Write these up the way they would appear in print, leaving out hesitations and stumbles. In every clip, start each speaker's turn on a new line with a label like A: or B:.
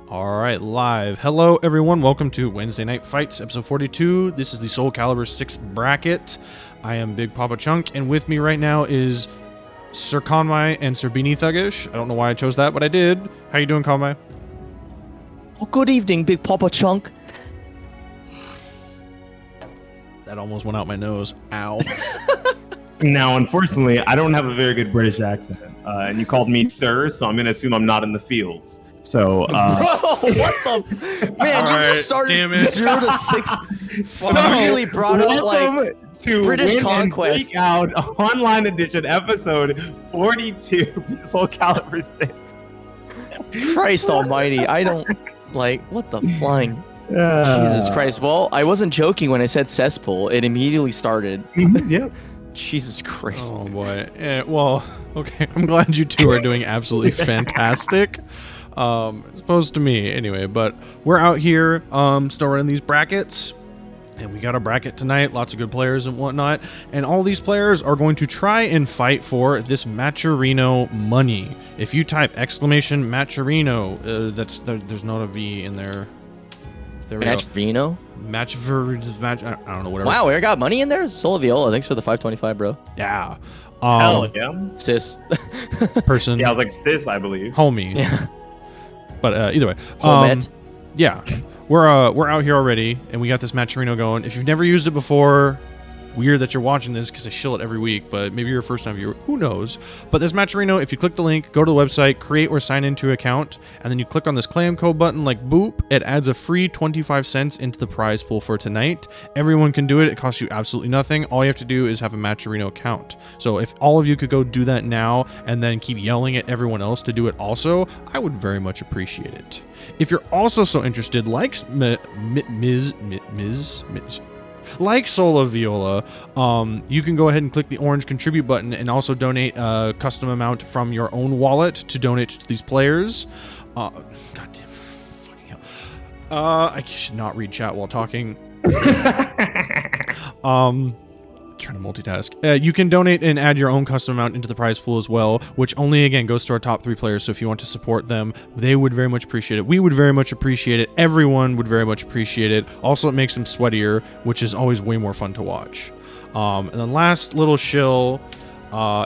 A: All right, live. Hello, everyone. Welcome to Wednesday Night Fights, episode 42. This is the SoulCalibur 6 bracket. I am Bigpapachunk, and with me right now is Sir Konmai and Sir BeanieThuggish. I don't know why I chose that, but I did. How you doing, Konmai?
B: Oh, good evening, Bigpapachunk.
A: That almost went out my nose. Ow.
C: Now, unfortunately, I don't have a very good British accent, and you called me sir, so I'm going to assume I'm not in the fields. So,
B: Bro, what the... Man, you just started 0 to 6. Really brought up, like,
C: to
B: British
C: Win
B: Conquest.
C: And Freak Out Online Edition, episode 42, SoulCalibur 6.
B: Christ almighty, I don't... Like, what the flying... Jesus Christ. Well, I wasn't joking when I said cesspool. It immediately started.
C: Yep.
B: Jesus Christ.
A: Oh, boy. Well, okay. I'm glad you two are doing absolutely fantastic. As opposed to me, anyway. But we're out here still running these brackets. And we got a bracket tonight, lots of good players and whatnot. And all these players are going to try and fight for this Matcherino money. If you type exclamation Matcherino, there's not a V in there. There we go.
B: Matcherino?
A: Match, I don't know, whatever.
B: Wow, we got money in there? Soul Viola, thanks for the 525, bro.
A: Yeah.
C: Hell yeah.
B: Sis.
A: Person.
C: Yeah, I was like sis, I believe.
A: Homie.
B: Yeah.
A: But either way.
B: Homet.
A: Yeah. We're out here already, and we got this Matcherino going. If you've never used it before, weird that you're watching this because I shill it every week, but maybe you're a first-time viewer. Who knows? But this Matcherino, if you click the link, go to the website, create or sign into an account, and then you click on this claim code button like boop, it adds a free 25 cents into the prize pool for tonight. Everyone can do it. It costs you absolutely nothing. All you have to do is have a Matcherino account. So if all of you could go do that now and then keep yelling at everyone else to do it also, I would very much appreciate it. If you're also so interested, like like Sola Viola, you can go ahead and click the orange contribute button and also donate a custom amount from your own wallet to donate to these players. God damn, fucking hell. I should not read chat while talking. Trying to multitask. You can donate and add your own custom amount into the prize pool as well, which only again goes to our top 3 players. So if you want to support them, they would very much appreciate it. We would very much appreciate it. Everyone would very much appreciate it. Also, it makes them sweatier, which is always way more fun to watch. And then last little shill,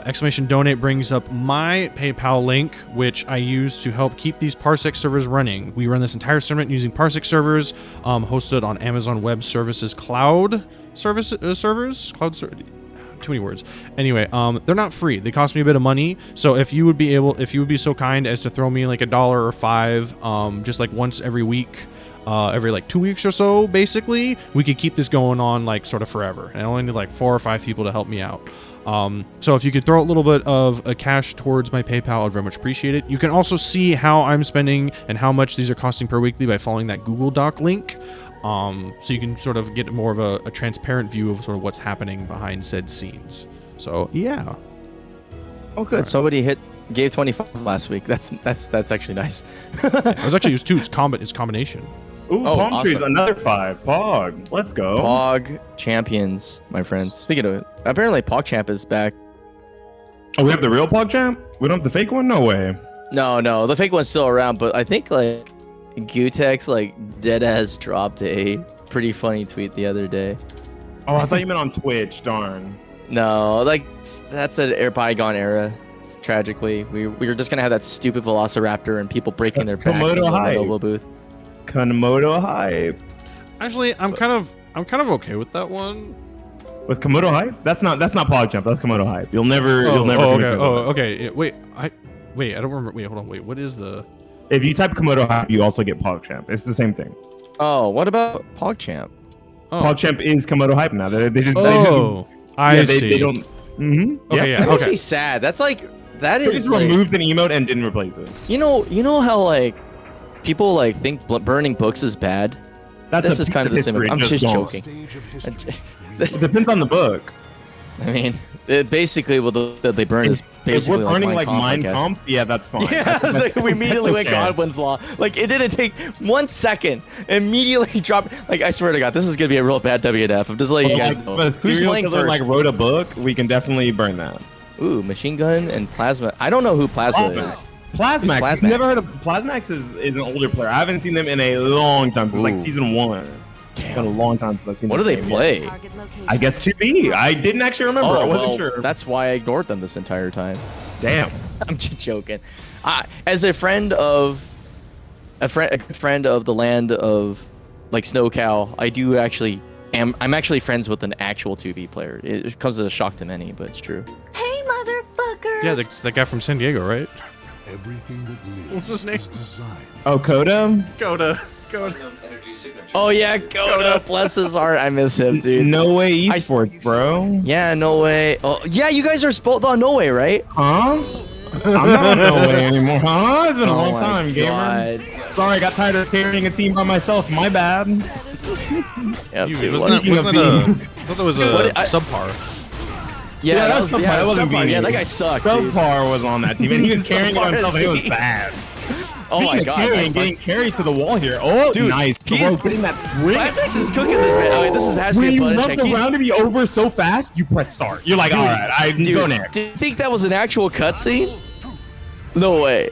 A: exclamation donate brings up my PayPal link, which I use to help keep these Parsec servers running. We run this entire servant using Parsec servers, hosted on Amazon Web Services cloud servers. Too many words. Anyway, they're not free. They cost me a bit of money. So if you would be so kind as to throw me like $1 or $5, just like once every week, every like 2 weeks or so, basically, we could keep this going on like sort of forever. And I only need like 4 or 5 people to help me out. So if you could throw a little bit of a cash towards my PayPal, I'd very much appreciate it. You can also see how I'm spending and how much these are costing per weekly by following that Google Doc link. So you can sort of get more of a transparent view of sort of what's happening behind said scenes. So yeah.
B: Oh, good. Right. Somebody gave 25 last week. That's actually nice.
A: It was actually used 2. It's combination.
C: Ooh, Palm Trees, another 5. Pog, let's go.
B: Pog champions, my friends. Speaking of it, apparently PogChamp is back.
C: Oh, we have the real PogChamp? We don't have the fake one? No way.
B: No, the fake one's still around, but I think like Gutex like deadass dropped a pretty funny tweet the other day.
C: Oh, I thought you meant on Twitch. Darn.
B: No, like that's an bygone era. Tragically, we were just gonna have that stupid Velociraptor and people breaking their backs in the Lenovo booth.
C: Komodo hype.
A: Actually, I'm kind of okay with that one.
C: With Komodo hype? That's not PogChamp. That's Komodo hype. You'll never.
A: Okay. Wait. I don't remember. Wait, hold on. Wait, what is the?
C: If you type Komodo hype, you also get PogChamp. It's the same thing.
B: Oh, what about PogChamp?
C: Oh. PogChamp is Komodo hype now. They just.
A: I see.
C: They don't. Mm-hmm.
A: Okay, yeah.
B: That makes me sad. That's like that is.
C: They just removed an emote and didn't replace it.
B: You know how like people like think burning books is bad. This is kind of the same. I'm just joking.
C: It depends on the book.
B: I mean, basically, what they burn is basically
C: if we're burning
B: like
C: Mein Kampf, yeah, that's fine.
B: Yeah, it's like we immediately went Godwin's Law. Like, it didn't take 1 second. Immediately dropped. Like, I swear to God, this is going to be a real bad WNF. I'm just letting you guys know.
C: Who's playing first? Like, wrote a book, we can definitely burn that.
B: Ooh, machine gun and plasma. I don't know who plasma is.
C: Plasmax.
B: Plasmax?
C: Never heard of Plasmax is an older player. I haven't seen them in a long time. Since like season 1. It's been a long time since I've seen them.
B: What do they play?
C: I guess 2B. I didn't actually remember. I wasn't
B: well,
C: sure.
B: that's why I ignored them this entire time.
C: Damn.
B: I'm just joking. As a friend of a friend of the land of like SoCal, I do actually I'm actually friends with an actual 2B player. It comes as a shock to many, but it's true.
D: Hey, motherfucker!
A: Yeah, that guy from San Diego, right?
E: Everything that lives
A: What's his name?
E: is designed.
C: Oh, Coda?
A: Coda.
B: Oh yeah, Coda, bless his heart. I miss him, dude.
C: No Way Esports, bro.
B: Yeah, no way. Oh yeah, you guys are both on No Way, right?
C: Huh? I'm not on No Way anymore. Huh? It's been a long
B: my
C: time,
B: God.
C: gamer. Sorry, I got tired of carrying a team by myself. My bad.
B: Yeah, dude,
A: Wasn't that I thought that was a
B: What-
A: subpar.
B: yeah,
C: that was Subpar. That wasn't
B: Subpar. Yeah,
C: Beanie.
B: that guy sucked, dude.
C: Subpar was on that team, and he was carrying it
B: Subpar
C: himself, and it was
B: is-
C: bad.
B: Oh my
C: Speaking of
B: God,
C: carrying, getting carried to the wall here. Oh,
B: Dude,
C: nice.
B: he's-
C: Getting that ring.
B: Plasmax is cooking this man. Okay, this has to
C: When
B: be a
C: you
B: bonus
C: want
B: check.
C: the
B: He's-
C: round to be over so fast, you press start. You're like, all right, I
B: Dude,
C: go next.
B: do you think that was an actual cutscene? No way.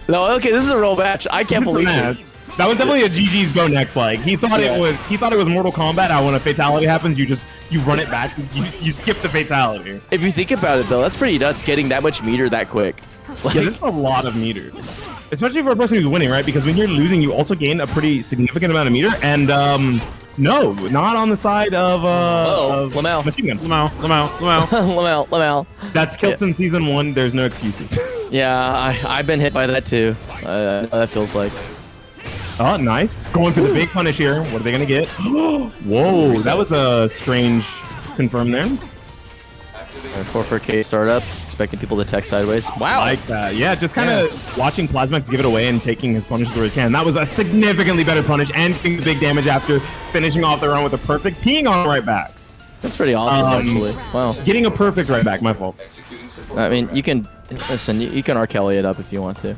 B: No, okay, this is a real match. I can't believe
C: that.
B: this.
C: That was definitely a GG's go next. Like he thought it was Mortal Kombat. How when a fatality happens, you run it back. You skip the fatality.
B: If you think about it, though, that's pretty nuts getting that much meter that quick. Like,
C: Yeah, this is a lot of meters, especially for a person who's winning, right? Because when you're losing, you also gain a pretty significant amount of meter. And no, not on the side of
B: Lamel.
C: Machine Gun.
A: Lamau.
B: Lamel.
C: That's Kilton season 1. There's no excuses.
B: Yeah, I've been hit by that too. I know that feels like.
C: Oh, nice. Going for the big punish here. What are they gonna get? Whoa, that was a strange confirm there.
B: 4K startup. Expecting people to tech sideways. Wow.
C: I like that. Yeah, just kind of watching Plasmax give it away and taking his punishes where he can. That was a significantly better punish and getting the big damage after finishing off the run with a perfect peeing on right back.
B: That's pretty awesome, actually. Wow.
C: Getting a perfect right back, my fault.
B: I mean, you can listen. You can R. Kelly it up if you want to.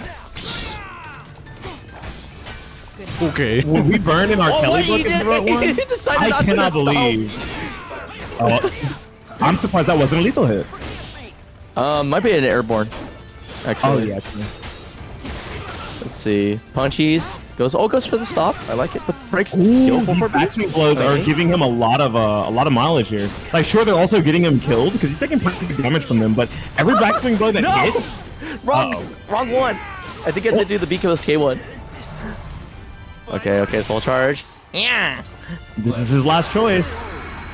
A: Okay.
C: Were we burned in our Kelly
B: wait,
C: book
B: you
C: in
B: did-
C: Route 1?
B: you decided
C: I
B: not to
C: cannot
B: stop.
C: believe. I'm surprised that wasn't a lethal hit.
B: Might be an airborne. Actually.
C: Actually.
B: Let's see. Punchies goes for the stop. I like it. But breaks.
C: Ooh,
B: Kill
C: these
B: for
C: backswing blows are giving him a lot of mileage here. Like, sure, they're also getting him killed because he's taking pretty good damage from them. But every backswing blow that hits,
B: Wrong one. I think I had to do the BKSK one. Okay, soul charge. Yeah.
C: this is his last choice.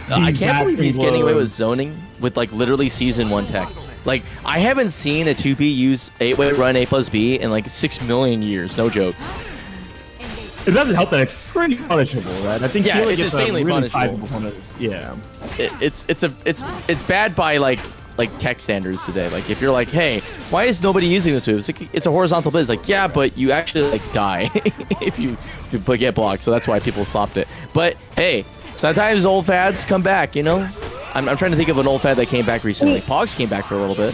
B: I
C: These
B: can't believe he's
C: backswing
B: getting away with
C: blows.
B: zoning with like literally season 1 tech. Like I haven't seen a 2B use 8-way run A+B in like 6 million years. No joke.
C: It doesn't help that it's pretty punishable, right? I think
B: Yeah,
C: Keeler
B: it's
C: gets a
B: insanely
C: really
B: punishable.
C: sizable punish. Yeah.
B: It's bad by like tech standards today. Like if you're like, hey, why is nobody using this move? It's, like, it's a horizontal blitz. Like yeah, but you actually like die if you get blocked. So that's why people stopped it. But hey, sometimes old fads come back. You know, I'm trying to think of an old fad that came back recently. Like, Pogs came back for a little bit.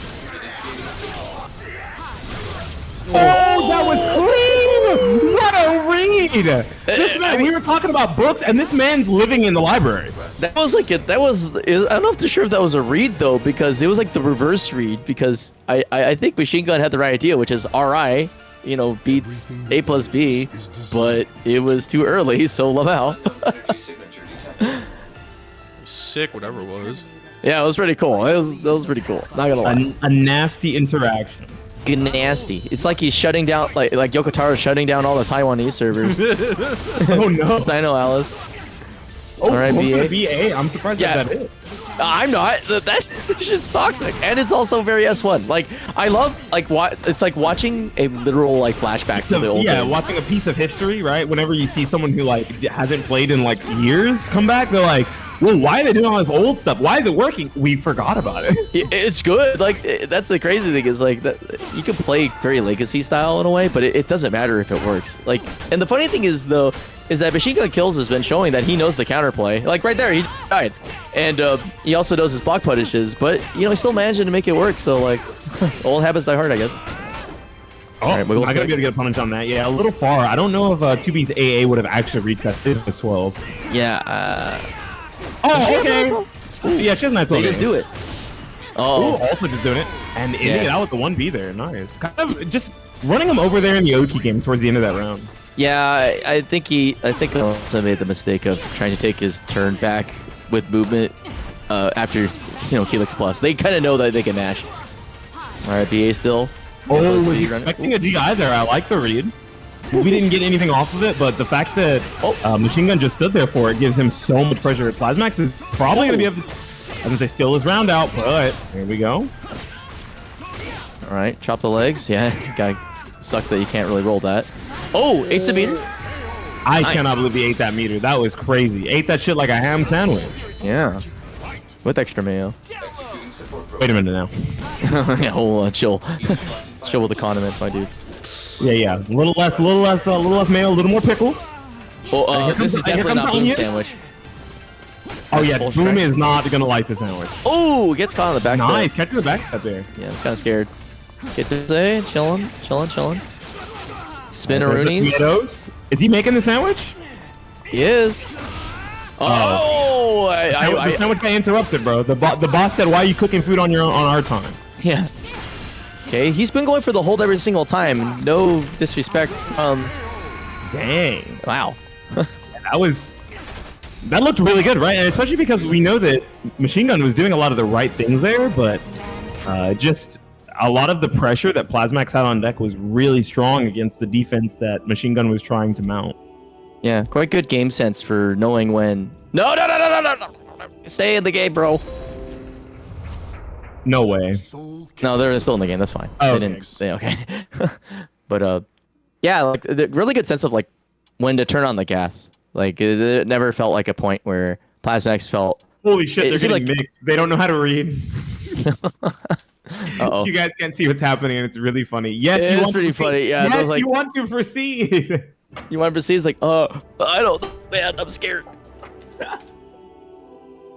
C: Oh, that was clean! What a read! This man, we were talking about books, and this man's living in the library.
B: That was like I don't know if to sure if that was a read though, because it was like the reverse read, because I think Machine Gun had the right idea, which is RI, beats A+B, but it was too early, so Lamau.
A: Sick, whatever it was.
B: Yeah, it was pretty cool. That was pretty cool. Not gonna lie.
C: A nasty interaction.
B: Nasty. It's like he's shutting down, like Yoko Taro's shutting down all the Taiwanese servers.
C: Oh no!
B: I know, Alice.
C: Oh,
B: All right,
C: BA.
B: BA.
C: I'm surprised
B: Yeah.
C: that is.
B: I'm not. That shit's toxic, and it's also very S1. Like I love it's like watching a literal like flashback to the old days.
C: Watching a piece of history, right? Whenever you see someone who like hasn't played in like years come back, they're like, well, why are they doing all this old stuff? Why is it working? We forgot about it.
B: It's good. Like that's the crazy thing is like that you can play very legacy style in a way, but it doesn't matter if it works. Like, and the funny thing is though, is that Machine Gun Kills has been showing that he knows the counterplay. Like right there, he died, and he also knows his block punishes, but he still managed to make it work. So like, old habits die hard, I guess.
C: Oh,
B: All right,
C: I gotta be able to get a punch on that. Yeah, a little far. I don't know if 2B's AA would have actually reached that as 12.
B: Yeah.
C: Oh, okay. Yeah, she doesn't have to.
B: They just do it. Oh,
C: also just doing it. And ending
B: Yeah.
C: it out with the 1B there. Nice. Kind of just running him over there in the Oki game towards the end of that round.
B: yeah. I think he also made the mistake of trying to take his turn back with movement after Helix Plus. They kind of know that they can mash. All right, BA still.
C: Oh,
B: Supposed to
C: was
B: be
C: he
B: running-
C: expecting a GI there. I like the read. We didn't get anything off of it, but the fact that Machine Gun just stood there for it gives him so much pressure. Plasmax is probably going to be able to, I was going to say, steal his round out, but here we go.
B: All right, chop the legs. Yeah, guy sucks that you can't really roll that. Oh, 8's a meter.
C: I
B: Nice.
C: cannot believe he ate that meter. That was crazy. Ate that shit like a ham sandwich.
B: Yeah, with extra mayo.
C: Wait a minute now.
B: Yeah, hold on, chill. Chill with the condiments, my dude.
C: Yeah. A little less mayo, a little more pickles.
B: Oh,
C: here
B: this
C: comes-
B: is definitely
C: here
B: not
C: comes
B: Boom
C: Onion.
B: sandwich.
C: Oh yeah,
B: Full
C: Boom
B: strike.
C: is not gonna like the sandwich.
B: Oh, gets caught on the back.
C: Nice, catch the backstep there.
B: Yeah, I'm kind of scared. Get to say, chilling. Spinneroonies.
C: Tomatoes. Is he making the sandwich?
B: He is. Oh,
C: The sandwich got interrupted, bro. The boss said, "Why are you cooking food on our time?"
B: yeah. Okay, he's been going for the hold every single time. No disrespect from.
C: Dang.
B: Wow.
C: That looked really good, right? And especially because we know that Machine Gun was doing a lot of the right things there, but just a lot of the pressure that Plasmax had on deck was really strong against the defense that Machine Gun was trying to mount.
B: Yeah, quite good game sense for knowing when. No. Stay in the game, bro.
C: No way.
E: Soul
B: No, they're still in the game. That's fine.
C: Oh,
B: They didn't. Okay. But yeah, like the really good sense of like when to turn on the gas. Like it never felt like a point where Plasmax felt.
C: Holy shit,
B: It
C: they're
B: seemed
C: getting
B: like-
C: mixed. They don't know how to read.
B: Uh-oh.
C: You guys can't see what's happening, and it's really funny. Yes,
B: It
C: you
B: is
C: want
B: pretty
C: to proceed.
B: funny, yeah,
C: Yes,
B: those, like-
C: you want to proceed.
B: You want to proceed? It's like, I don't, man, I'm scared.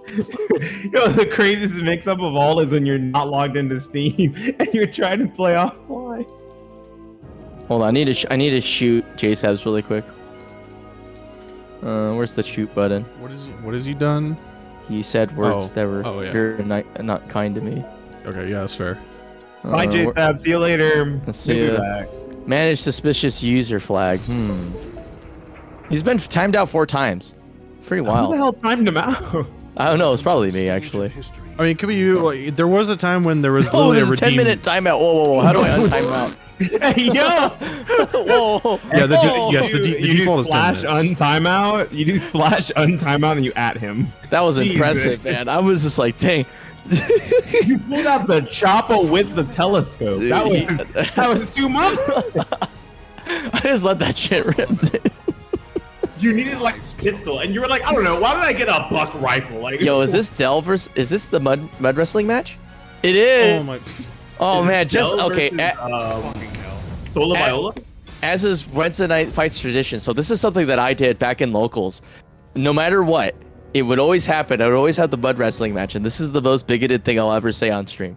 C: The craziest mix-up of all is when you're not logged into Steam and you're trying to play offline.
B: Hold on, I need to shoot JSabs really quick. Where's the shoot button?
A: What has he done?
B: He said words that were
A: yeah.
B: very not kind to me.
A: Okay, yeah, that's fair.
C: Bye,
B: where-
C: JSab. See you later.
B: Let's see
C: He'll be
B: ya.
C: back.
B: Manage suspicious user flag. He's been timed out 4 times. Pretty
C: Who the
B: wild.
C: hell timed him out?
B: I don't know. It's probably me actually.
E: history.
A: I mean, could be you. Like, there was a time when there was
B: Oh,
A: literally
B: there's
A: a
B: a
A: redeem.
B: 10-minute timeout. Whoa. How do I untime out?
C: Hey, yo!
B: Whoa.
A: Yeah,
B: Whoa.
A: yes, the
C: you
A: default
C: do
A: is 10
C: slash
A: minutes.
C: untimeout. You do slash untimeout and you at him.
B: That was
C: Jesus.
B: impressive, man. I was just like, dang.
C: You pulled out the chopper with the telescope.
B: Dude,
C: That was too much.
B: I just let that shit rip, dude.
C: You needed like a pistol, and you were like, I don't know, why did I get a buck rifle? Like,
B: Yo, is this Dell versus? Is this the mud wrestling match? It is.
A: Oh my!
B: Oh man, just
C: Dell
B: okay.
C: versus, Sola
B: at-
C: Viola?
B: As is Wednesday night fights tradition. So this is something that I did back in locals. No matter what, it would always happen. I would always have the mud wrestling match, and this is the most bigoted thing I'll ever say on stream.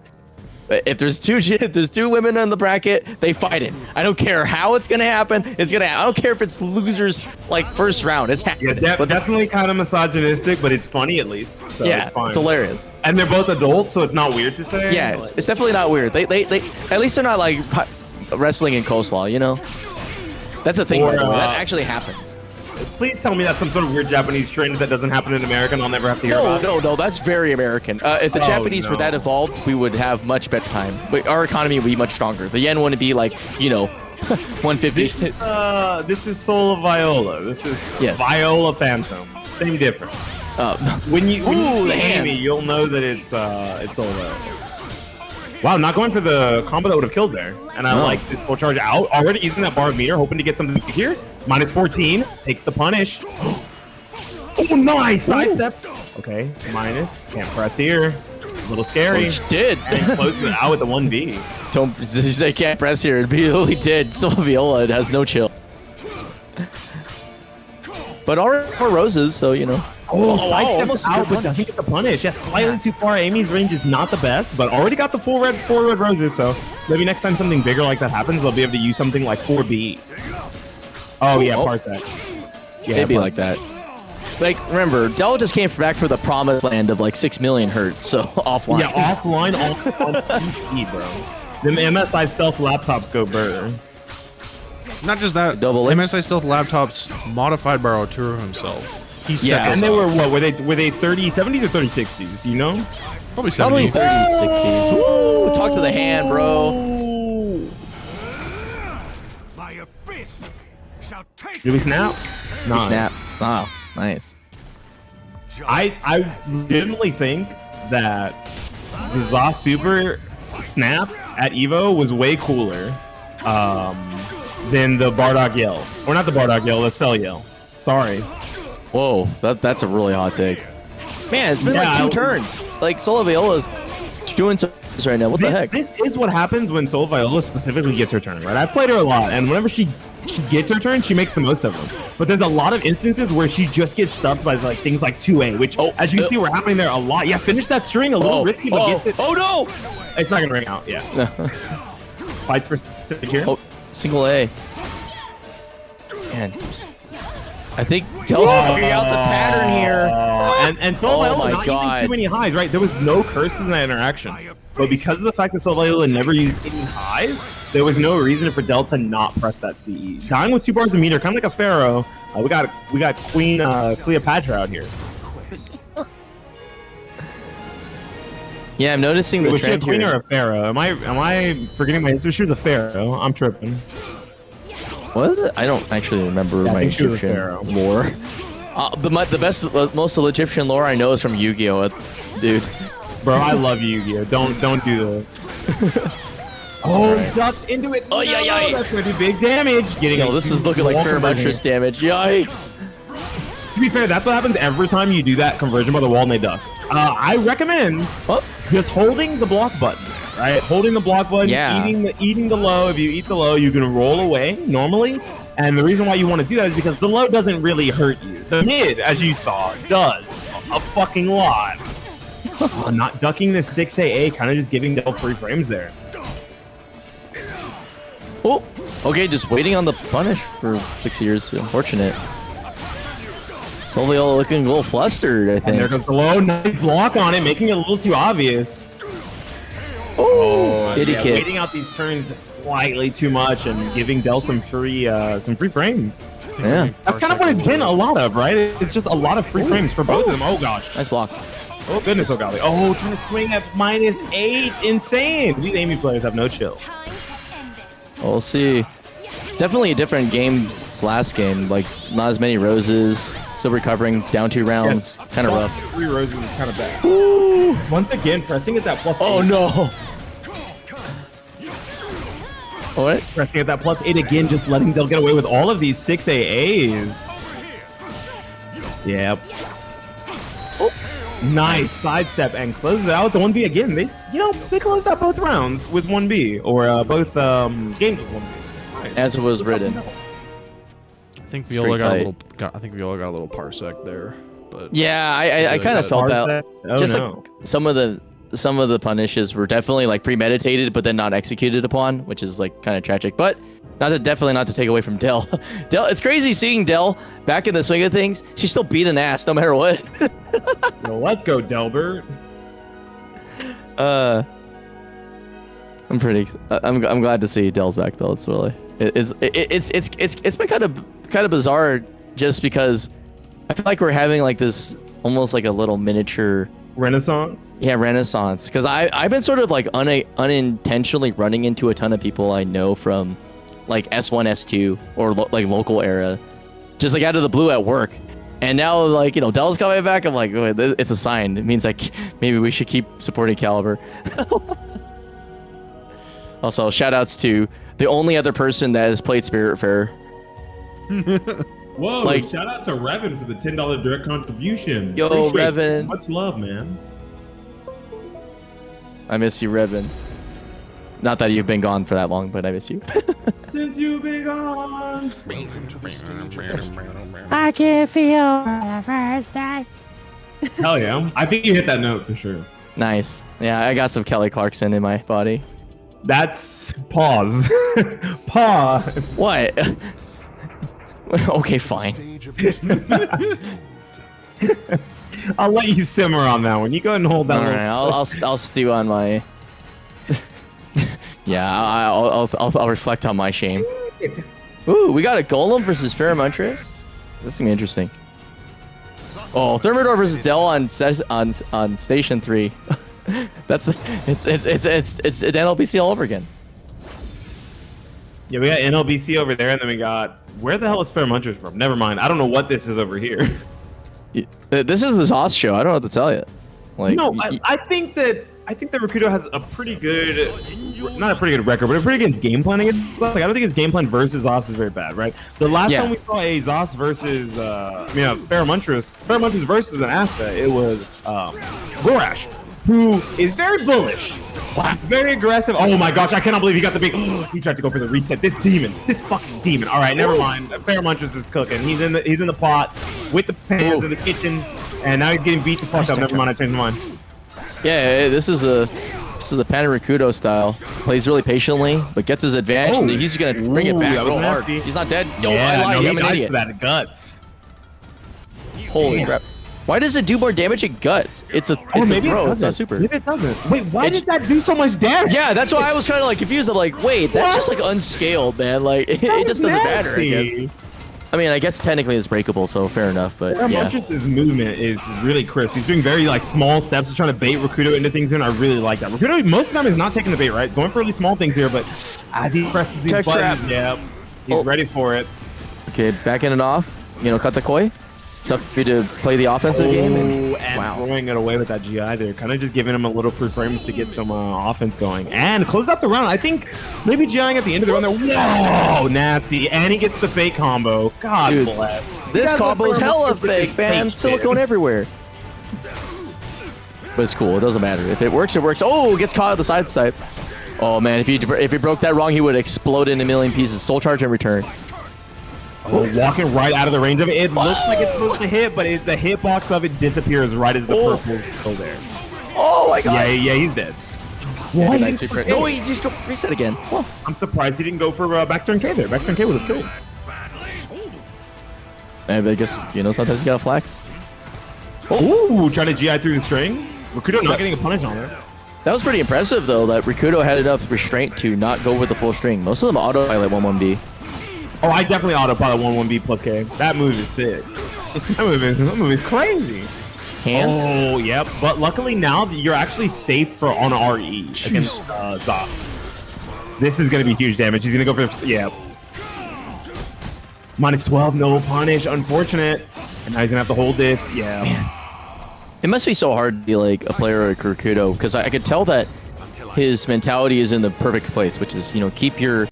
B: If there's two women in the bracket, they fight it. I don't care how it's gonna happen. It's gonna. I don't care if it's losers like first round. It's happening.
C: Yeah,
B: But
C: definitely kind of misogynistic, but it's funny at least. So
B: yeah,
C: it's fine.
B: it's hilarious.
C: And they're both adults, so it's not weird to say.
B: Yeah, it's definitely not weird. They at least they're not like wrestling in coleslaw, you know? That's a thing,
C: Or,
B: by the way. That actually happens.
C: Please tell me that's some sort of weird Japanese trend that doesn't happen in America and I'll never have to hear about it.
B: No, that's very American. If the
C: Oh,
B: Japanese were
C: no.
B: that evolved, we would have much better time. But our economy would be much stronger. The yen wouldn't be like, 150.
C: This is Soul of Viola. This is
B: Yes.
C: Viola Phantom. Same difference. When you
B: Ooh, the
C: see Amy,
B: hands.
C: you'll know that it's Soul Viola. Wow, not going for the combo that would have killed there. And I
B: No.
C: like this full charge out. Already using that bar of meter, hoping to get something here. Minus 14. Takes the punish. Oh, nice! Sidestep. Okay, minus. Can't press here. A little scary.
B: Which did.
C: And he closes it out with the 1B.
B: Don't say can't press here. It really did. So Viola, it has no chill. But already 4 roses, so
C: Oh,
B: almost
C: almost
B: a
C: out,
B: good
C: but
B: punish.
C: doesn't get the punish. Yeah, slightly too far. Amy's range is not the best, but already got the full 4 red roses, so maybe next time something bigger like that happens, they'll be able to use something like 4B. Oh, yeah,
B: Oh.
C: Parsec. Yeah,
B: It'd be
C: Parsec.
B: like that. like remember, Dell just came back for the promised land of like 6 million hertz, so offline.
C: Yeah, offline on PC, bro. Them MSI stealth laptops go burr.
A: Not just that,
B: Double it.
A: MSI Stealth laptops modified by Arturo himself. He set
B: Yeah,
A: those
C: And they
A: up.
C: were what? Were they 3070s or 3060s? Do you know?
A: Probably 70.
B: Probably 3060s. Woo! Talk to the hand, bro.
F: My abyss shall take
C: Did we snap? No.
B: Snap. Wow, nice.
C: I legitimately think that the ZA Super snap at Evo was way cooler than the Bardock yell. Or not the Bardock yell, the Cell yell. Sorry.
B: Whoa, that's a really hot take. Man, it's been like 2 turns. Like Sola Viola's doing some right now. What the heck?
C: This is what happens when Soul Viola specifically gets her turn, right? I've played her a lot, and whenever she gets her turn, she makes the most of them. But there's a lot of instances where she just gets stuffed by like things like 2A, which, as you can see, we're happening there a lot. Yeah, finish that string a little risky, but gets it.
B: Oh no!
C: It's not gonna ring out. Yeah. Fights for here.
B: Oh, single A. Man, I think Dell's figuring out the pattern here.
C: And Soul Viola
B: my
C: not
B: God.
C: using too many highs, right? There was no curses in that interaction. But because of the fact that Soul Viola never used any highs, there was no reason for Del to not press that CE. Dying with 2 bars of meter, kind of like a Pharaoh. We got Queen Cleopatra out here.
B: Yeah, I'm noticing the
C: Was she a
B: trend
C: Queen or
B: here.
C: a Pharaoh? Am I forgetting my history? She was a Pharaoh. I'm tripping.
B: Was it? I don't actually remember
C: Yeah, I
B: my
C: think she was a
B: Egyptian
C: pharaoh.
B: lore. The best, most of the Egyptian lore I know is from Yu-Gi-Oh, dude.
C: Bro, I love Yu-Gi-Oh. Don't do this. Oh, ducks into it.
B: Oh, yeah, yeah.
C: That's gonna do big damage. Getting
B: Yo, this is looking like fair buttress damage. Yikes.
C: To be fair, that's what happens every time you do that conversion by the wall and they duck. I recommend just holding the block button, right? Holding the block button,
B: Yeah.
C: eating the low. If you eat the low, you can roll away normally. And the reason why you want to do that is because the low doesn't really hurt you. The mid, as you saw, does a fucking lot. Not ducking the 6AA, kind of just giving Del 3 frames there.
B: Oh, okay, just waiting on the punish for 6 years. Unfortunate. Solviola looking a little flustered, I
C: And there
B: think.
C: goes the low. Nice block on it, making it a little too obvious.
B: Oh,
C: Yeah,
B: kitty kid.
C: waiting out these turns just slightly too much and giving Del some free frames.
B: Yeah,
C: That's kind of what it's been a lot of, right? It's just a lot of free frames for both of them. Oh gosh.
B: nice block.
C: Oh goodness, oh golly. Oh, trying to swing at -8. Insane. These Amy players have no chill.
D: Time to end this.
B: We'll see. It's definitely a different game since last game. Like, not as many roses. Still recovering. Down 2 rounds. Kind of rough.
C: 3 roses is kind of bad. Once again, pressing at that +8.
B: Oh, no. What?
C: Pressing at that +8 again, just letting Del get away with all of these 6AAs. Yep. Nice sidestep and closes out the 1B again. They closed out both rounds with 1B or both games with 1B. Nice.
B: As it was written.
A: I think
B: It's
A: Viola
B: pretty
A: I think Viola got a little Parsec there, but
B: Yeah, I
A: Really
B: kind of
A: good.
B: felt that.
C: Parsec? Oh,
B: Just
C: no.
B: like some of the punishes were definitely like premeditated, but then not executed upon, which is like kind of tragic. But definitely not to take away from Del. Del, it's crazy seeing Del back in the swing of things. She's still beating ass no matter what.
C: Well, let's go, Delbert.
B: I'm glad to see Del's back though. It's really it's been kind of bizarre just because I feel like we're having like this almost like a little miniature
C: Renaissance.
B: renaissance, because I've been sort of like unintentionally running into a ton of people I know from like S1 S2 or like local era, just like out of the blue at work. And now, like, Dell's coming back. I'm like, oh, it's a sign. It means like maybe we should keep supporting Calibur. Also, shout outs to the only other person that has played Spiritfarer.
C: Whoa!
B: Like-
C: Shout out to Revan for the $10 direct contribution.
B: Yo,
C: Appreciate it.
B: Revan.
C: Much love, man.
B: I miss you, Revan. Not that you've been gone for that long, but I miss you.
C: Since you've been gone.
E: Welcome to the stage of history.
G: I can feel the first day.
C: Hell yeah! I think you hit that note for sure.
B: Nice. Yeah, I got some Kelly Clarkson in my body.
C: That's pause. Pause.
B: What? Okay, fine.
E: Stage of history.
C: I'll let you simmer on that one. You go ahead and hold that
B: All
C: one.
B: right, I'll stew on my. Yeah, I'll reflect on my shame. Ooh, we got a Golem versus Pheromontris. This is gonna be interesting. Oh, Thermidor versus Dell on Station 3. It's NLBC all over again.
C: Yeah, we got NLBC over there, and then we got... Where the hell is Pheromontris from? Never mind. I don't know what this is over here.
B: This is the Zoss show. I don't know what to tell you. Like,
C: No, I think that Rakudo has a pretty good, not a pretty good record, but a pretty good game plan against Zoss. Like, I don't think his game plan versus Zoss is very bad, right? The last time we saw a Zoss versus, Pheromontris versus an Asta, it was Gorash, who is very bullish, very aggressive. Oh my gosh, I cannot believe he got the big. He tried to go for the reset. This fucking demon. All right, never mind. Pheromontris is cooking. He's in the pot with the pans in the kitchen, and now he's getting beat the fuck up. Never mind, I changed my mind.
B: Yeah, this is the Panda Rakudo style. Plays really patiently, but gets his advantage. And he's gonna bring it back real hard. He's not dead. Yo, I lied. I'm an idiot.
C: That guts.
B: Holy crap! Why does it do more damage at guts? It's a throw. It's not super.
C: Maybe it doesn't. Wait, why did that do so much damage?
B: Yeah, that's why I was kind of like confused. I'm like, wait, that's just like unscaled, man. Like it just doesn't matter. I mean, I guess technically it's breakable, so fair enough. But yeah,
C: Pheromontris' movement is really crisp. He's doing very like small steps to try to bait Rakudo into things, and I really like that. Rakudo most of the time is not taking the bait, right? Going for really small things here, but as he presses these buttons, he's ready for it.
B: Okay, backing it off. Cut the koi. It's up for you to play the offensive game.
C: And throwing it away with that GI there. Kind of just giving him a little free frames to get some offense going. And close out the round. I think maybe GIing at the end of the round there. Whoa, nasty. And he gets the fake combo. God bless.
B: This combo is hella fake, man. Silicone everywhere. But it's cool. It doesn't matter. If it works, it works. Oh, gets caught at the side to side. Oh, man. If he broke that wrong, he would explode in a million pieces. Soul charge and return.
C: Oh, walking right out of the range of it. It looks like it's supposed to hit, but the hitbox of it disappears right as the purple is still there.
B: Oh my god.
C: Yeah, he's dead.
B: Why? No, he just go reset again. Whoa.
C: I'm surprised he didn't go for back turn K there. Back turn K would have killed.
B: And I guess, sometimes you gotta flex.
C: Ooh, trying to GI through the string. Rakudo not getting a punish on it.
B: That was pretty impressive, though, that Rakudo had enough restraint to not go with the full string. Most of them auto-pilot 1-1B.
C: Oh, I definitely autopilot 1-1B plus K. That move is sick. that move is crazy.
B: Hands?
C: Oh, yep. But luckily now you're actually safe for on RE against Zoss. This is going to be huge damage. He's going to go for the... Yeah. -12, no punish. Unfortunate. And now he's going to have to hold this. Yeah.
B: Man. It must be so hard to be like a player like Rakudo, because I could tell that his mentality is in the perfect place, which is, keep your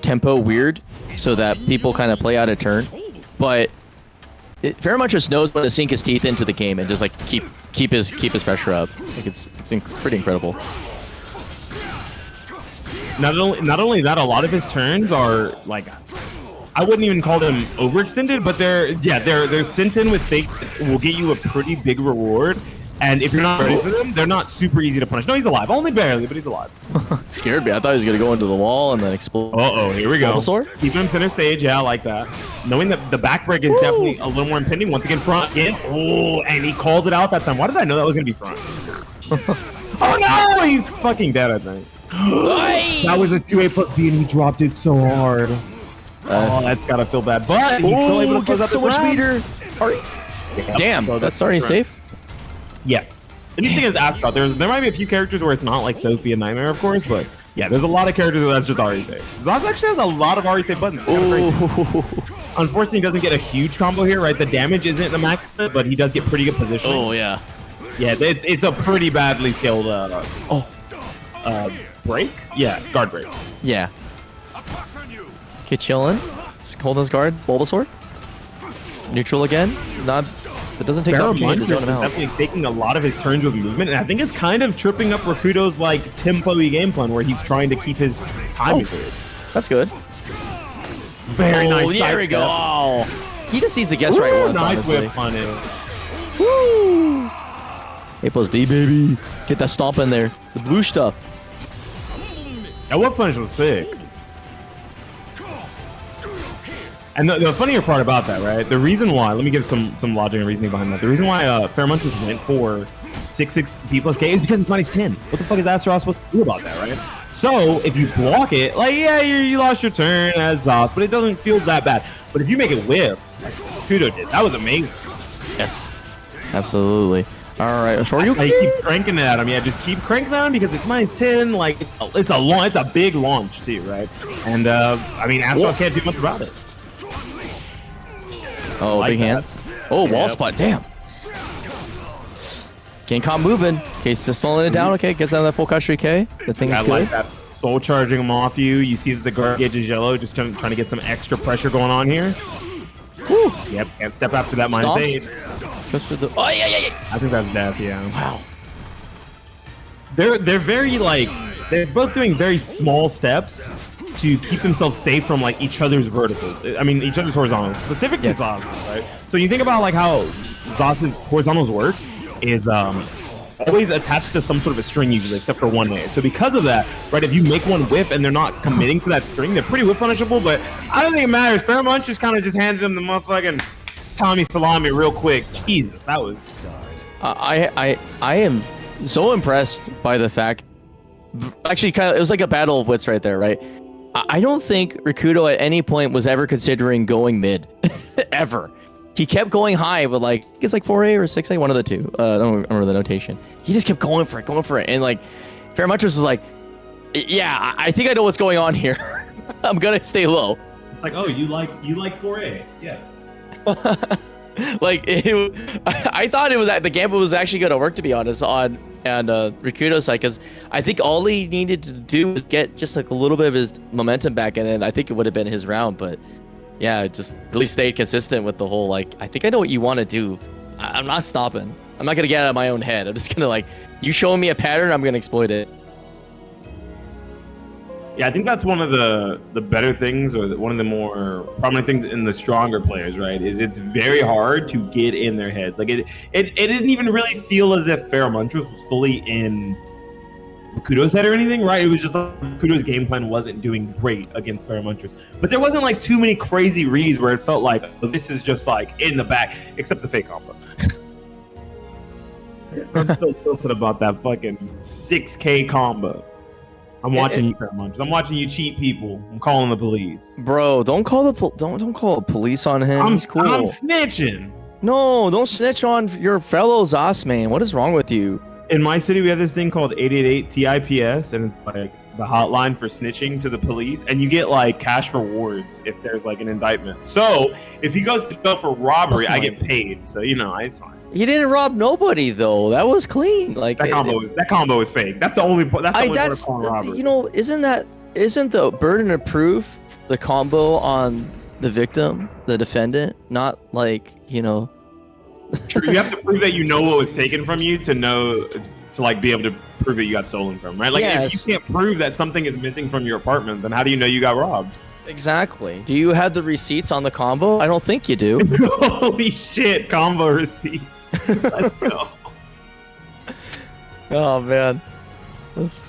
B: tempo weird so that people kind of play out of turn, but Pheromontris knows when to sink his teeth into the game and just like keep his pressure up. Like it's pretty incredible.
C: Not only that, a lot of his turns are like, I wouldn't even call them overextended, but they're sent in with fake that will get you a pretty big reward. And if you're not ready for them, they're not super easy to punish. No, he's alive. Only barely, but he's alive.
B: Scared me. I thought he was going to go into the wall and then explode.
C: Uh-oh, here we go.
B: Bulbasaur?
C: Keeping him center stage. Yeah, I like that. Knowing that the back break is definitely a little more impending. Once again, front again. Oh, and he called it out that time. Why did I know that was going to be front? Oh, no! He's fucking dead, I think. That was a 2A plus B, and he dropped it so hard. Oh, that's got to feel bad. But he's still able to close out
B: so much meter. Damn, that's already safe.
C: Yes. The neat thing is Astronaut. There might be a few characters where it's not like Sophie and Nightmare, of course, but yeah, there's a lot of characters where that's just RE safe. Zoss actually has a lot of RE safe buttons. Unfortunately, he doesn't get a huge combo here, right? The damage isn't the max, but he does get pretty good positioning.
B: Oh, yeah.
C: Yeah, it's a pretty badly scaled break? Yeah, guard break.
B: Yeah. Okay, chillin'. Just hold his guard. Bulbasaur. Neutral again. It doesn't take
C: Pheromontris is definitely taking a lot of his turns with movement, and I think it's kind of tripping up Rakudo's like tempo-y game plan where he's trying to keep his timing good.
B: That's good.
C: Very nice.
B: There we go. Oh, he just needs to guess right once.
C: Nice
B: honestly.
C: whip punish.
B: Woo! A plus B, baby. Get that stomp in there. The blue stuff.
C: That whip punish was sick. And the funnier part about that, right? The reason why, let me give some logic and reasoning behind that. The reason why Fairmunchers went for 6/6 D plus K is because it's -10. What the fuck is Astaroth supposed to do about that, right? So if you block it, like, yeah, you lost your turn as Zos, but it doesn't feel that bad. But if you make it whip, like Kudo did, that was amazing.
B: Yes, absolutely. All right, so you
C: keep cranking it at him. Yeah, just keep cranking on because it's -10. Like it's a big launch too, right? And I mean, Astaroth can't do much about it.
B: Oh, like big hands. Oh, wall spot. Damn. King Kong moving. Okay, just slowing it down. Okay, gets out of that full country K. The thing is good.
C: Like that. Soul charging him off you. You see that the guard gauge is yellow, just trying to get some extra pressure going on here. Woo. Yep, can't step after that minus 8.
B: Just for the. Oh yeah.
C: I think that's death. Yeah.
B: Wow.
C: They're very like they're both doing very small steps to keep themselves safe from like each other's verticals. I mean, each other's horizontals, specifically Zos, right? So you think about like how Zos's horizontals work is always attached to some sort of a string usually, except for one nade. So because of that, right, if you make one whip and they're not committing to that string, they're pretty whip punishable, but I don't think it matters. Fairmunch just kind of just handed him the motherfucking Tommy Salami real quick. Jesus, that was...
B: I am so impressed by the fact... Actually, it was like a battle of wits right there, right? I don't think Rikudo at any point was ever considering going mid. Ever. He kept going high with like, it's like 4A or 6A, one of the two. I don't remember the notation. He just kept going for it. And like, Fairmunchers was like, yeah, I think I know what's going on here. I'm gonna stay low.
C: It's like, oh, you like 4A? Yes.
B: Like, I thought it was that the gamble was actually gonna work, to be honest, on Rikudo's side, because I think all he needed to do was get just like a little bit of his momentum back, and then I think it would have been his round, but. Yeah, just really stayed consistent with the whole, like, I think I know what you want to do. I'm not stopping. I'm not going to get out of my own head. I'm just going to, like, you showing me a pattern, I'm going to exploit it.
C: Yeah, I think that's one of the better things, or one of the more prominent things in the stronger players, right? Is it's very hard to get in their heads. Like, it didn't even really feel as if Fairmunchers was fully in Kudo's head or anything, right? It was just like Kudo's game plan wasn't doing great against Fairmunchers. But there wasn't like too many crazy reads where it felt like, oh, this is just like in the back, except the fake combo. I'm still tilted about that fucking 6K combo. I'm watching you, Fairmunchers. I'm watching you cheat people. I'm calling the police.
B: Bro, don't call the don't call the police on him. He's cool.
C: I'm snitching.
B: No, don't snitch on your fellow Zos, man. What is wrong with you?
C: In my city, we have this thing called 888 TIPS, and it's like the hotline for snitching to the police, and you get like cash rewards if there's like an indictment. So if he goes to go for robbery, I get paid. So you know, it's fine.
B: He didn't rob nobody though. That was clean. Like
C: that combo is fake. That's the only part of robbery.
B: You know, isn't the burden of proof the combo on the victim, the defendant, not like, you know.
C: True, you have to prove that you know what was taken from you to like be able to prove that you got stolen from, right? Like if you can't prove that something is missing from your apartment, then how do you know you got robbed?
B: Exactly. Do you have the receipts on the combo? I don't think you do.
C: Holy shit, combo receipts. Let's go.
B: Oh man, that's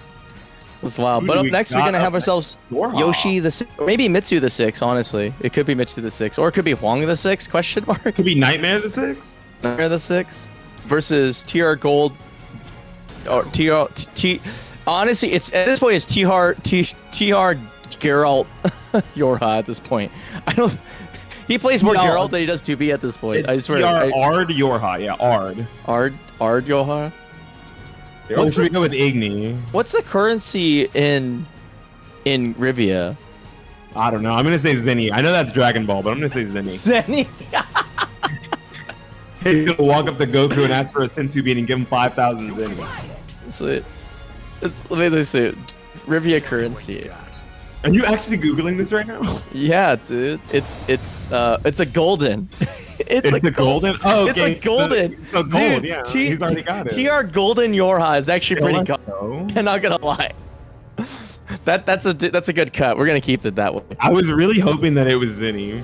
B: wild. But up next, we're gonna have ourselves Yoshi the 6, maybe Mitsu the 6. Honestly, it could be Mitsu the 6, or it could be Huang the 6? Question mark.
C: It could be Nightmare the 6.
B: Nightmare the 6 versus TR Gold or TR. Honestly, it's at this point it's TR Geralt Yorha at this point. I don't. He plays more Geralt than he does 2B at this point. I swear.
C: Ard Yorha, yeah, Ard
B: Yorha.
C: Or should we go with Igni?
B: What's the currency in Rivia?
C: I don't know. I'm gonna say Zenny. I know that's Dragon Ball, but I'm gonna say Zenny.
B: Zenny.
C: He's gonna walk up to Goku and ask for a sensu bean and give him 5,000 Zenny.
B: Let me see. Rivia currency.
C: Are you actually googling this right now?
B: Yeah, dude. It's a golden.
C: It's a golden. Oh, okay.
B: It's a golden.
C: So gold, dude, yeah. He's already got it.
B: TR Golden Yorha is actually pretty good. I'm not gonna lie. That's a good cut. We're gonna keep it that way.
C: I was really hoping that it was Zenny.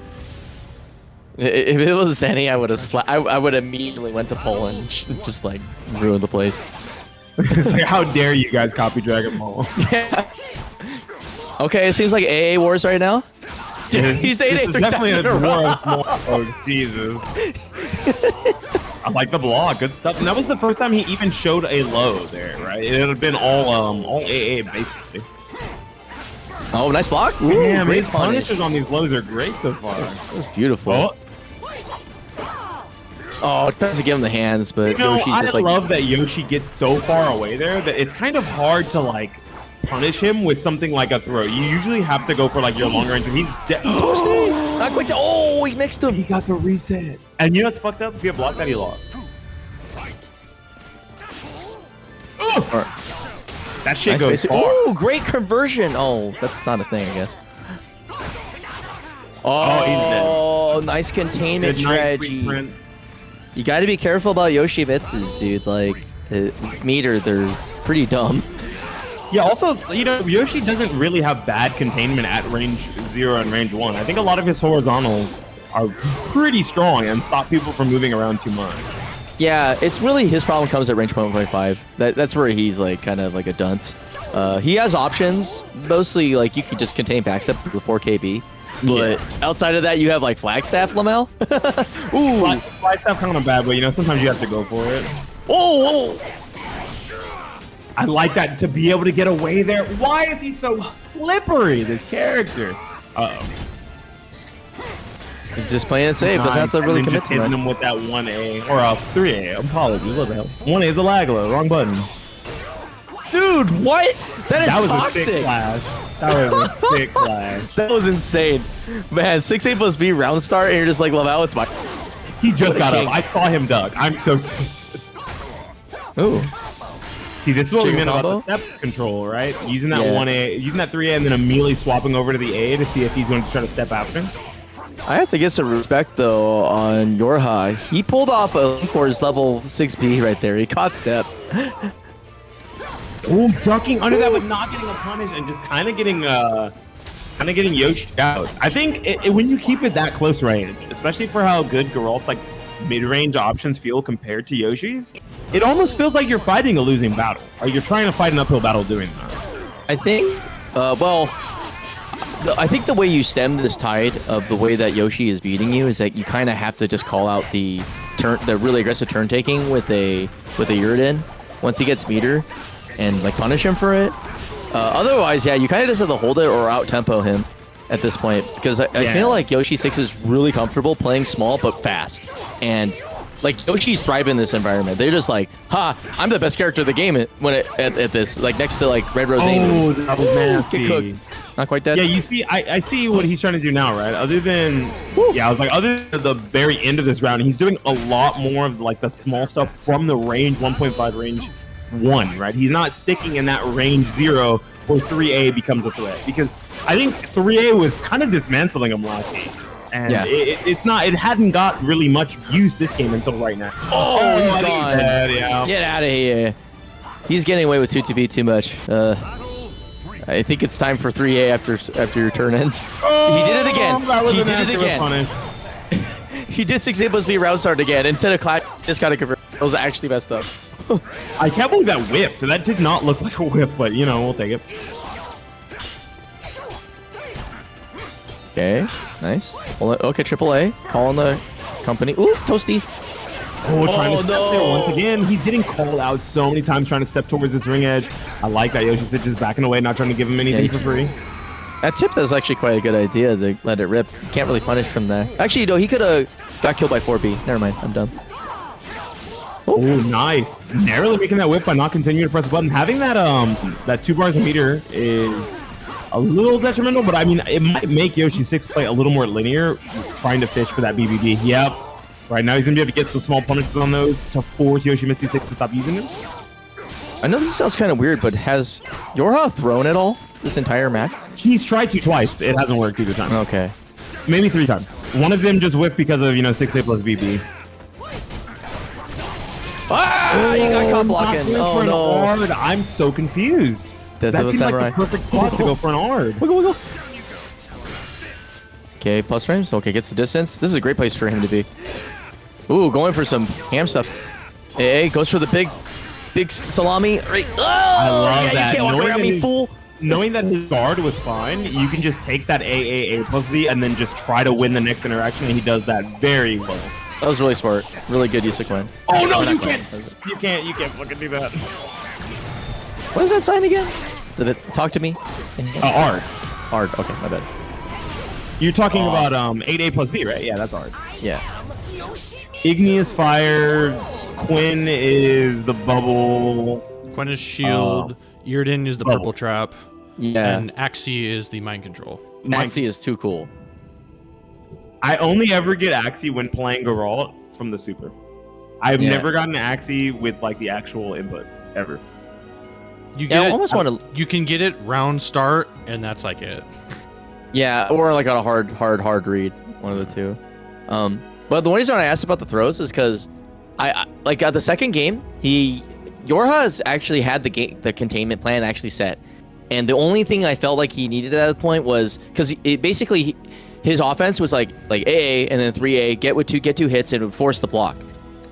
B: If it was Zenny, I would have I would immediately went to Poland and just like ruined the place.
C: It's like, how dare you guys copy Dragon Ball?
B: Yeah. Okay, it seems like AA wars right now. He's 8-8 3
C: definitely
B: times
C: a
B: in a row.
C: dwarf small. Oh, Jesus. I like the block. Good stuff. And that was the first time he even showed a low there, right? It had been all AA basically.
B: Oh, nice block. Ooh,
C: Damn,
B: great
C: his
B: punish.
C: punishes on these lows are great so far.
B: That's beautiful. Oh, it doesn't give him the hands, but
C: You know,
B: Yoshi's
C: I
B: just like...
C: love that Yoshi gets so far away there that it's kind of hard to like punish him with something like a throw. You usually have to go for like your long range, and he's
B: Not quick to... Oh, he mixed him.
C: he got the reset. And you know what's fucked up? If you blocked that, he lost. That shit
B: Nice
C: goes
B: basic.
C: far.
B: Ooh, great conversion. Oh, that's not a thing, I guess. Oh,
C: he's dead.
B: Nice containment
C: Good night, sweet
B: strategy.
C: prince.
B: You got to be careful about Yoshimitsu's, dude. Like, meter, they're pretty dumb.
C: Yeah, also, you know, Yoshi doesn't really have bad containment at range 0 and range 1. I think a lot of his horizontals are pretty strong and stop people from moving around too much.
B: Yeah, it's really his problem comes at range 1.5. That's where he's like kind of like a dunce. He has options. Mostly, like, you can just contain backstep with 4 KB. But outside of that, you have like Flagstaff, Lamel. Ooh.
C: Flagstaff kind of bad, but you know, sometimes you have to go for it.
B: Oh,
C: I like that to be able to get away there. Why is he so slippery, this character? Uh-oh.
B: he's just playing it safe. Doesn't have to really commit
C: just
B: to
C: hitting
B: it.
C: him with that 1A or a 3A. Apologies. What the hell? 1A is a lag low. Wrong button.
B: Dude, what? That is
C: That was
B: toxic.
C: a sick flash. That was a sick flash.
B: That was insane. Man, 6A plus B round start, and you're just like, Lamel, it's my...
C: He just got
B: king.
C: up. I saw him duck. I'm so tempted.
B: Ooh.
C: See, this is what we
B: Chicken
C: meant
B: combo?
C: about the step control, right? Using that
B: Yeah.
C: 1A, using that 3A, and then immediately swapping over to the A to see if he's going to try to step after him.
B: I have to get some respect, though, on Yorha. He pulled off a Linkwar's level 6B right there. He caught step.
C: Oh, ducking under that, but not getting a punish, and just kind of getting Yoshi out. I think when you keep it that close range, especially for how good Geralt's like mid-range options feel compared to Yoshi's, it almost feels like you're fighting a losing battle. Or you're trying to fight an uphill battle doing that.
B: I think, I think the way you stem this tide of the way that Yoshi is beating you is that you kind of have to just call out the really aggressive turn taking with a Uridan once he gets meter, and like punish him for it. Otherwise, yeah, you kind of just have to hold it or out tempo him at this point, because I feel like Yoshi 6 is really comfortable playing small but fast, and like Yoshi's thrive in this environment. They're just like, ha, I'm the best character of the game at this, like next to like Red Rose.
C: Oh, that was nasty.
B: Get cooked. Not quite dead.
C: Yeah, you see, I see what he's trying to do now, right? Other than, I was like, other than the very end of this round, he's doing a lot more of like the small stuff from the range 1.5 range 1, right? He's not sticking in that range 0 where 3A becomes a threat, because I think 3A was kind of dismantling him last game. And it hadn't got really much use this game until right now.
B: Oh, he's gone.
C: Yeah.
B: Get out of here. He's getting away with 2-2-B too much. I think it's time for 3A after your turn ends. He did it again. He did it again. He did 6A plus B round start again. Instead of clap, just got to convert. It was actually messed up.
C: I can't believe that whipped. That did not look like a whip, but you know, we'll take it.
B: Okay, nice. Okay, AAA. Calling the company. Ooh, Toasty.
C: Oh, trying to step there once again. He's getting called out so many times trying to step towards this ring edge. I like that Yoshi just backing away, not trying to give him anything for free.
B: That tip is actually quite a good idea to let it rip. You can't really punish from there. Actually, no, he could have got killed by 4B. Never mind, I'm done.
C: Oh, nice. Narrowly making that whip by not continuing to press the button. Having that 2 bars a meter is a little detrimental, but I mean, it might make Yoshi 6 play a little more linear, trying to fish for that BBB. Yep. Right now, he's going to be able to get some small punishes on those to force Yoshimitsu 6 to stop using them.
B: I know this sounds kind of weird, but has Yorha thrown at all this entire match?
C: He's tried to twice. It hasn't worked either time.
B: Okay.
C: Maybe 3 times. One of them just whipped because of, 6A plus BB.
B: Ah, you got caught blocking. Oh, no.
C: Ard. I'm so confused. That seems like the perfect spot to go for an Ard.
B: Wiggle, wiggle. Okay, plus frames. Okay, gets the distance. This is a great place for him to be. Ooh, going for some ham stuff. Hey, goes for the big salami. Right. Oh,
C: I love that.
B: You can't walk around me, fool.
C: knowing that his guard was fine, you can just take that A plus V and then just try to win the next interaction, and he does that very well.
B: That was really smart. Really good use of Quinn.
C: Oh no,
B: Or not
C: you
B: Quinn.
C: can't! You can't fucking do that.
B: What is that sign again? Did it talk to me?
C: Ard.
B: Ard. Okay, my bad.
C: You're talking about 8A plus B, right? Yeah, that's Ard.
B: Yeah.
C: Igneous Fire. Quinn is the bubble.
A: Quinn is shield. Yrden is the
C: Bubble.
A: purple trap.
B: Yeah.
A: And Axie is the mind control.
B: Maxie is too cool.
C: I only ever get Axie when playing Geralt from the Super. I've never gotten Axie with like the actual input ever.
A: You
B: Yeah,
A: get
B: I
A: it,
B: almost want to.
A: you can get it round start, and that's like it.
B: Yeah, or like on a hard read, one of the two. But the one reason I asked about the throws is because I like at the second game, Yorha has actually had the containment plan actually set, and the only thing I felt like he needed at that point was because it basically his offense was like AA and then 3A, get two hits and would force the block,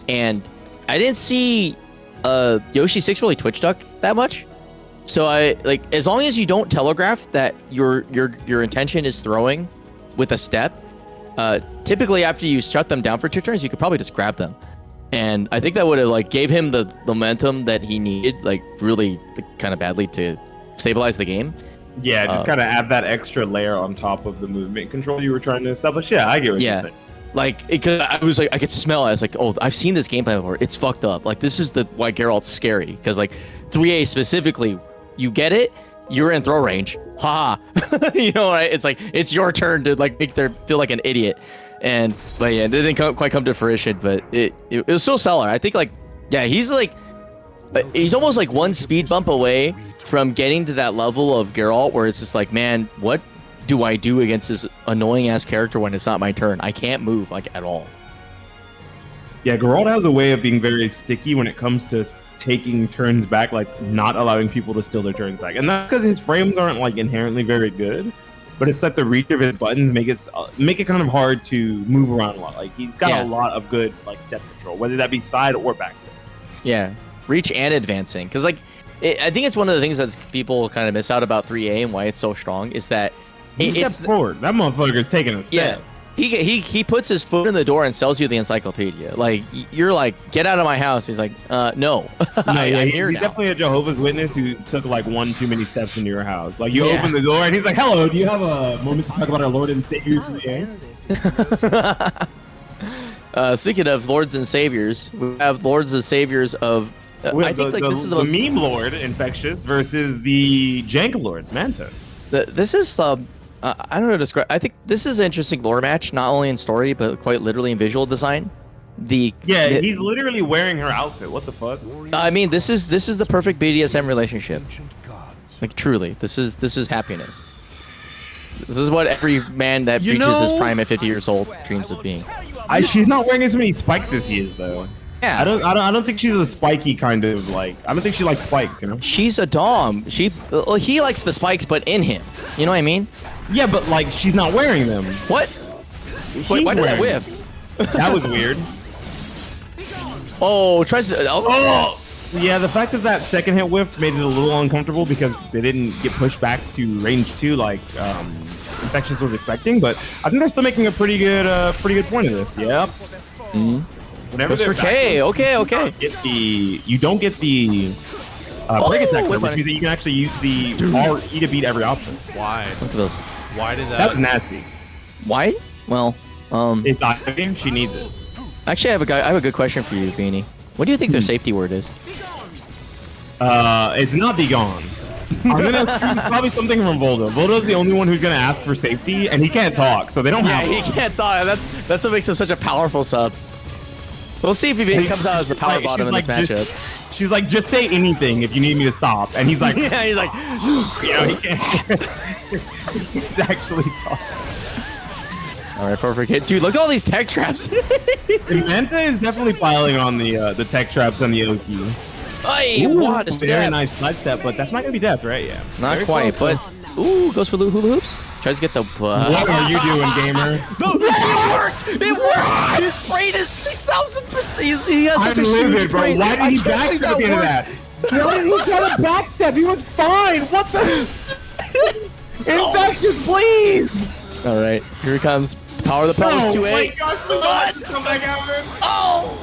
B: and I didn't see Yoshi 6 really twitch duck that much. So I like as long as you don't telegraph that your intention is throwing with a step, typically after you shut them down for 2 turns, you could probably just grab them. And I think that would have like gave him the momentum that he needed, like really kind of badly to stabilize the game.
C: Yeah, just kind of add that extra layer on top of the movement control you were trying to establish. Yeah, I get what you're saying.
B: Like, I was like, I could smell it. I was like, oh, I've seen this gameplay before. It's fucked up. Like, this is why Geralt's scary. Because, like, 3A specifically, you get it, you're in throw range. Ha! You know, right? It's like, it's your turn to, like, make them feel like an idiot. But yeah, it didn't quite come to fruition, but it was so stellar. I think, like, yeah, he's almost like one speed bump away from getting to that level of Geralt where it's just like, man, what do I do against this annoying ass character when it's not my turn? I can't move like at all.
C: Yeah, Geralt has a way of being very sticky when it comes to taking turns back, like not allowing people to steal their turns back. And that's because his frames aren't like inherently very good, but it's that the reach of his buttons make it kind of hard to move around a lot. Like he's got a lot of good like step control, whether that be side or back step.
B: Yeah, reach and advancing. Because like, I think it's one of the things that people kind of miss out about 3A and why it's so strong is that
C: he steps forward. That motherfucker's taking a step.
B: Yeah. He puts his foot in the door and sells you the encyclopedia. Like, you're like, get out of my house. He's like, no.
C: No, yeah, he's definitely a Jehovah's Witness who took like one too many steps into your house. Like, you open the door and he's like, hello, do you have a moment to talk about our Lord and Savior 3A?
B: Speaking of Lords and Saviors, we have Lords and Saviors of... I think this is the most...
C: meme Lord, Infectious, versus the Jank Lord, Manta.
B: This is... I don't know how to describe. I think this is an interesting lore match, not only in story but quite literally in visual design.
C: He's literally wearing her outfit. What the fuck?
B: I mean, this is the perfect BDSM relationship. Like truly, this is happiness. This is what every man that reaches his prime at 50 years old dreams of being.
C: She's not wearing as many spikes as he is, though.
B: Yeah,
C: I don't think she's a spiky kind of like. I don't think she likes spikes. You know.
B: She's a dom. He likes the spikes, but in him. You know what I mean?
C: Yeah, but like she's not wearing them.
B: What? Wait, why did that whiff?
C: That was weird.
B: Oh, tries to.
C: Oh! Yeah, the fact that second hit whiff made it a little uncomfortable because they didn't get pushed back to range 2 like Infectious was expecting. But I think they're still making a pretty good point of this. Yep.
B: Mm-hmm. Whenever they're K. Okay.
C: You don't get the break attack coverage because you can actually use the RE to beat every option.
A: Why?
B: Look at those.
A: Why did that?
C: That was nasty.
B: Why? Well,
C: it's Ivy. She needs it.
B: Actually, I have a good question for you, Beanie. What do you think their safety word is?
C: It's not be gone. I'm gonna assume it's probably something from Voldo. Voldo's the only one who's gonna ask for safety, and he can't talk, so they don't have.
B: Yeah, he can't talk. That's what makes him such a powerful sub. We'll see if he comes out as the power bottom in this matchup.
C: She's like, just say anything if you need me to stop. And he's like,
B: yeah, he's like,
C: you know, he can't. He's actually talking.
B: All right, perfect hit. Dude, look at all these tech traps.
C: Manta is definitely piling on the tech traps and the Oki.
B: Hey, what a step.
C: Very nice side step, but that's not going to be death, right? Yeah.
B: Not very quite, close, but... Ooh, goes for the hula hoops. Tries to get the...
C: What are you doing, gamer?
B: No, it worked! It worked! His brain is 6,000%. He has such a huge
C: bro.
B: brain.
C: Why did he backstep into that? Why did he try to backstep? He was fine. What the? Infectious, please.
B: All right, here he comes. Power of the Palace 2A.
C: Come back out, man. Oh.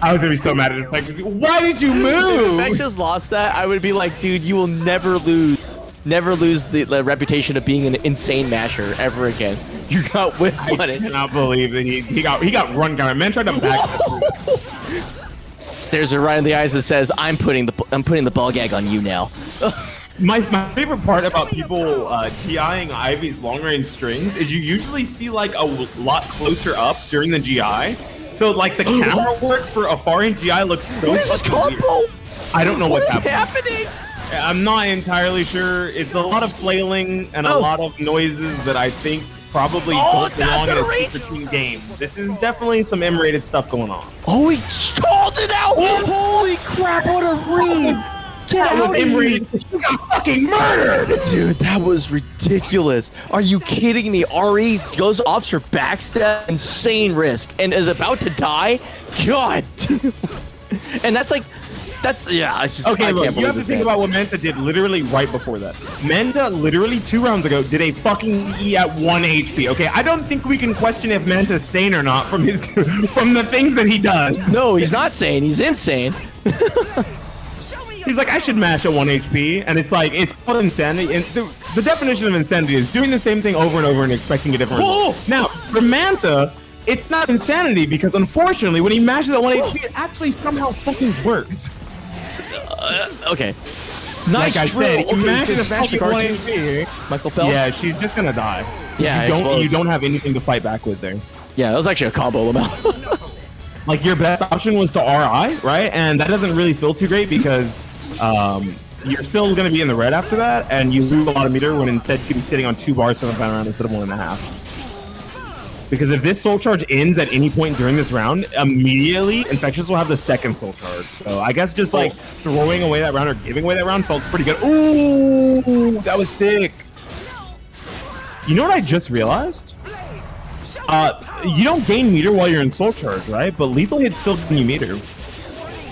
C: I was gonna be so mad at Infectious. Why did you move?
B: If I just lost that, I would be like, dude, you will never lose the reputation of being an insane masher ever again. You got whip
C: I cannot believe that he got run down. Man tried to back.
B: Stares her right in the eyes and says, I'm putting the ball gag on you now.
C: My favorite part about people GIing Ivy's long range strings is you usually see like a lot closer up during the GI. So like the camera work for a far range GI looks so.
B: What is this combo?
C: I don't know what's
B: happening.
C: I'm not entirely sure. It's a lot of flailing and a lot of noises that I think probably don't belong in a Super Team game. This is definitely some M-rated stuff going on.
B: Oh, he called it out! Holy crap, what a read!
C: That was M-rated. You got fucking murdered!
B: Dude, that was ridiculous. Are you kidding me? RE goes off her backstep, insane risk, and is about to die? God. And that's like... it's just,
C: okay,
B: I
C: look,
B: can't
C: you have
B: believe
C: to think about what Manta did literally right before that. Manta literally 2 rounds ago did a fucking E at 1 HP, okay? I don't think we can question if Manta's sane or not from from the things that he does.
B: No, he's not sane. He's insane.
C: He's like, I should mash at 1 HP, and it's like, it's called insanity. And the definition of insanity is doing the same thing over and over and expecting a different result. Now, for Manta, it's not insanity because unfortunately, when he mashes at 1 HP, it actually somehow fucking works.
B: Okay. Nice
C: like I said,
B: drill.
C: you mashes at
B: smash the
C: fucking 1
B: card too.
C: HP.
B: Michael Phelps.
C: Yeah, she's just gonna die.
B: Yeah,
C: you don't have anything to fight back with there.
B: Yeah, that was actually a combo, Lamel.
C: Like your best option was to RI, right? And that doesn't really feel too great because you're still going to be in the red after that, and you lose a lot of meter when instead you could be sitting on 2 bars for the final round instead of 1.5. Because if this soul charge ends at any point during this round, immediately Infectious will have the second soul charge. So I guess just like throwing away that round or giving away that round felt pretty good. Ooh, that was sick. You know what I just realized? You don't gain meter while you're in soul charge, right? But lethal hit still giving you meter.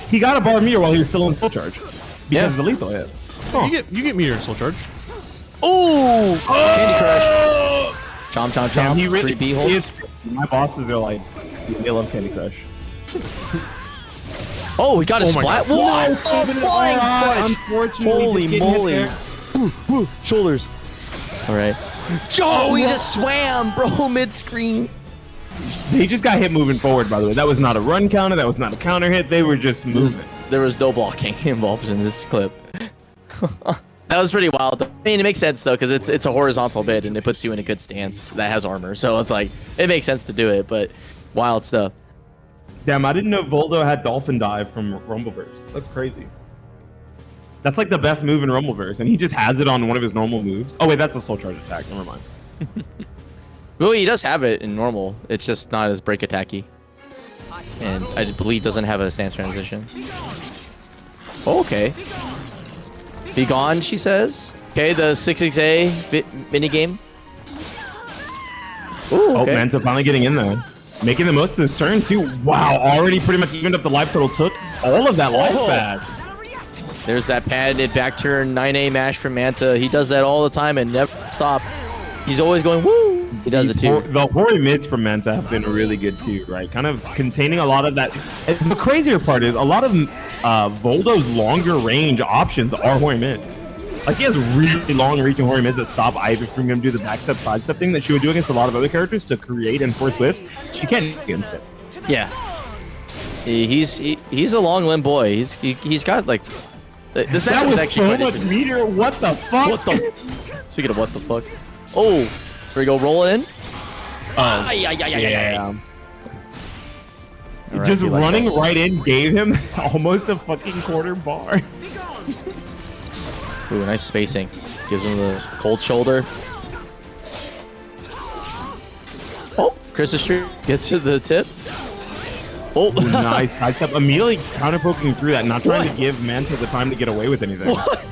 C: He got a bar of meter while he was still in soul charge because of the lethal hit.
A: Huh. You get meter in soul charge.
B: Ooh! Candy Crush. Chomp, chomp, chomp.
C: Damn, he really
B: B-hole.
C: My bosses are like, they love Candy Crush.
B: Oh, he got a splat. Whoa! Oh, flying punch. Holy moly. Shoulders. All right. Oh, he just swam, bro, mid-screen.
C: They just got hit moving forward, by the way. That was not a run counter. That was not a counter hit. They were just moving.
B: There was no blocking involved in this clip. That was pretty wild. I mean, it makes sense, though, because it's a horizontal bid, and it puts you in a good stance that has armor. So it's like, it makes sense to do it, but wild stuff.
C: Damn, I didn't know Voldo had Dolphin Dive from Rumbleverse. That's crazy. That's like the best move in Rumbleverse, and he just has it on one of his normal moves. Oh, wait, that's a Soul Charge attack. Never mind.
B: Well, he does have it in normal. It's just not as break attacky. And I believe doesn't have a stance transition. Oh, okay. Be gone, she says. Okay, the 6XA minigame. Ooh, okay.
C: Oh, Manta finally getting in there. Making the most of this turn, too. Wow, already pretty much evened up the life total. Took all of that life back.
B: There's that patented back turn 9A mash from Manta. He does that all the time and never stop. He's always going, woo! He does it too.
C: The Hori mids from Manta have been really good too, right? Kind of containing a lot of that. And the crazier part is a lot of Voldo's longer range options are Hori mids. Like he has really long reaching Hori mids that stop Ivy from him to do the backstep sidestep thing that she would do against a lot of other characters to create and force whiffs. She can't do against it.
B: Yeah. He's a long limb boy. He's got like this match was actually
C: so much meter. What the fuck?
B: What the? Speaking of what the fuck. Oh, here we go. Roll it in.
C: Yeah.
B: Right,
C: just running right in gave him almost a fucking quarter bar.
B: Ooh, nice spacing. Gives him the cold shoulder. Oh, Chris's streak gets to the tip. Oh,
C: nice sidestep. Immediately counter poking through that, not trying to give Manta the time to get away with anything.
B: What?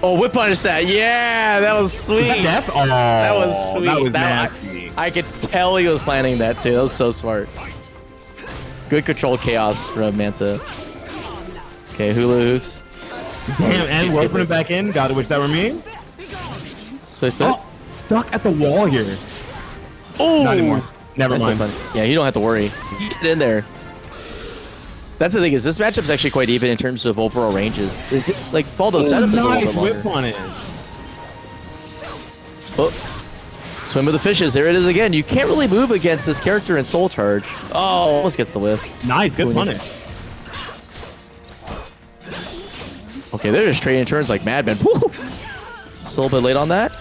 B: Oh, whip punish that. Yeah, that was sweet.
C: That
B: was sweet.
C: That was nasty.
B: I could tell he was planning that too. That was so smart. Good control chaos from Manta. Okay, hula hoops.
C: Damn, and we're opening back in. Gotta wish that were me.
B: Switch foot.
C: Oh, stuck at the wall here.
B: Oh!
C: Not anymore. Never
B: That's
C: mind.
B: so funny. Yeah, you don't have to worry. Get in there. That's the thing is this matchup's actually quite even in terms of overall ranges. Like Faldo's setup is a little bit longer.
C: Whip on it.
B: Oh. Swim with the fishes. There it is again. You can't really move against this character in Soul Charge. Oh, almost gets the whiff.
C: Nice, good punish.
B: Okay, they're just trading turns like madmen. Woo! Just a little bit late on that.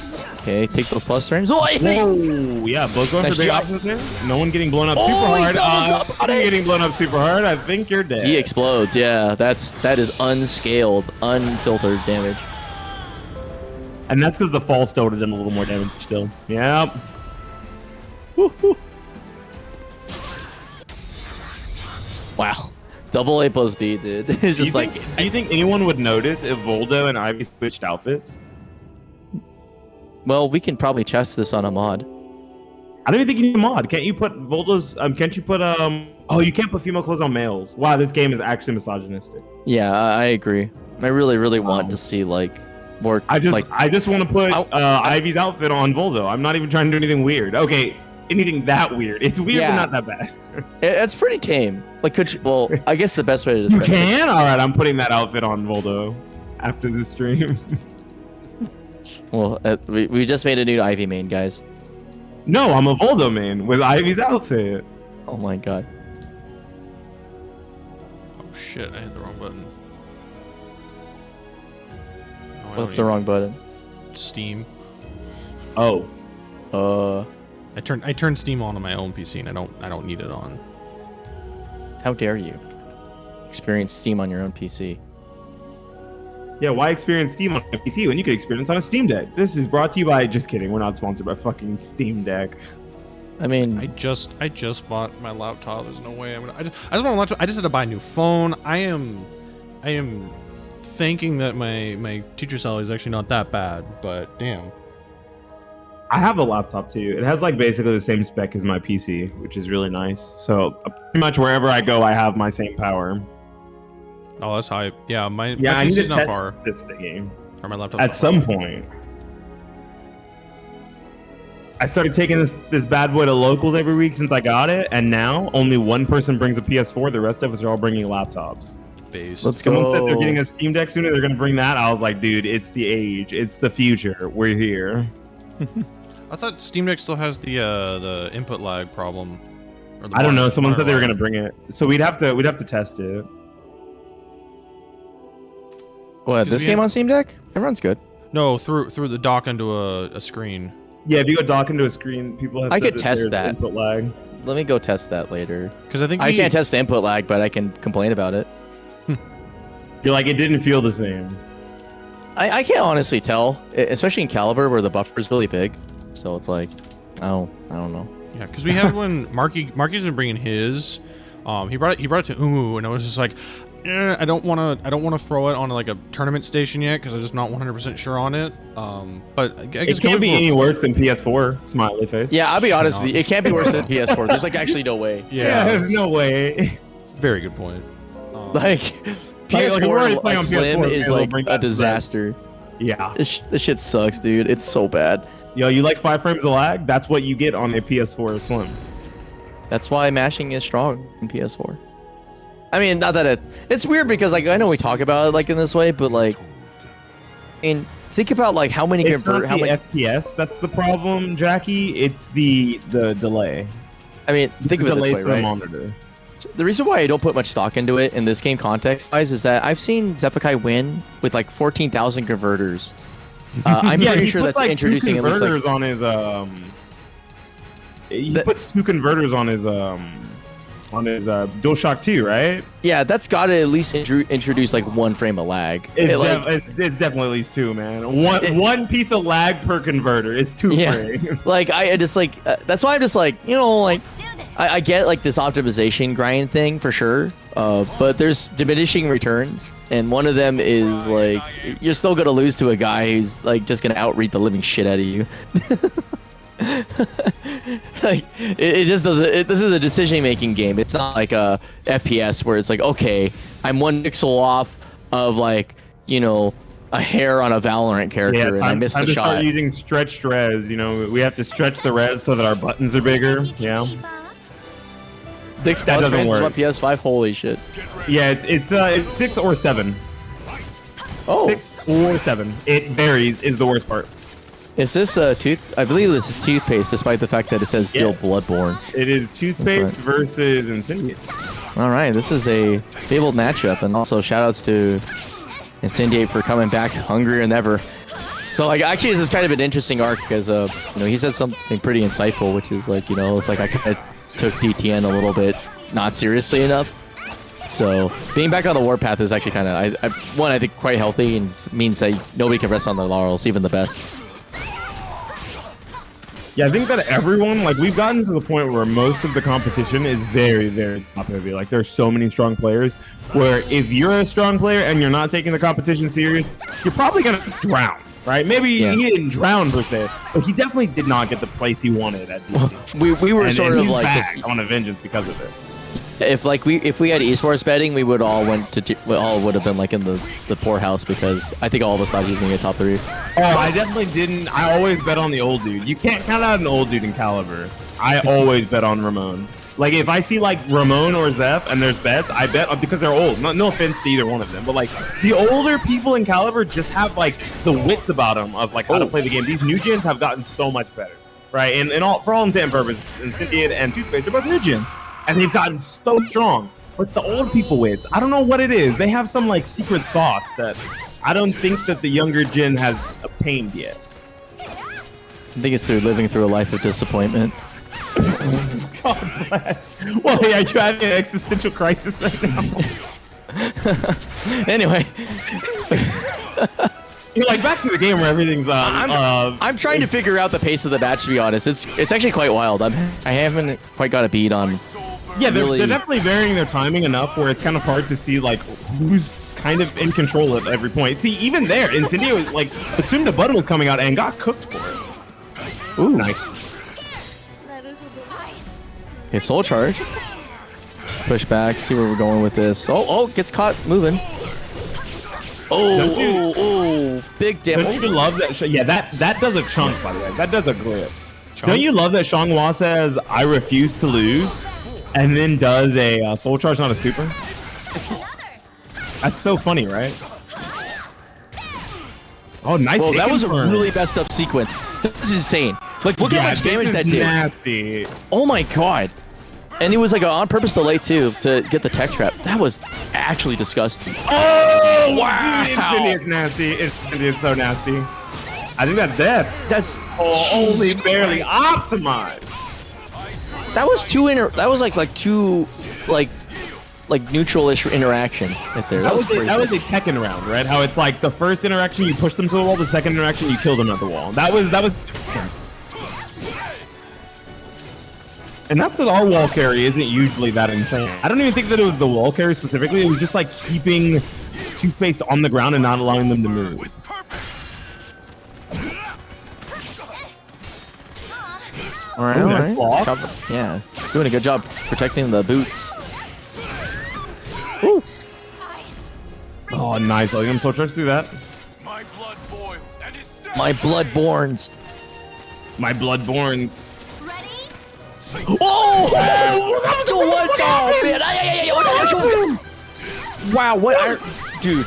B: Okay, take those plus frames. Oh,
C: Whoa, yeah, both going
B: Nice
C: for big
B: job.
C: options there. No one getting blown up super
B: Oh, he
C: hard.
B: doubles up on it.
C: Getting blown up super hard. I think you're dead.
B: He explodes. Yeah, that is unscaled, unfiltered damage.
C: And that's because the fall still would have done a little more damage still. Yep. Woo-hoo.
B: Wow. Double A plus B, dude. It's just like
C: do you think anyone would notice if Voldo and Ivy switched outfits?
B: well, we can probably test this on a mod.
C: I don't even think you need a mod. Can't you put Voldo's? Can't you put Oh, you can't put female clothes on males. Wow, this game is actually misogynistic.
B: Yeah, I agree. I really want to see like more.
C: I just want to put
B: I-
C: Ivy's outfit on Voldo. I'm not even trying to do anything weird. Okay, anything that weird. It's weird,
B: Yeah.
C: but not that bad.
B: It's pretty tame. Like, could you? Well, I guess the best way to
C: You
B: describe it.
C: can? All right, I'm putting that outfit on Voldo after this stream.
B: Well, we just made a new Ivy main, guys.
C: No, I'm a Voldo man with Ivy's outfit.
B: Oh my god.
A: Oh shit! I hit the wrong button. No, I
B: What's
A: don't
B: the wrong button?
A: even- Steam.
C: Oh.
A: I turned Steam on my own PC, and I don't need it on.
B: How dare you experience Steam on your own PC?
C: Yeah, why experience Steam on a PC when you could experience on a Steam Deck? This is brought to you by, just kidding, we're not sponsored by fucking Steam Deck.
B: I mean,
A: I just bought my laptop. There's no way I'm gonna. I just want a laptop. I just had to buy a new phone. I am thinking that my teacher salary is actually not that bad, but damn.
C: I have a laptop too. It has like basically the same spec as my PC, which is really nice. So pretty much wherever I go, I have my same power.
A: Oh, that's hype. Yeah, my
C: I need
A: PC's
C: to
A: not
C: test
A: far.
C: this thing
A: Or my laptop's
C: at
A: not far.
C: some point. I started taking this bad boy to locals every week since I got it, and now only one person brings a PS4. The rest of us are all bringing laptops.
A: Based.
B: let's
C: Someone said
B: go.
C: they're getting a Steam Deck sooner. They're gonna bring that. I was like, dude, it's the age. It's the future. We're here.
A: I thought Steam Deck still has the input lag problem. Or the
C: I don't know.
A: monitor-
C: Someone said they were
A: monitor
C: gonna bring it, so we'd have to test it.
B: What, this
A: we
B: game
A: have-
B: on Steam Deck? It runs good.
A: lag. No, through the dock into a screen.
C: Yeah, if you go dock into a screen, people have
B: I
C: said
B: could test
C: there's
B: that.
C: input lag.
B: Let me go test that later.
A: Because I think
B: I can't test the input lag, but I can complain about it.
C: You're like, it didn't feel the same.
B: I can't honestly tell, especially in Caliber where the buffer is really big. So it's like, I don't know.
A: Yeah, because we had when Marky's been bringing his. He brought it to Umu, and I was just like, I don't want to throw it on like a tournament station yet because I'm just not 100% sure on it. But I guess
C: It can't be any worse than PS4. Smiley face.
B: Yeah, I'll be honest
A: not.
B: with you. It can't be worse than PS4. There's like actually no way.
A: Yeah,
C: There's no way.
A: very good point.
B: Like,
C: like, we're already
B: PS4
C: playing
B: like,
C: on
B: Slim
C: PS4,
B: is
C: they'll
B: like
C: bring
B: a
C: back
B: disaster.
C: Yeah.
B: This shit sucks, dude. It's so bad.
C: Yo, you like 5 frames of lag? That's what you get on a PS4 Slim.
B: That's why mashing is strong in PS4. I mean, not that it's weird because like I know we talk about it like in this way, but like, and think about like how many
C: It's not
B: how
C: the
B: many.
C: FPS that's the problem, Jackie. It's the delay.
B: I mean, think of
C: the
B: it this
C: delay
B: way,
C: to the
B: right?
C: monitor.
B: The reason why I don't put much stock into it in this game context-wise is that I've seen Zephykai win with like 14,000 converters. I'm
C: Yeah,
B: pretty
C: he
B: sure
C: puts,
B: that's
C: like,
B: introducing
C: two
B: at least
C: converters
B: like,
C: on his He
B: That-
C: puts 2 converters on his DualShock 2, right?
B: yeah, that's got to at least introduce like 1 frame of lag.
C: It's,
B: It, like,
C: it's definitely at least 2, man. One piece of lag per converter is 2
B: Yeah.
C: frames.
B: like I just like that's why I'm just like, you know, like I get like this optimization grind thing for sure, but there's diminishing returns, and one of them is like you're still gonna lose to a guy who's like just gonna outread the living shit out of you. Like it just doesn't. This is a decision-making game. It's not like a FPS where it's like, okay, I'm 1 pixel off of like, you know, a hair on a Valorant character, and I missed the
C: to
B: shot.
C: Start using stretched res. You know, we have to stretch the res so that our buttons are bigger. Yeah.
B: 6
C: That doesn't work.
B: on PS5. Holy shit.
C: Yeah, it's 6 or 7.
B: Oh,
C: 6 or 7. It varies. Is the worst part.
B: is this tooth? I believe this is toothpaste, despite the fact that it says Bill
C: Yes.
B: Bloodborne.
C: It is toothpaste versus Incendiate.
B: All right, this is a fabled matchup, and also shoutouts to Incendiate for coming back hungrier than ever. So, like, actually, this is kind of an interesting arc because, you know, he said something pretty insightful, which is like, you know, it's like I kind of took DTN a little bit not seriously enough. So, being back on the warpath is actually kind of, I think, quite healthy, and means that nobody can rest on their laurels, even the best.
C: Yeah, I think that everyone, like, we've gotten to the point where most of the competition is very, very top heavy. Like, there's so many strong players where if you're a strong player and you're not taking the competition serious, you're probably going to drown, right? Maybe he didn't drown per se, but he definitely did not get the place he wanted at DC.
B: We were sort of
C: he's
B: like
C: back on a vengeance because of it.
B: if we had esports betting, we would all would have been like in the poorhouse because I think all of us thought he was gonna get top 3.
C: Oh, I definitely didn't. I always bet on the old dude. You can't count out an old dude in Caliber. I always bet on Ramon. Like, if I see, like, Ramon or Zeph and there's bets, I bet because they're old. No offense to either one of them, but, like, the older people in Caliber just have, like, the wits about them of, like, how to play the game. These new gens have gotten so much better, right? And for all intent and purpose, Incendiate and Toothpaste are both new gens, and they've gotten so strong. But the old people wits, I don't know what it is. They have some, like, secret sauce that I don't think that the younger gen has obtained yet.
B: I think it's through living through a life of disappointment.
C: God bless. Well, yeah, you're having an existential crisis right now.
B: Anyway,
C: You're like back to the game where everything's
B: I'm trying to figure out the pace of the match. To be honest, it's actually quite wild. I haven't quite got a beat on.
C: yeah, they're
B: really-
C: definitely varying their timing enough where it's kind of hard to see like who's kind of in control at every point. See, even there, Incendio like assumed a button was coming out and got cooked for it. Ooh, nice.
B: Okay, soul charge. Push back. See where we're going with this. Oh, gets caught moving. Oh, big
C: Don't
B: damage.
C: you love that? Yeah, that does a chunk, by the way. That does a grip. Don't you love that Xianghua says, "I refuse to lose," and then does a soul charge, not a super? That's so funny, right? Oh, nice.
B: Well, that was a
C: confirm.
B: really messed up sequence. This is insane. Like, look how much damage
C: this
B: that
C: is
B: did.
C: Nasty.
B: Oh my god. And it was like an on-purpose delay too to get the tech trap. That was actually disgusting.
C: Oh
B: wow.
C: Dude, Incendiate's nasty. Incendiate's so nasty. I think that's death.
B: That's
C: Only barely optimized.
B: that was two neutral-ish interactions right there.
C: That was
B: crazy.
C: a Tekken round, right? How it's like the first interaction you push them to the wall, the second interaction you kill them at the wall. That was. And that's because our wall carry isn't usually that insane. I don't even think that it was the wall carry specifically. It was just like keeping Toothpaste on the ground and not allowing them to move.
F: With purpose.
B: All right,
C: Ooh,
B: all
C: nice
B: right.
C: block.
B: Yeah, doing a good job protecting the boots. Ooh.
C: Oh, nice. Letting him so charge through that.
F: My blood boils and is set.
B: My bloodborns.
C: My Bloodborns.
B: Oh! What? Oh, man. Wow, what? Dude.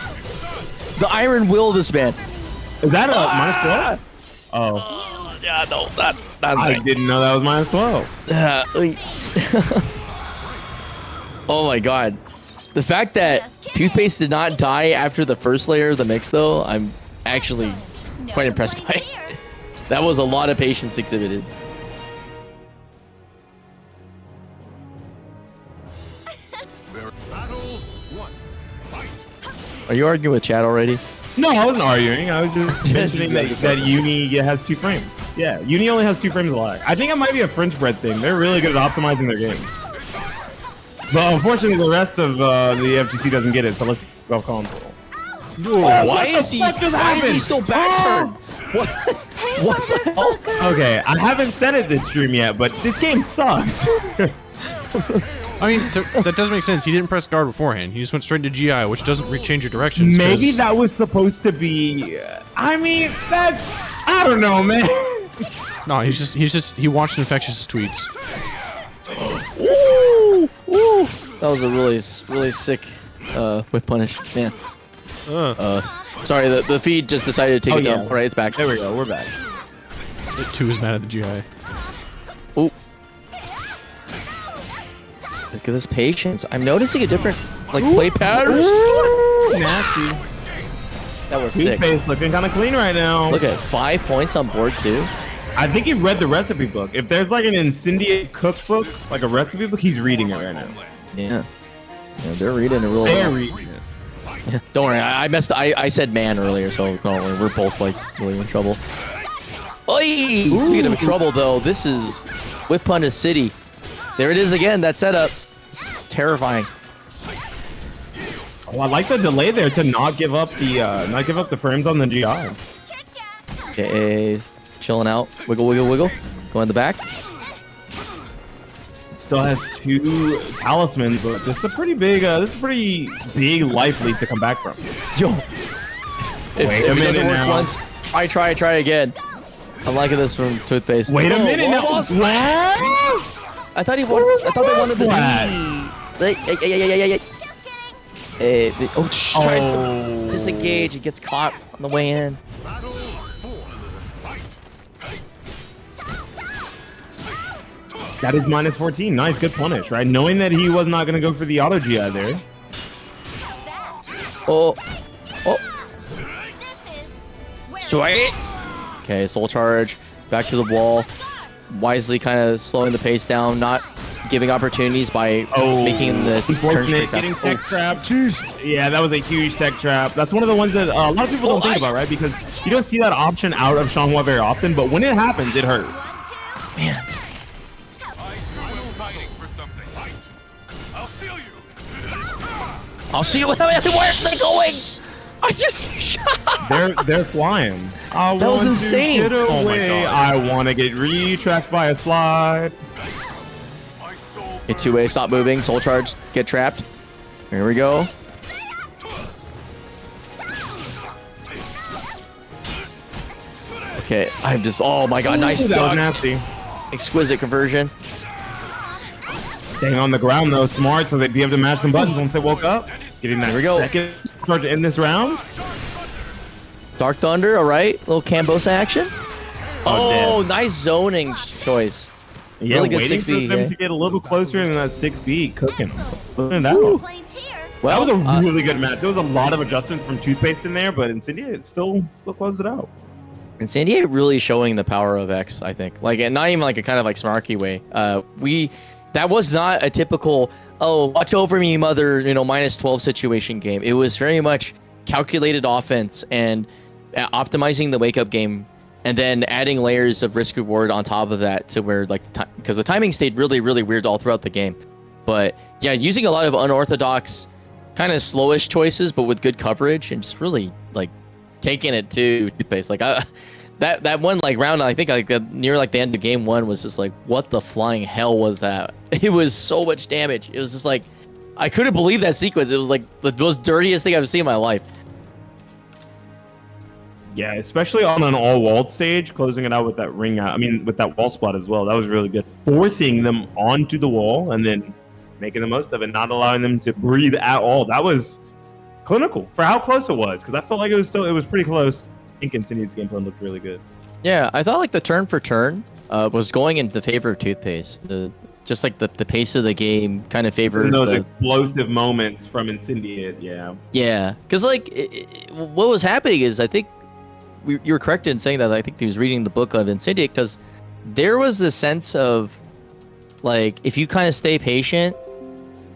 B: The Iron Will, this man.
C: Is that a minus 12? Oh.
B: Yeah, no, that's
C: I didn't know that was minus 12.
B: Oh my god. The fact that Toothpaste did not die after the first layer of the mix, though, I'm actually quite impressed by it. That was a lot of patience exhibited.
F: Battle 1. Fight.
B: Are you arguing with chat already?
C: No, I wasn't arguing. I was just mentioning that Uni has 2 frames. Yeah, Uni only has 2 frames of lag. I think it might be a French bread thing. They're really good at optimizing their games. But unfortunately, the rest of the FGC doesn't get it, so let's go console.
B: Why is he still back turned? What?
C: Okay, I haven't said it this stream yet, but this game sucks.
A: I mean, that does make sense. He didn't press guard beforehand. He just went straight to GI, which doesn't change your directions.
C: Maybe that was supposed to be. I mean, that's. I don't know, man.
A: No, he watched Infectious tweets.
B: Ooh, ooh. That was a really sick whip punish, man. Sorry, the feed just decided to take it down. All right, it's back.
C: There we go. We're back.
A: 2 is mad at the GI.
B: Ooh. Look at this patience. I'm noticing a different play patterns.
C: Nasty.
B: That was sick.
C: Toothpaste looking kind of clean right now.
B: Look at 5 points on board too.
C: I think he read the recipe book. If there's like an Incendiary cookbook, like a recipe book, he's reading it right now.
B: Yeah, they're reading it really
C: They're
B: well.
C: reading it.
B: Yeah, don't worry, I messed. I said man earlier, so don't worry. We're both really in trouble. Oi! Speaking of trouble, though, this is Whip Punish City. There it is again. That setup. It's terrifying.
C: Oh, I like the delay there to not give up the frames on the GI.
B: Okay, chilling out. Wiggle, wiggle, wiggle. Go in the back.
C: Still has 2 talismans, but this is a pretty big life lead to come back from.
B: Yo.
C: Wait a minute now.
B: Once, try again. I'm liking this from Toothpaste.
C: Wait a minute now. What?
B: I thought they wanted the tries to disengage. He gets caught on the way in.
C: That is minus 14. Nice, good punish, right? Knowing that he was not going to go for the auto GI there.
B: Oh. Sweet. Okay, soul charge. Back to the wall. Wisely kind of slowing the pace down, not giving opportunities by making the turn straight.
C: Getting tech trap. Jeez. Yeah, that was a huge tech trap. That's one of the ones that a lot of people don't think about, right? Because you don't see that option out of Xianghua very often, but when it happens, it hurts.
B: Man. I'll see you. Where are they going? I just shot.
C: They're flying.
B: That was insane.
C: Get away.
B: Oh my god.
C: I want to get retracked by a slide.
B: Hit 2A, stop moving. Soul charge, get trapped. Here we go. Okay, I'm just. Oh my god, nice
C: That was
B: dodge.
C: nasty.
B: Exquisite conversion.
C: Staying on the ground though, smart, so they'd be able to match some buttons once they woke up. Getting that second start to end this round.
B: Dark Thunder, all right. Little Cambosa action. Oh, nice zoning choice.
C: Yeah,
B: really good
C: waiting
B: 6B,
C: for them to get a little closer in that 6B, cooking. Look at that.
B: Well,
C: that was a really good match. There was a lot of adjustments from Toothpaste in there, but Incendia it still closed it out.
B: And San Diego really showing the power of X, I think. Like, and not even like a kind of like smarky way. That was not a typical, oh, watch over me, mother, minus 12 situation game. It was very much calculated offense and optimizing the wake up game, and then adding layers of risk reward on top of that to where because the timing stayed really, really weird all throughout the game. But yeah, using a lot of unorthodox, kind of slowish choices, but with good coverage and just really like taking it to Toothpaste. Like that one round, I think near the end of game 1 was just like, what the flying hell was that? It was so much damage. It was just like, I couldn't believe that sequence. It was like the most dirtiest thing I've seen in my life.
C: Yeah, especially on an all-walled stage, closing it out with that ring out. I mean, with that wall spot as well. That was really good. Forcing them onto the wall and then making the most of it, not allowing them to breathe at all. That was clinical for how close it was, because I felt like it was pretty close. I think Incendia's game plan looked really good.
B: Yeah, I thought like the turn for turn was going in the favor of Toothpaste. Just like the pace of the game kind of favored
C: those explosive moments from Incendia.
B: Yeah, because what was happening is, I think you were correct in saying that. I think he was reading the book of Incendia, because there was a sense of like, if you kind of stay patient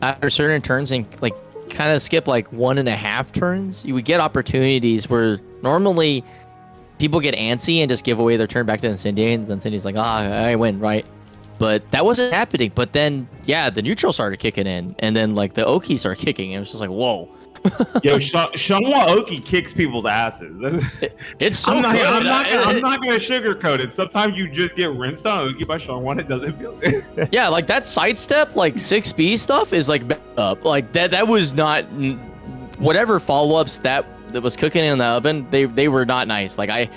B: after certain turns and like kind of skip like 1.5 turns, you would get opportunities where normally people get antsy and just give away their turn back to Incendia, and Incendia's like, I win, right? But that wasn't happening. But then, yeah, the neutral started kicking in, and then like the Oki started kicking, and it was just like, whoa.
C: Yo, Shunwa Oki kicks people's asses.
B: It's so
C: I'm not,
B: good.
C: I'm not gonna sugarcoat it. Sometimes you just get rinsed on Oki by Shunwa. It doesn't feel good.
B: Yeah, like that sidestep, like 6B stuff is like up. Like that was not whatever follow-ups that was cooking in the oven. They were not nice. Like I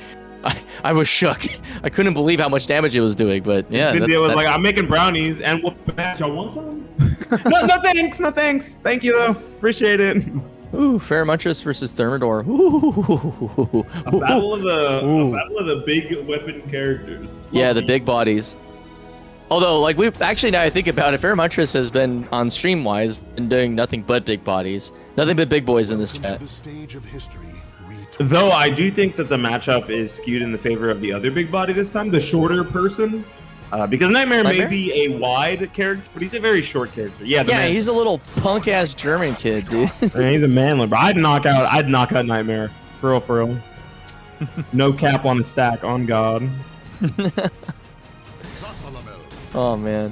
B: was shook. I couldn't believe how much damage it was doing. But yeah,
C: Cynthia was like, "I'm making brownies, and we'll match. Y'all want some?" no thanks, no thanks. Thank you though, appreciate it.
B: Ooh, Pheromontress versus Thermidor. Ooh.
C: A battle of the big weapon characters.
B: Yeah, the big bodies. Although, like, we've actually, now I think about it, Pheromontress has been on stream-wise and doing nothing but big bodies. Nothing but big boys in this chat.
E: The stage of history.
C: Though I do think that the matchup is skewed in the favor of the other big body this time, the shorter person. Because Nightmare may be a wide character, but he's a very short character. Yeah,
B: he's a little punk-ass German kid, dude.
C: Man, he's a manly, bro. I'd knock out Nightmare. For real. No cap on the stack, on God.
B: Oh, man.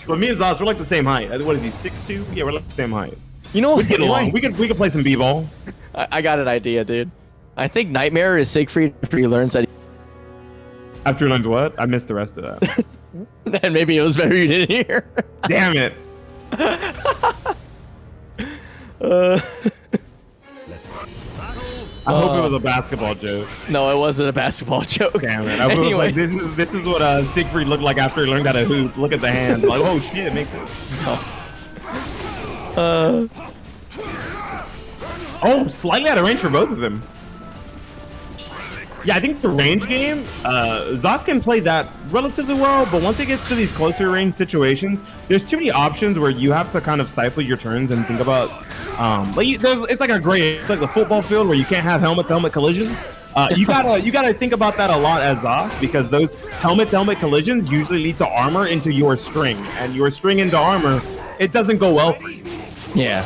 C: But me and Zos, we're like the same height. What is he, 6'2"? Yeah, we're like the same height.
B: You know,
C: we get along. We could play some b-ball.
B: I got an idea, dude. I think Nightmare is Siegfried after he learns that.
C: After he learns what? I missed the rest of that.
B: Then maybe it was better you didn't hear.
C: Damn it. I hope it was a basketball joke.
B: No, it wasn't a basketball joke.
C: Damn it.
B: Anyway.
C: Like, this is what Siegfried looked like after he learned how to hoop. Look at the hand. Like, oh shit, it makes sense. Oh, slightly out of range for both of them. Yeah, I think the range game, Zos can play that relatively well, but once it gets to these closer range situations, there's too many options where you have to kind of stifle your turns and think about, it's like a gray, it's like the football field where you can't have helmet-to-helmet collisions. You gotta think about that a lot as Zos, because those helmet-to-helmet collisions usually lead to armor into your string, and your string into armor, it doesn't go well for you.
B: Yeah.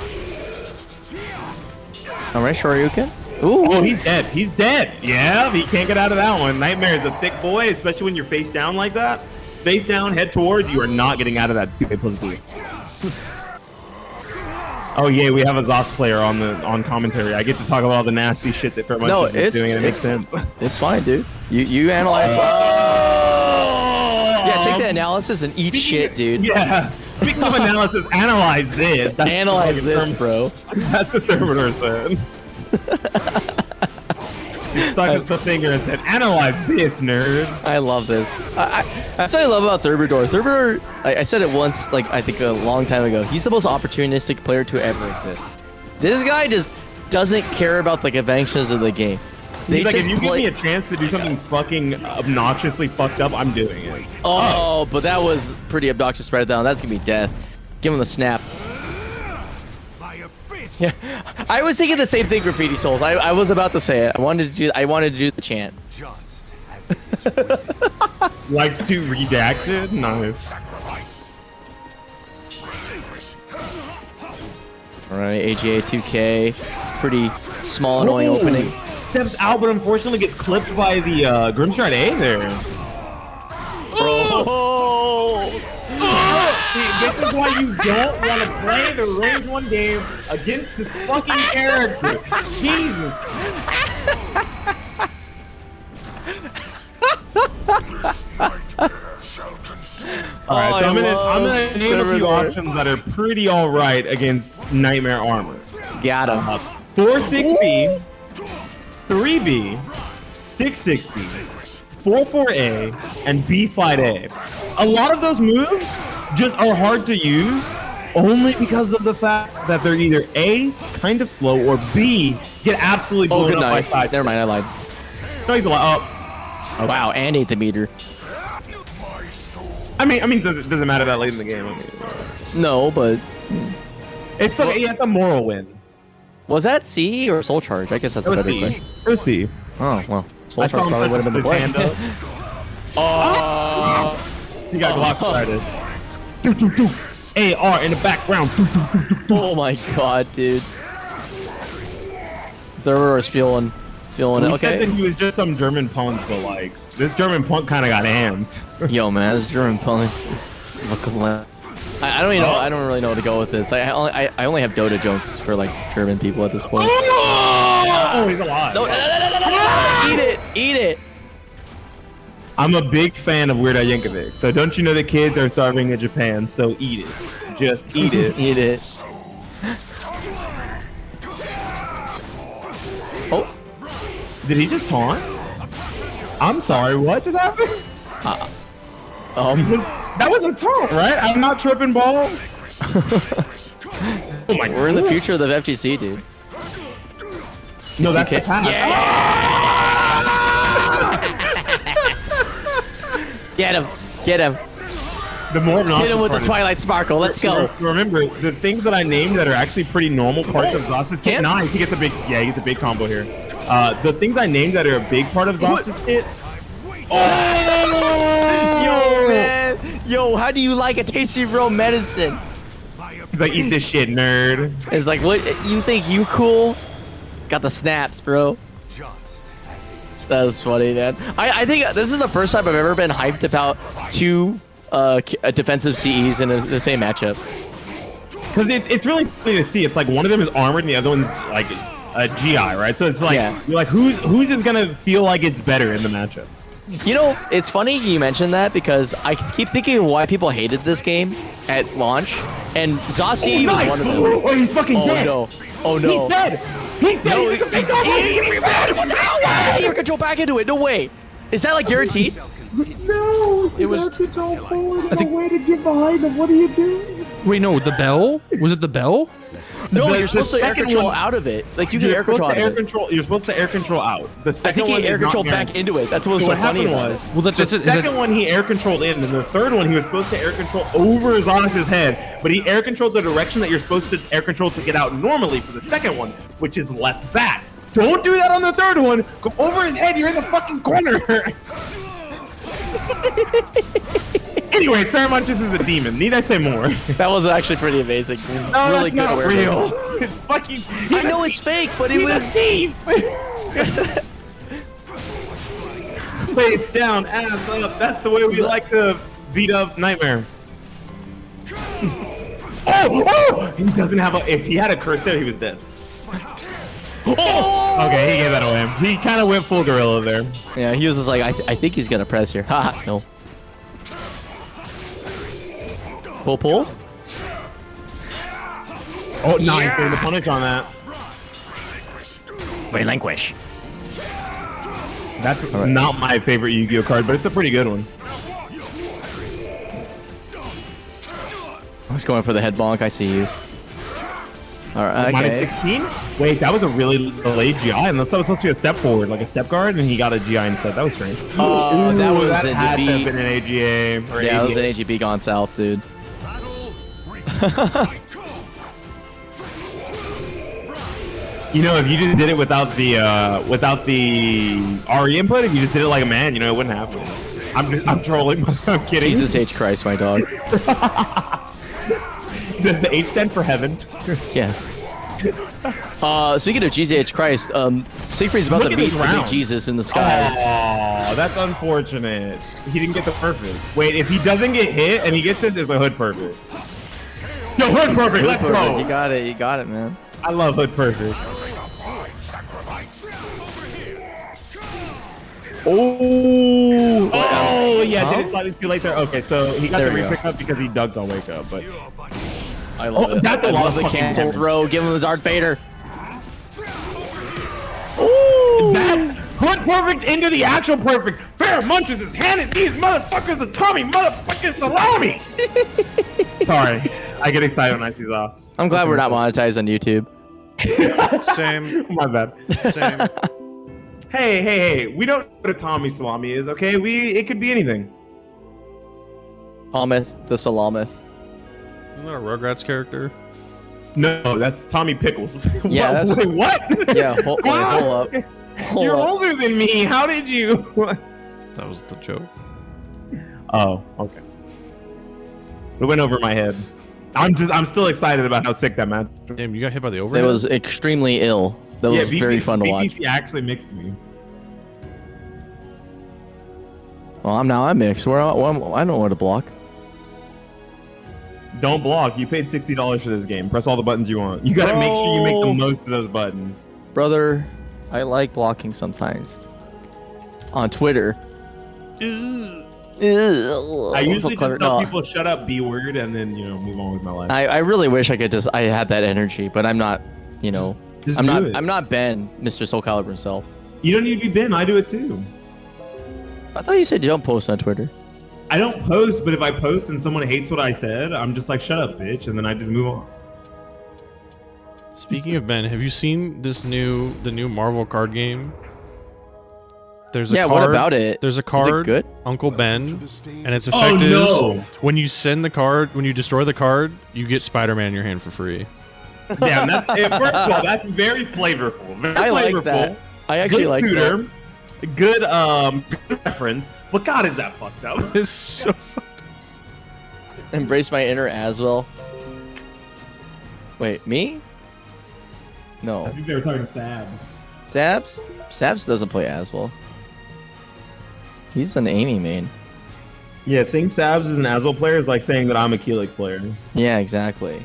B: All right, Shoryuken. Ooh.
C: Oh, he's dead. He's dead. Yeah, he can't get out of that one. Nightmare is a thick boy, especially when you're face down like that. Face down, head towards, you are not getting out of that 2A+B. Oh yeah, we have a Zos player on commentary. I get to talk about all the nasty shit that Pheromontress is doing, and it makes sense.
B: It's fine, dude. You analyze. Yeah, take the analysis and eat shit, dude.
C: Yeah. Speaking of analysis, analyze this.
B: Analyze this, bro.
C: That's what Thermidor said. He stuck the finger and said, "Analyze this, nerd."
B: I love this. That's what I love about Thermidor. Thermidor, I said it once, like I think a long time ago. He's the most opportunistic player to ever exist. This guy just doesn't care about the conventions of the game.
C: He's like, if you give me a chance to do something fucking obnoxiously fucked up, I'm doing it.
B: Oh, but that was pretty obnoxious right down. That's gonna be death. Give him the snap. Yeah, I was thinking the same thing, Graffiti Souls. I was about to say it. I wanted to do the chant.
F: Just as it is written.
C: Likes to redacted. Nice.
B: All right, AGA 2K. Pretty small, annoying opening.
C: Steps out, but unfortunately gets clipped by the Grimstride A there.
B: Oh!
C: See, this is why you don't want to play the range 1 game against this fucking character. Jesus. Alright, so I'm gonna name a few options that are pretty alright against Nightmare armor.
B: Got him.
C: 4-6B, 3B, 6-6B, 4-4A, and B-slide A. A lot of those moves just are hard to use only because of the fact that they're either A, kind of slow, or B, get absolutely blown up by side.
B: Never mind, I lied.
C: No, he's alive.
B: Oh. Wow, and 8th meter.
C: I mean, does it matter that late in the game? I mean,
B: no, but
C: it's still a moral win.
B: Was that C or Soul Charge? I guess that's a better question.
C: It was C.
B: Oh well, Soul Charge probably would have been the play.
C: Oh, he got Glock started. AR in the background.
B: Oh my god, dude. Thermidor's feeling it. Okay.
C: Said that he was just some German punk, but like this German punk kind of got hands.
B: Yo, man, this German punk is looking left. I don't even know. I don't really know where to go with this. I only have Dota jokes for like German people at this point.
C: Oh, he's alive.
B: No. Eat it. Eat it.
C: I'm a big fan of Weird Al Yankovic, so don't you know that kids are starving in Japan? So eat it. Just eat it.
B: Eat it. Oh.
C: Did he just taunt? I'm sorry, what just happened? That was a taunt, right? I'm not tripping balls. Oh my god.
B: We're in the future of the FGC, dude.
C: No, that's the past.
B: Get him. Get him.
C: The more
B: Hit him with the Twilight Sparkle. Let's go.
C: Remember, the things that I named that are actually pretty normal parts of Zoss's kit. Nice, he gets a big, he gets a big combo here. The things I named that are a big part of Zoss's kit.
B: Yo, man. Yo, how do you like a tasty real medicine?
C: He's like, eat this shit, nerd.
B: It's like, what? You think you cool? Got the snaps, bro. That was funny, man. I think this is the first time I've ever been hyped about two defensive CEs in the same matchup.
C: Because it's really funny to see. It's like one of them is armored and the other one's like a GI, right? So it's like, you're like, who's is gonna feel like it's better in the matchup?
B: You know, it's funny you mentioned that because I keep thinking of why people hated this game at its launch, and Zossi was one of them.
C: Oh, he's fucking dead.
B: Oh no! Oh no!
C: He's dead. He's dead.
B: No,
C: he's
B: Air control back into it. No way. Is that like guaranteed?
C: No.
A: It was.
C: I think. Way to get behind him. What are you doing?
A: Wait, no, the bell? Was it the bell?
B: No, you're supposed to air control out of it. Like you can air control out of it.
C: You're supposed to air control out. The second one
B: he air controlled back into it. That's what was so funny about it.
A: Well, that's
C: the second one he air controlled in, and the third one he was supposed to air control over Zonis's head, but he air controlled the direction that you're supposed to air control to get out normally for the second one, which is left back. Don't do that on the third one. Go over his head. You're in the fucking corner. Anyway, Saramantis is a demon. Need I say more?
B: That was actually pretty amazing.
C: No,
B: really
C: that's
B: good
C: not
B: awareness.
C: real. It's fucking.
B: I know it's fake, but it was.
C: Face down, ass up. That's the way we like to beat up Nightmare. Oh! He doesn't have a. If he had a curse there, he was dead. Oh! Okay, he gave that away. He kind of went full gorilla there.
B: Yeah, he was just like, I think he's gonna press here. Haha, no. Pull.
C: Oh, nice. Getting the punish on that.
B: Relinquish.
C: That's not my favorite Yu-Gi-Oh card, but it's a pretty good one.
B: I was going for the head bonk. I see you. All right.
C: Minus
B: Okay.
C: 16? Wait, that was a really delayed GI, and that's supposed to be a step forward, like a step guard, and he got a GI instead. That was strange.
B: Oh, that was
C: that
B: in
C: had
B: the
C: to have
B: B.
C: been an AGA. Or
B: Yeah,
C: AGA.
B: it was an AGB gone south, dude.
C: You know, if you just did it without the RE input, if you just did it like a man, you know, it wouldn't happen. I'm trolling. I'm kidding.
B: Jesus H Christ, my dog.
C: Does the H stand for heaven?
B: Yeah. Speaking of Jesus H Christ, Siegfried's about
C: Look
B: to
C: at
B: meet
C: this
B: the big
C: round.
B: Jesus in the sky.
C: Oh, that's unfortunate. He didn't get the perfect. Wait, if he doesn't get hit and he gets this, it's a hood perfect. Yo, hood perfect. Let's go.
B: You got it. You got it, man.
C: I love hood perfect. Oh, yeah, did it slightly too late there? Okay, so he got
B: There
C: the
B: we go.
C: repick up because he dunked on Wake Up, but
B: I love it.
C: that's a
B: I
C: lot
B: love
C: of
B: the
C: fucking
B: cancel
C: damage.
B: throw. Give him the Darth Vader.
C: That's hood perfect into the actual perfect. Fair munches his hand at these motherfuckers the Tommy motherfucking salami. Sorry, I get excited when I see Zoss.
B: I'm glad we're not monetized on YouTube.
A: Same.
C: My bad.
A: Same.
C: Hey, we don't know what a Tommy salami is, okay? It could be anything.
B: Almeth the Salameth.
A: Isn't that a Rugrats character?
C: No, that's Tommy Pickles.
B: Yeah, that's-
C: Wait, what?
B: Yeah, hold up. Hold
C: You're
B: up.
C: older than me. How did you?
A: That was the joke.
C: Oh, okay. It went over my head. I'm still excited about how sick that match was.
A: Damn, you got hit by the
B: It
A: overhead?
B: was extremely ill. That was very fun to watch.
C: VPC actually mixed me.
B: Well, I'm mixed. I know where to block.
C: Don't block. You paid $60 for this game. Press all the buttons you want. You gotta make sure you make the most of those buttons.
B: Brother, I like blocking sometimes. On Twitter.
C: I usually just tell people shut up, be weird, and then move on with my life.
B: I really wish I could I had that energy, but I'm not,
C: Just
B: I'm
C: do
B: not
C: it.
B: I'm not Ben, Mr. SoulCalibur himself.
C: You don't need to be Ben. I do it too.
B: I thought you said you don't post on Twitter.
C: I don't post, but if I post and someone hates what I said, I'm just like, shut up, bitch, and then I just move on.
A: Speaking of Ben, have you seen the new Marvel card game? There's a
B: Yeah,
A: card,
B: what about it?
A: There's a
B: Is it
A: card,
B: good?
A: Uncle Ben, and its
C: Oh,
A: effect is
C: no.
A: when you send the card, when you destroy the card, you get Spider-Man in your hand for free.
C: Damn, first of all, that's very flavorful. Very
B: I like
C: flavorful.
B: that. I actually
C: Good
B: like
C: tutor.
B: that.
C: Good reference. But God, is that fucked up?
A: It's so.
B: Embrace my inner Aswell. Wait, me?
C: I
B: No.
C: think they were talking Sabs.
B: Sabs? Sabs doesn't play Aswell. He's an Amy main.
C: Yeah, saying Sabs is an Aswell player is like saying that I'm a Keelik player.
B: Yeah, exactly.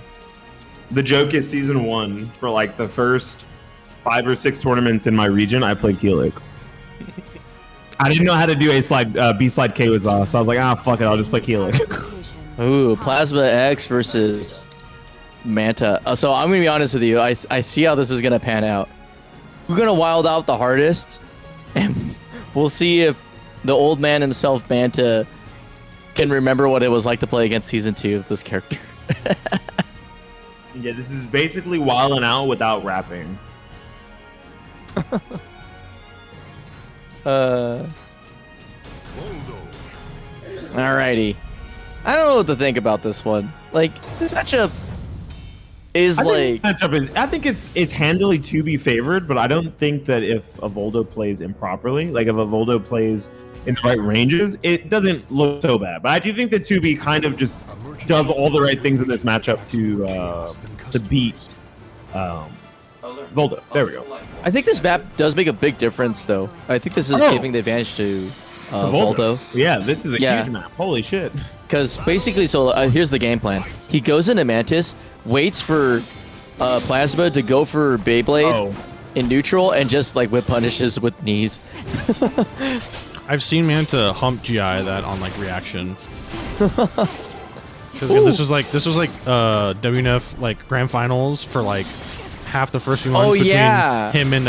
C: The joke is season 1 for like the first 5 or 6 tournaments in my region, I played Keelik. I didn't know how to do A slide, B slide K was off, so I was like, fuck it, I'll just play Keelik.
B: Ooh, Plasma X versus Manta. So I'm gonna be honest with you. I see how this is gonna pan out. We're gonna wild out the hardest, and we'll see if the old man himself, Manta, can remember what it was like to play against season 2 of this character.
C: Yeah, this is basically wilding out without rapping.
B: Alrighty. I don't know what to think about this one. Like, this matchup is
C: I think it's handily to be favored, but I don't think that if a Voldo plays improperly, like if a Voldo plays in the right ranges, it doesn't look so bad. But I do think that 2B kind of just does all the right things in this matchup to beat Voldo. There we go.
B: I think this map does make a big difference, though. I think this is giving the advantage to Voldo.
C: Yeah, this is a
B: Yeah.
C: huge map. Holy shit.
B: Because basically, here's the game plan. He goes into Mantis, waits for Plasma to go for Beyblade in neutral, and just like whip punishes with knees.
A: I've seen Manta hump GI that on like reaction. This was like WNF like grand finals for like half the first few months between
B: yeah.
A: him and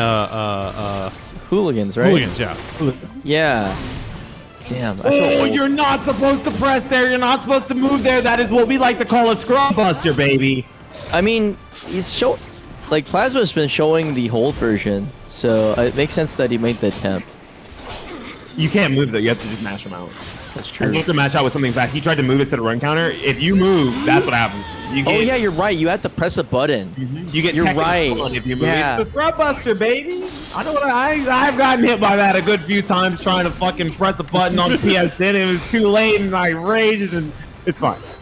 B: Hooligans, right?
A: Hooligans, yeah.
B: Yeah. Damn. I feel
C: Oh,
B: old.
C: you're not supposed to press there. You're not supposed to move there. That is what we like to call a scrub buster, baby.
B: I mean, like Plasma's been showing the hold version, so it makes sense that he made the attempt.
C: You can't move though. You have to just mash him out.
B: That's
C: And
B: true.
C: you have to match out with something fast. He tried to move it to the run counter. If you move, that's what happens. You
B: Oh
C: get,
B: yeah, you're right. You have to press a button.
C: you get
B: you're
C: technical
B: right.
C: stun if you move.
B: Yeah.
C: It's the scrub buster, baby. I know what I've gotten hit by that a good few times trying to fucking press a button on the PSN. It was too late and I raged and it's fine.
B: Was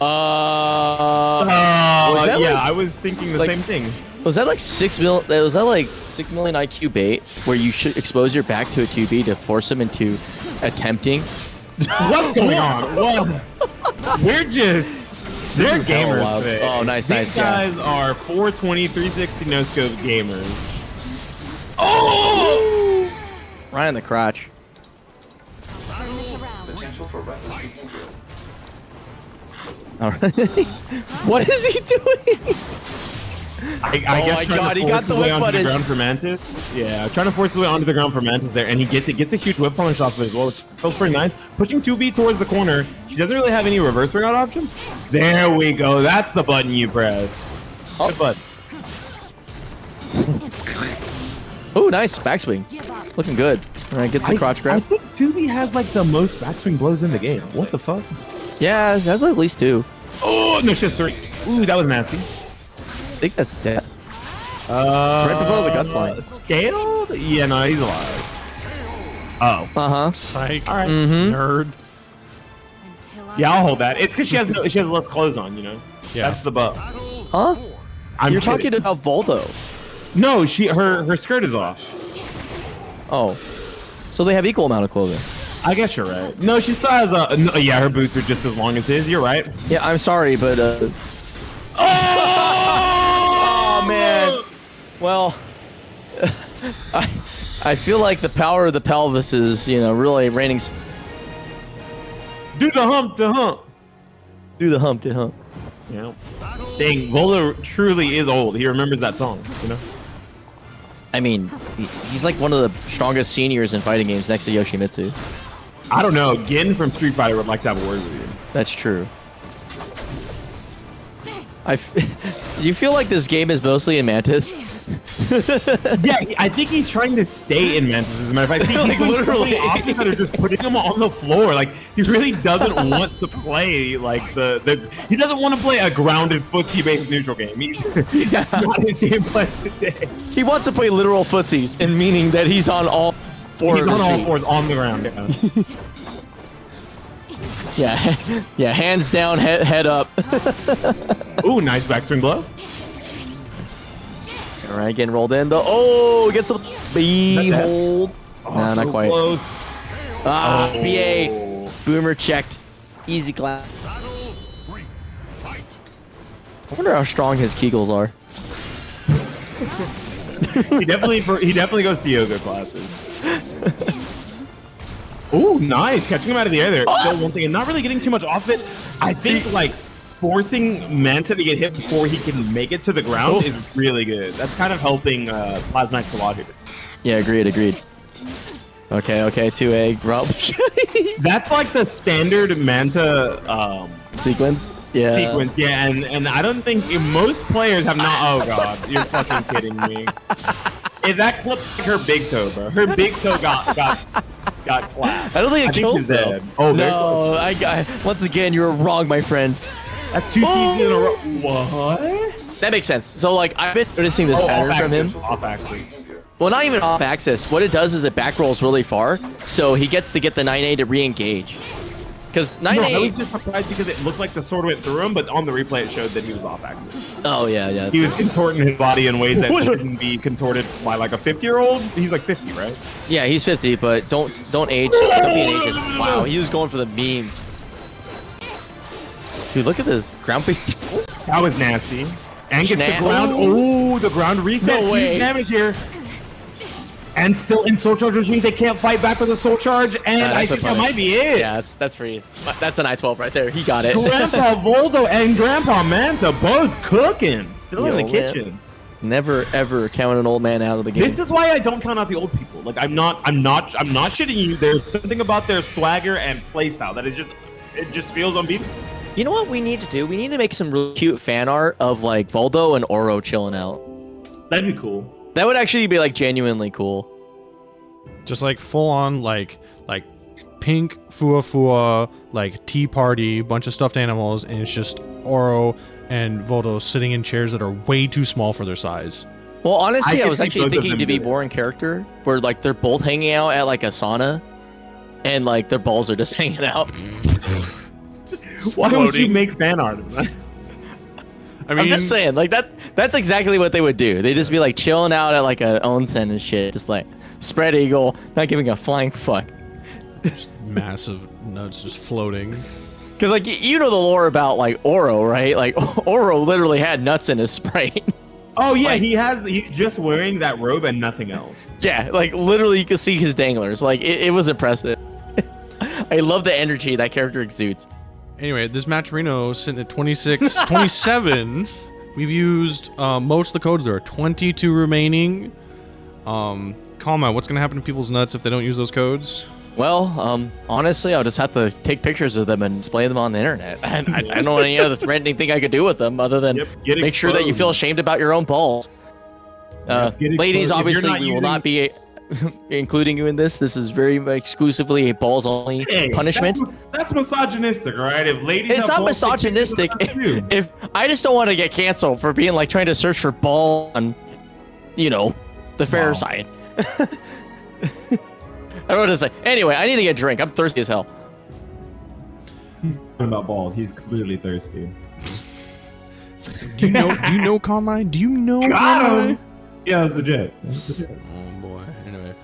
B: that
C: Yeah,
B: like-
C: I was thinking the
B: like-
C: same thing.
B: Was that like 6 mil? Was that like 6 million IQ bait where you should expose your back to a 2B to force him into attempting?
C: What's going on? Well, we're just they're
B: is hella
C: gamers.
B: wild.
C: today.
B: Oh, nice,
C: These
B: nice, yeah.
C: guys are 420, 360 no scope gamers.
B: Right in the crotch. All right. What is he doing?
C: I
B: Oh
C: guess
B: my
C: trying
B: God,
C: to
B: he
C: force
B: got
C: his
B: the
C: way
B: whip
C: onto the
B: punish.
C: ground for Mantis. Yeah, trying to force his way onto the ground for Mantis there, and he gets a huge whip punish off of it as well, which feels pretty nice. Pushing 2B towards the corner. She doesn't really have any reverse ring out options. There we go. That's the button you press. Good button.
B: Oh, nice backswing. Looking good. All right, gets the crotch
C: I
B: grab.
C: think 2B has like the most backswing blows in the game. What the fuck?
B: Yeah, that's at least 2.
C: Oh no, she has 3. Ooh, that was nasty.
B: I think that's dead.
C: It's
B: right before the guts line.
C: Scaled? Yeah, no, he's alive. Oh.
B: Uh-huh.
A: Psych.
C: All right.
A: Nerd.
C: Yeah, I'll hold that. It's because she has less clothes on, you know.
A: Yeah.
C: That's the buff.
B: Huh?
C: I'm
B: You're
C: kidding.
B: talking about Voldo.
C: No, her skirt is off.
B: Oh. So they have equal amount of clothing.
C: I guess you're right. No, she still has no, yeah, her boots are just as long as his. You're right.
B: Yeah, I'm sorry, but Oh man. Well, I feel like the power of the pelvis is, really raining.
C: Do the hump to hump.
B: Do the hump to hump.
C: Yeah. Dang, Voldo truly is old. He remembers that song,
B: I mean, he's like one of the strongest seniors in fighting games next to Yoshimitsu.
C: I don't know. Gin from Street Fighter would like to have a word with you.
B: That's true. Do you feel like this game is mostly in Mantis?
C: Yeah, I think he's trying to stay in Mantis. As a matter of fact,
B: Like, literally.
C: options that are just putting him on the floor. Like he really doesn't want to play like he doesn't want to play a grounded footsie-based neutral game. That's not his gameplay today.
B: He wants to play literal footsies, and meaning that he's on all fours.
C: He's on all fours on the ground.
B: Yeah, yeah, hands down, head up.
C: Ooh, nice backswing blow.
B: All right, getting rolled in. Gets a B hold. Nah, not quite.
C: Close.
B: BA. Boomer checked. Easy clap. I wonder how strong his Kegels are.
C: He definitely goes to yoga classes. Ooh, nice. Catching him out of the air there. Still one thing, and not really getting too much off it. I think, like, forcing Manta to get hit before he can make it to the ground is really good. That's kind of helping Plasmax a lot here.
B: Yeah, agreed. Okay, 2A. Rump.
C: That's like the standard Manta
B: sequence. Yeah.
C: Sequence, yeah, and I don't think most players have not. Oh god, you're fucking kidding me. If that clipped like her big toe, bro. Her big toe got clapped.
B: I don't think it kills
C: she's
B: though.
C: dead. Oh
B: no! Once again, you're wrong, my friend.
C: That's 2 seasons in a row. What?
B: That makes sense. So like, I've been noticing this pattern from him.
C: Off axis.
B: Well, not even off axis. What it does is it back rolls really far, so he gets to get the 9A to re-engage. Because 9A.
C: No, I was just surprised because it looked like the sword went through him, but on the replay it showed that he was off axis.
B: Oh yeah.
C: He was contorting his body in ways that shouldn't be contorted by like a 50-year-old. He's like 50, right?
B: Yeah, he's 50, but don't age. Don't be an ageist. Wow, he was going for the memes. Dude, look at this ground based.
C: That was nasty. And gets the ground. Oh, the ground reset.
B: No way.
C: Huge damage here. And still in soul charge, which means they can't fight back with a soul charge. And I think that might be it.
B: Yeah, that's free. That's an I-12 right there. He got it.
C: Grandpa Voldo and Grandpa Manta both cooking. Still in the kitchen.
B: Never ever count an old man out of the game.
C: This is why I don't count out the old people. Like I'm not shitting you. There's something about their swagger and playstyle that is it just feels unbeatable.
B: You know what we need to do? We need to make some really cute fan art of like Voldo and Oro chilling out.
C: That'd be cool.
B: That would actually be like genuinely cool.
A: Just like full on like pink Fua like tea party, bunch of stuffed animals, and it's just Oro and Voldo sitting in chairs that are way too small for their size.
B: Well, honestly, I was
C: could see
B: actually
C: both of
B: thinking
C: them
B: to be
C: do it.
B: more in character, where like they're both hanging out at like a sauna, and like their balls are just hanging out.
C: Why don't you make fan art of that?
A: I mean,
B: I'm just saying, like that's exactly what they would do. They'd just be like chilling out at like an onsen and shit, just like spread eagle, not giving a flying fuck.
A: just massive nuts just floating.
B: Because like you know the lore about like Oro, right? Like Oro literally had nuts in his Sprite.
C: Oh yeah,
B: Like-
C: he's just wearing that robe and nothing else.
B: Yeah, like literally you could see his danglers. Like it was impressive. I love the energy that character exudes.
A: Anyway, this match Reno sitting at 26, 27. We've used most of the codes. There are 22 remaining. Konmai, what's going to happen to people's nuts if they don't use those codes?
B: Well, honestly, I'll just have to take pictures of them and display them on the internet. And I don't know any other threatening thing I could do with them other than
C: Get
B: make sure that you
C: exposed.
B: feel ashamed about your own balls.
C: Get
B: Ladies,
C: exposed. If you're
B: obviously,
C: not
B: we will
C: using-
B: not be including you in this. This is very exclusively a balls-only
C: Hey,
B: punishment.
C: That's misogynistic, all right? If ladies
B: It's
C: have
B: not
C: balls, they can do
B: misogynistic.
C: that too.
B: If I just don't want to get canceled for being like trying to search for ball on, the fair
C: Wow.
B: side. I don't know what to say. Anyway, I need to get a drink. I'm thirsty as hell.
C: He's talking about balls. He's clearly thirsty.
A: Do you know Konmai? Do you know
C: Got
A: Konmai?
C: him! Yeah, that's legit.
A: Oh boy. Anyway.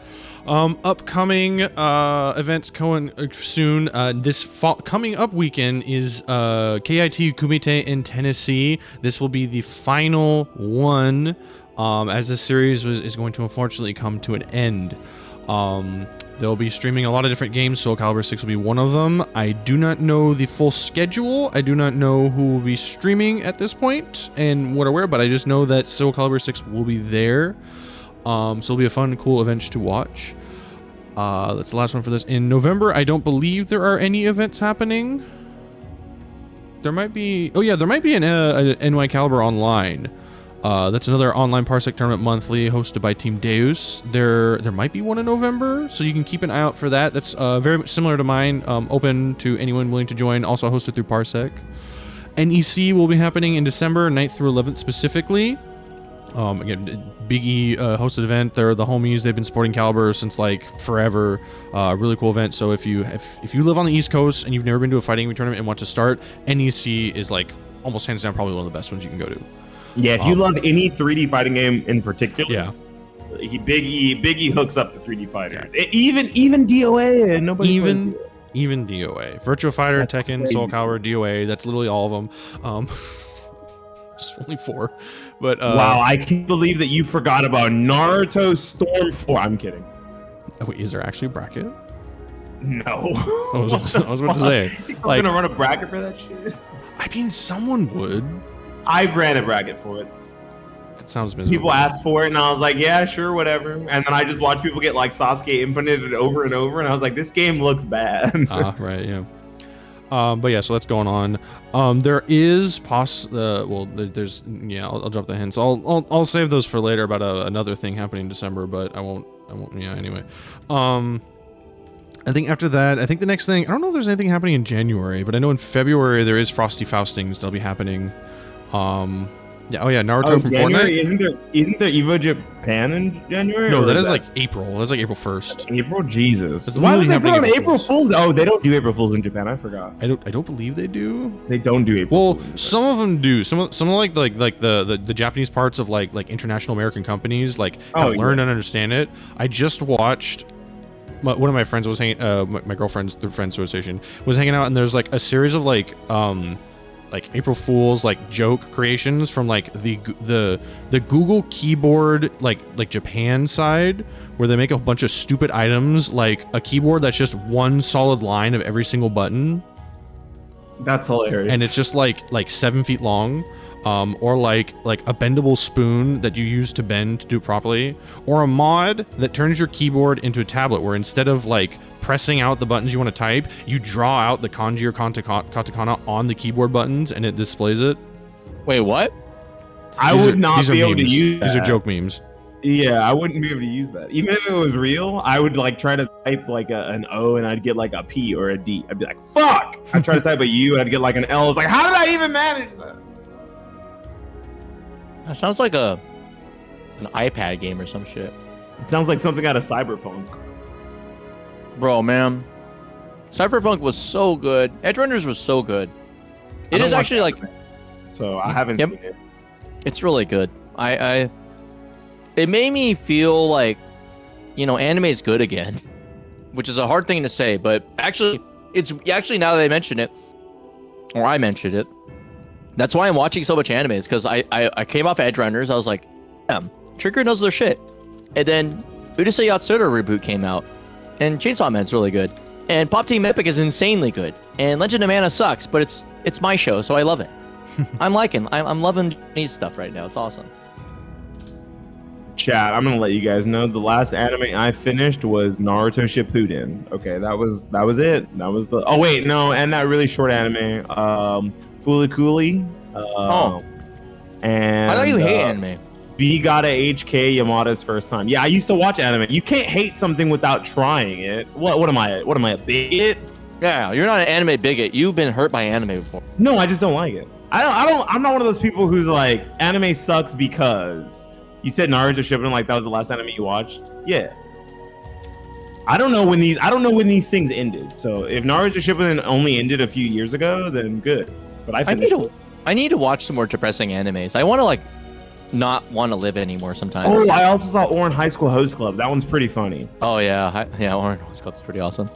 A: Upcoming events coming soon. This coming up weekend is KIT Kumite in Tennessee. This will be the final one, as the series is going to unfortunately come to an end. They'll be streaming a lot of different games. SoulCalibur 6 will be one of them. I do not know the full schedule. I do not know who will be streaming at this point and what or where, but I just know that SoulCalibur 6 will be there. So it'll be a fun, cool event to watch. That's the last one for this. In November, I don't believe there are any events happening. There might be... Oh yeah, there might be an NY Caliber Online. That's another online Parsec tournament monthly hosted by Team Deus. There might be one in November, so you can keep an eye out for that. That's very much similar to mine, open to anyone willing to join, also hosted through Parsec. NEC will be happening in December 9th through 11th specifically. Again, Big E hosted event. They're the homies. They've been supporting Caliber since like forever. Really cool event. So if you live on the East Coast and you've never been to a fighting game tournament and want to start, NEC is like almost hands down probably one of the best ones you can go to.
C: Yeah, if you love any 3D fighting game in particular,
A: yeah,
C: Big E hooks up the 3D fighters. Yeah. Even DOA and nobody
A: even DOA, Virtua Fighter, that's Tekken, SoulCalibur, DOA. That's literally all of them. Just only 4, but
C: wow, I can't believe that you forgot about Naruto Storm 4. I'm kidding.
A: Oh, wait, is there actually a bracket?
C: No.
A: I was about to say,
C: like, gonna run a bracket for that shit.
A: I mean, someone would.
C: I've ran a bracket for it.
A: That sounds miserable.
C: People asked for it, and I was like, yeah, sure, whatever. And then I just watched people get like Sasuke Infinite over and over, and I was like, this game looks bad.
A: Right, yeah. But yeah, so that's going on. There is there's yeah. I'll drop the hints. I'll save those for later about another thing happening in December, but I won't. Yeah. Anyway, I think after that, I think the next thing. I don't know if there's anything happening in January, but I know in February there is Frosty Faustings that'll be happening. Yeah. Oh yeah, Naruto from
C: January?
A: Fortnite.
C: Isn't there Evo Japan in January?
A: No, that is like April. That's like April 1st.
C: April, Jesus.
A: It's
C: Why would they put on
A: April
C: Fools? Oh, they don't do April Fools in Japan. I forgot.
A: I don't believe they do.
C: They don't do April.
A: Well, some of them do. Some of like the Japanese parts of like international American companies have learned and understand it. I just watched. One of my friends was hanging. My girlfriend's through Friends Association was hanging out, and there's like a series of like April Fools like joke creations from like the Google keyboard like Japan side, where they make a bunch of stupid items like a keyboard that's just one solid line of every single button.
C: That's hilarious.
A: And it's just like 7 feet long. Or like a bendable spoon that you use to bend to do it properly, or a mod that turns your keyboard into a tablet where instead of like pressing out the buttons you want to type, you draw out the kanji or katakana on the keyboard buttons and it displays it.
B: Wait, what?
C: I would not be able to use that.
A: These are joke memes.
C: Yeah, I wouldn't be able to use that. Even if it was real, I would like try to type like an O and I'd get like a P or a D. I'd be like, fuck! I'd try to type a U and I'd get like an L. It's like, how did I even manage that?
B: That sounds like an iPad game or some shit.
C: It sounds like something out of Cyberpunk.
B: Bro, man. Cyberpunk was so good. Edge Runners was so good. It is actually like...
C: So I haven't seen it.
B: It's really good. It made me feel like, anime is good again. Which is a hard thing to say, but actually, now that I mention it, or I mentioned it, that's why I'm watching so much anime, is because I came off Edge Runners. I was like, damn, Trigger knows their shit. And then Urusei Yatsura reboot came out, and Chainsaw Man's really good. And Pop Team Epic is insanely good. And Legend of Mana sucks, but it's my show, so I love it. I'm loving Japanese stuff right now. It's awesome.
C: Chat, I'm gonna let you guys know the last anime I finished was Naruto Shippuden. Okay, that was it. That was the. Oh wait, no, and that really short anime, Fooly Cooly. And
B: I know you hate anime.
C: Gotta HK Yamada's first time. Yeah, I used to watch anime. You can't hate something without trying it. What am I? What am I, a bigot?
B: Yeah, you're not an anime bigot. You've been hurt by anime before.
C: No, I just don't like it. I'm not one of those people who's like, anime sucks because you said Naruto Shippuden like that was the last anime you watched. Yeah. I don't know when these things ended. So if Naruto Shippuden only ended a few years ago, then good. But I need to watch some more depressing animes. I want to
B: not want to live anymore sometimes.
C: Oh, I also saw Orange High School Host Club. That one's pretty funny.
B: Oh yeah, yeah. Orange Host Club's pretty awesome.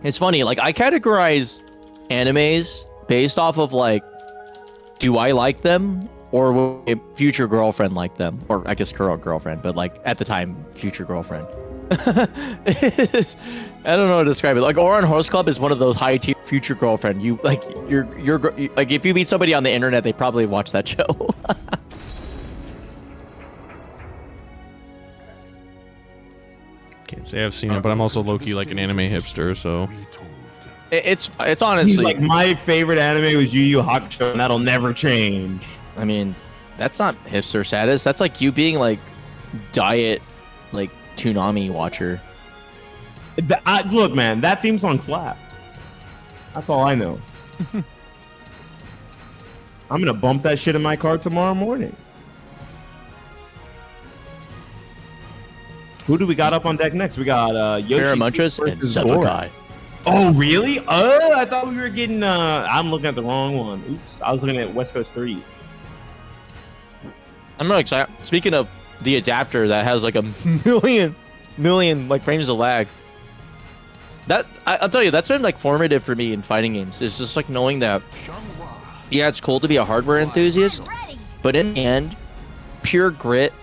B: It's funny, like I categorize animes based off of like, do I like them or will a future girlfriend like them, or I guess current girlfriend, but like at the time future girlfriend. I don't know how to describe it. Like Oran Horse Club is one of those high tier future girlfriend. You like you're like if you meet somebody on the internet, they probably watch that show.
A: Can't say I've seen it, but I'm also low-key like an anime hipster, so
B: it's honestly
C: He's like, my favorite anime was Yu Yu Hakusho, and that'll never change.
B: I mean, that's not hipster status. That's like you being like diet like Toonami watcher.
C: Look, man, that theme song slapped. That's all I know. I'm gonna bump that shit in my car tomorrow morning. Who do we got up on deck next? We got Yoshi
B: Paramantras and SCVI.
C: Oh, really? Oh, I thought we were getting... I'm looking at the wrong one. Oops, I was looking at West Coast 3.
B: I'm really excited. Speaking of the adapter that has like a million like frames of lag. That I'll tell you, that's been like formative for me in fighting games. It's just like knowing that, yeah, it's cool to be a hardware enthusiast, but in the end, pure grit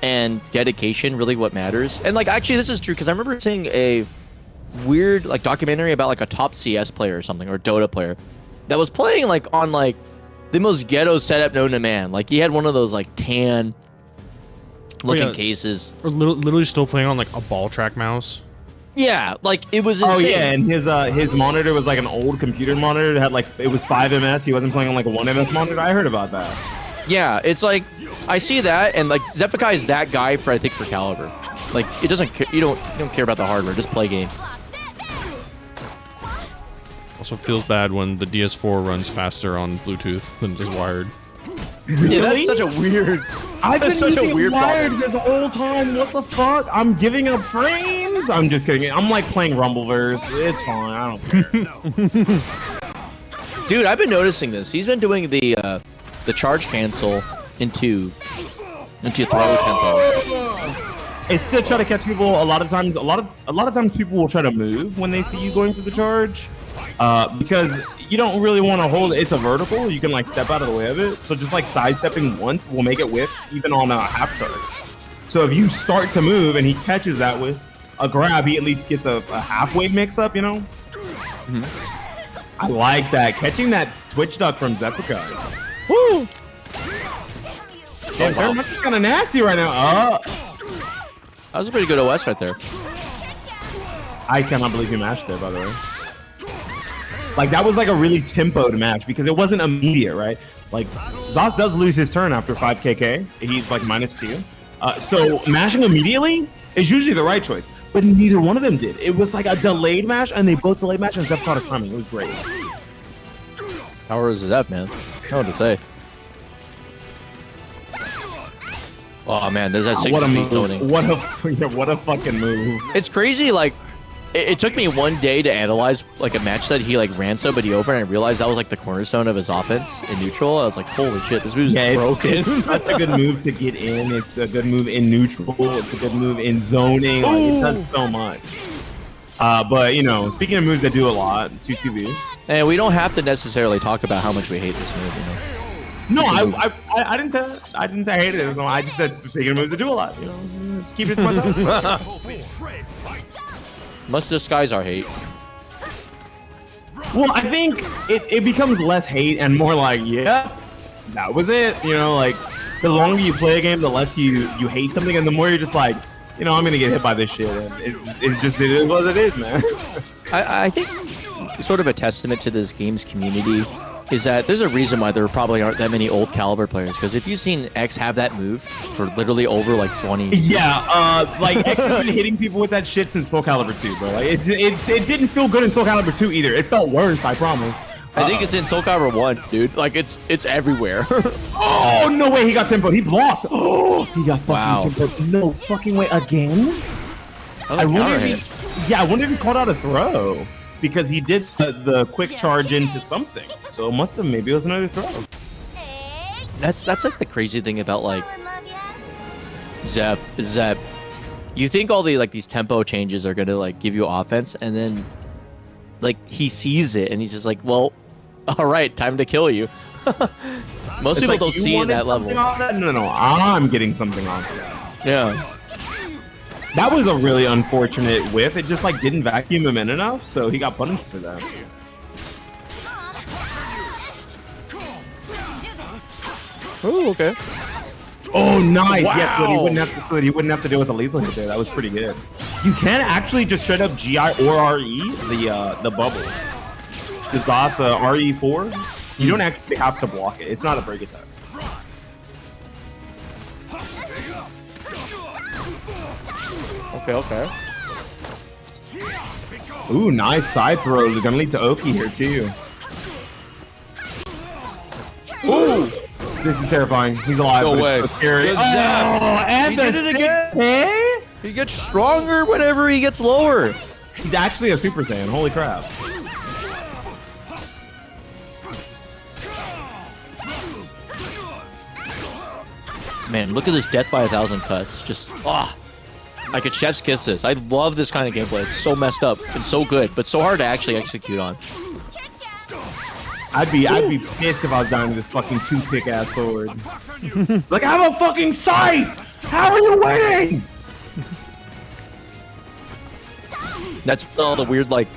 B: and dedication really what matters. And like actually this is true because I remember seeing a weird like documentary about like a top CS player or something, or Dota player that was playing like on like the most ghetto setup known to man. Like he had one of those like tan looking cases,
A: or literally still playing on like a ball track mouse.
B: Yeah, like it was insane.
C: Oh yeah, and his monitor was like an old computer monitor that had like it was 5 ms. He wasn't playing on like a 1 ms monitor. I heard about that.
B: Yeah, it's like I see that, and like SCVI is that guy for I think for Caliber. Like it doesn't you don't care about the hardware, just play game.
A: Also feels bad when the DS4 runs faster on Bluetooth than just wired.
B: Yeah, that's such a weird.
C: I've been
B: such a
C: using
B: weird
C: wired
B: problem.
C: this whole time. What the fuck? I'm giving up frames. I'm just kidding. I'm like playing Rumbleverse. It's fine. I don't care.
B: Dude, I've been noticing this. He's been doing the charge cancel into throw tempo.
C: It's to try to catch people. A lot of times people will try to move when they see you going for the charge, because you don't really want to hold it. It's a vertical. You can like step out of the way of it. So just like sidestepping once will make it whiff even on a half charge. So if you start to move and he catches that with a grab, he at least gets a halfway mix up, you know? Mm-hmm. I like that. Catching that Twitch duck from SCVI. Woo! Damn, very much kind of nasty right now.
B: That was a pretty good OS right there.
C: I cannot believe he mashed there, by the way. Like, that was like a really tempoed match because it wasn't immediate, right? Like, Zos does lose his turn after 5 KK. He's like -2. So mashing immediately is usually the right choice, but neither one of them did. It was like a delayed mash, and they both delayed mash, and Zeph caught his timing. It was great.
B: How is it up, man? I don't know what to say. Oh man, there's that 60 piece loading.
C: What a fucking move.
B: It's crazy, like it took me one day to analyze like a match that he like ran somebody over, and I realized that was like the cornerstone of his offense in neutral. I was like, holy shit, this move's broken.
C: That's a good move to get in. It's a good move in neutral. It's a good move in zoning. Like, it does so much. But you know, speaking of moves that do a lot, 2-2-B.
B: And we don't have to necessarily talk about how much we hate this move, you know.
C: No, I didn't say that. I didn't say I hated it. No, I just said speaking of moves that do a lot. You know, just keep it to myself.
B: Must disguise our hate.
C: Well, I think it becomes less hate and more like, yeah, that was it. You know, like the longer you play a game, the less you hate something, and the more you're just like, you know, I'm gonna get hit by this shit. And it's just it is what it is, man.
B: I think sort of a testament to this game's community is that there's a reason why there probably aren't that many old Caliber players, because if you've seen X have that move for literally over like 20
C: yeah, like X has been hitting people with that shit since SoulCalibur 2, bro. Like, it didn't feel good in SoulCalibur 2 either. It felt worse, I promise.
B: I think it's in SoulCalibur 1, dude. Like it's everywhere.
C: Oh no way, he got tempo. He blocked. Oh, he got fucking tempo. No fucking way again. I wonder if he called out a throw. Because he did the quick charge into something. So it must have, maybe it was another throw.
B: That's like the crazy thing about like
D: Fall in love yet?
B: Zep is that you think all the like these tempo changes are gonna like give you offense, and then like he sees it and he's just like, well, all right, time to kill you. Most
C: It's
B: people
C: like,
B: don't
C: you
B: see
C: wanted
B: that level.
C: something off that? No, I'm getting something off that.
B: Yeah.
C: That was a really unfortunate whiff. It just like didn't vacuum him in enough, so he got punished for that.
B: Oh, okay.
C: Oh, nice.
B: Wow.
C: Yes, so he wouldn't have to deal with a lethal hit there. That was pretty good. You can actually just straight up GI or RE the bubble. The Zasa RE4. You don't actually have to block it. It's not a break attack.
B: Okay.
C: Ooh, nice side throws. Gonna lead to Oki here too. Ooh, this is terrifying. He's alive.
B: No
C: but
B: way.
C: It's so scary.
B: Good
C: Oh,
B: Zap.
C: and
B: He
C: the
B: did it again.
C: 6K?
B: He gets stronger whenever he gets lower.
C: He's actually a Super Saiyan. Holy crap.
B: Man, look at this death by 1,000 cuts. Just I could chef's kiss this. I love this kind of gameplay. It's so messed up and so good, but so hard to actually execute on.
C: I'd be pissed if I was down to this fucking toothpick ass sword. Like, I have a fucking scythe! How are you winning?
B: That's all the weird like.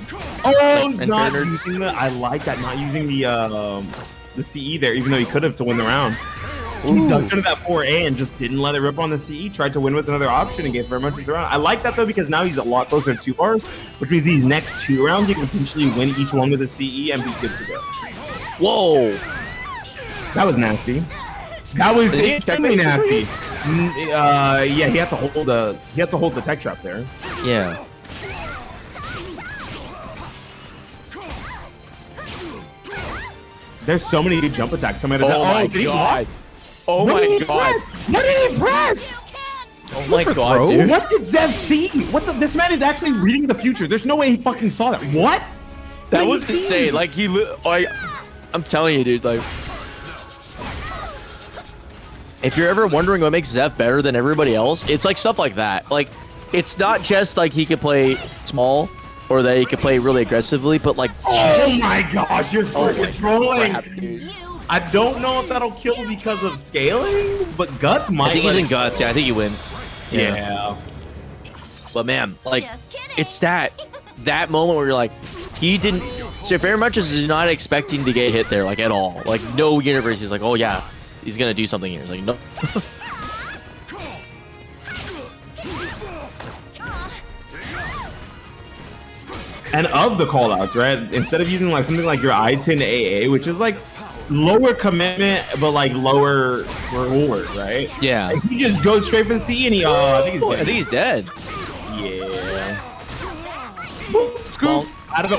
C: Oh,
B: and
C: not
B: Bernard.
C: using the. I like that, not using the CE there, even though he could have to win the round. He ducked into that 4A and just didn't let it rip on the CE. Tried to win with another option and gave very much the round. I like that though because now he's a lot closer to 2 bars, which means these next 2 rounds he can potentially win each one with a CE and be good to go.
B: Whoa!
C: That was nasty. That was
B: Did he
C: extremely
B: check
C: nasty. Yeah, he had to hold the tech trap there.
B: Yeah.
C: There's so many good jump attacks coming out of
B: Oh
C: that.
B: my
C: did he
B: god!
C: block?
B: Oh
C: What did
B: my
C: he
B: god!
C: press? What did he press?
B: Oh my god, dude!
C: What did Zev see? This man is actually reading the future. There's no way he fucking saw that. What?
B: That
C: What
B: was
C: did he see?
B: insane. Like I'm telling you, dude. Like, if you're ever wondering what makes Zeph better than everybody else, it's like stuff like that. Like, it's not just like he can play small or that he can play really aggressively, but like,
C: Oh my gosh, you're
B: oh
C: fucking
B: my
C: trolling.
B: crap, dude.
C: I don't know if that'll kill because of scaling, but Guts might.
B: I think he's
C: let
B: in
C: it
B: guts.
C: go.
B: Yeah, I think he wins.
C: Yeah.
B: But man, like,
D: Just kidding.
B: it's that moment where you're like, he didn't. So very much is not expecting to get hit there, like at all. Like no universe is like, oh yeah, he's gonna do something here. Like no.
C: And of the callouts, right? Instead of using like something like your I-10 AA, which is like lower commitment but like lower reward, right?
B: Yeah.
C: And he just goes straight for the C and he I think
B: I think he's dead.
C: yeah.
B: Scoop.
C: Out of the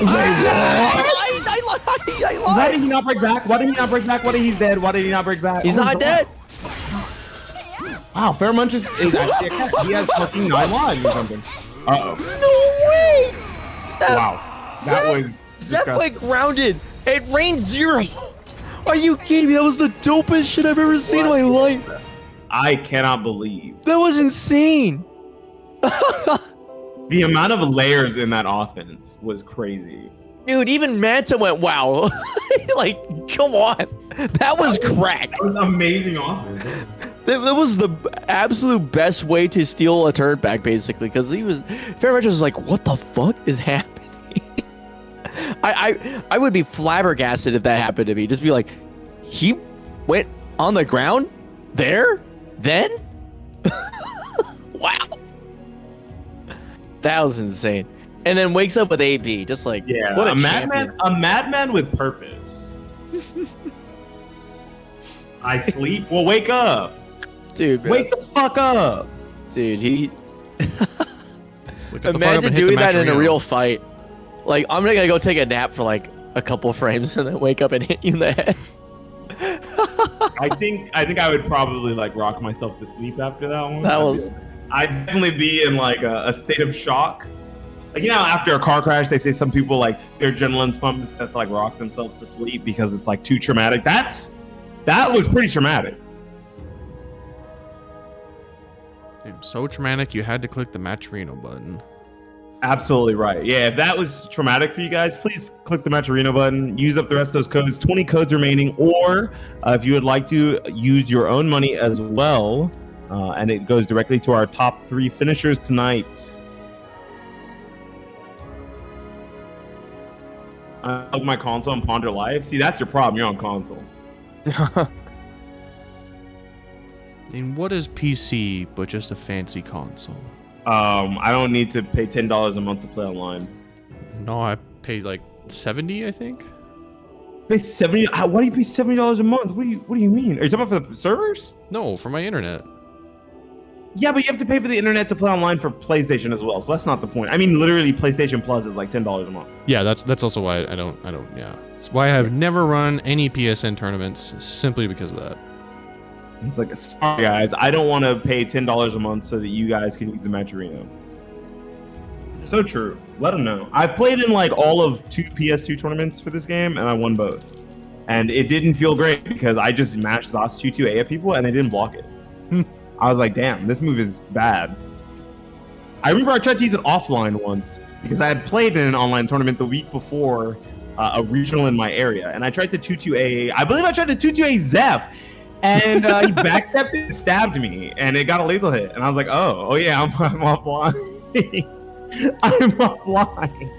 C: Why did he not break back? Why did he not break back? Why did he's dead? Why did he not break back?
B: He's
C: Oh my
B: not
C: God.
B: dead.
C: Wow, Fairmunch is actually a cat. He has fucking 9 lives or something. Uh-oh.
B: No way.
C: Wow. That was
B: Zeph
C: disgusting.
B: like grounded. It rained 0. Are you kidding me? That was the dopest shit I've ever seen in my life.
C: I cannot believe
B: That was insane.
C: the amount of layers in that offense was crazy.
B: Dude, even Manta went, wow. Like, come on. That was crack.
C: That was amazing offense.
B: That was the absolute best way to steal a turn back, basically, because he was very much was like, what the fuck is happening? I would be flabbergasted if that happened to me. Just be like, he went on the ground there? Then? Wow. That was insane. And then wakes up with AB, just like,
C: Yeah,
B: what
C: a madman,
B: champion.
C: a madman with purpose. I sleep. Well, wake up.
B: Dude, bro.
C: Wake the fuck up.
B: Dude, he...
A: Look at the fire up
B: Imagine
A: and hit
B: doing
A: the
B: that in a
A: Matriarch.
B: real fight. Like, I'm gonna go take a nap for like a couple frames and then wake up and hit you in the head.
C: I think I would probably like rock myself to sleep after that one.
B: That was...
C: I'd definitely be in like a state of shock. Like, you know, after a car crash, they say some people like their adrenaline's pumped to like rock themselves to sleep because it's like too traumatic. That's That was pretty traumatic.
A: Dude, so traumatic you had to click the Matcherino button.
C: Absolutely right. Yeah, if that was traumatic for you guys, please click the Matcherino button. Use up the rest of those codes. 20 codes remaining. Or if you would like to use your own money as well, and it goes directly to our top 3 finishers tonight. I love my console and Ponder Live. See, that's your problem. You're on console.
A: I mean, what is PC but just a fancy console?
C: I don't need to pay $10 a month to play online.
A: No, I paid like 70, I think.
C: Pay $70? Why do you pay $70 a month? What do you mean? Are you talking about for the servers?
A: No, for my internet.
C: Yeah, but you have to pay for the internet to play online for PlayStation as well. So that's not the point. I mean, literally, PlayStation Plus is like $10 a month.
A: Yeah, that's also why I don't. Yeah, it's why I have never run any PSN tournaments, simply because of that.
C: It's like, sorry guys, I don't want to pay $10 a month so that you guys can use the Matcherino. So true. Let them know. I've played in like all of 2 PS2 tournaments for this game, and I won both. And it didn't feel great because I just mashed ZOS 2-2A at people and they didn't block it. I was like, damn, this move is bad. I remember I tried to use it offline once because I had played in an online tournament the week before a regional in my area, and I tried to 2-2A. I believe I tried to 2-2A Zeph. And he backstepped it and stabbed me, and it got a lethal hit. And I was like, oh yeah, I'm offline. I'm offline.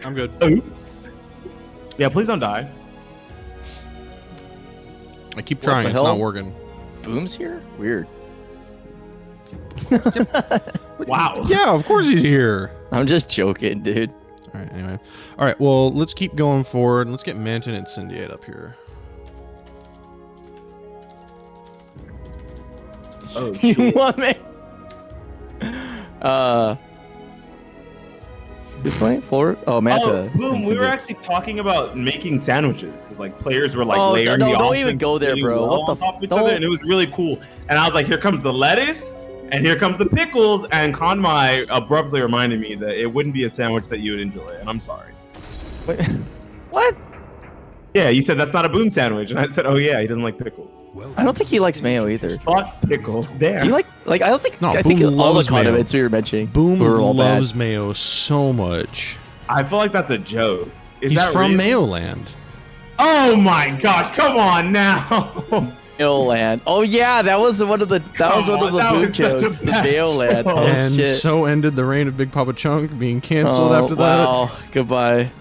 A: I'm good.
C: Oops. Yeah, please don't die.
A: I keep trying. It's not working.
B: Boom's here? Weird.
C: Wow.
A: Yeah, of course he's here.
B: I'm just joking, dude.
A: All right, anyway. All right, well, let's keep going forward. Let's get Manton and Incendiate up here.
C: Oh,
B: You
C: shit.
B: want me? This way? Forward? Oh, Manta.
C: Oh, boom. We were actually talking about making sandwiches because like players were like
B: Oh,
C: layering
B: no,
C: the
B: don't
C: offense
B: even go there,
C: really
B: bro.
C: well
B: What the
C: on top of each
B: don't-
C: other, and it was really cool. And I was like, here comes the lettuce, and here comes the pickles, and Konmai abruptly reminded me that it wouldn't be a sandwich that you would enjoy, and I'm sorry.
B: Wait, what?
C: Yeah, you said that's not a boom sandwich, and I said, oh yeah, he doesn't like pickles.
B: I don't think he likes mayo either.
C: Fuck pickles. Damn.
B: Do you like I don't think
A: No,
B: I think
A: Boom
B: all the
A: loves mayo.
B: condiments we were mentioning
A: Boom
B: were all bad.
A: loves mayo so much.
C: I feel like that's a joke. Is
A: He's
C: that
A: from
C: real?
A: Mayoland.
C: Oh my gosh! Come on now.
B: Mayoland. Oh yeah, that was one of the boom jokes. The Mayoland. Oh
A: And
B: shit.
A: so ended the reign of Bigpapachunk being canceled
B: Oh,
A: after that.
B: wow. Goodbye.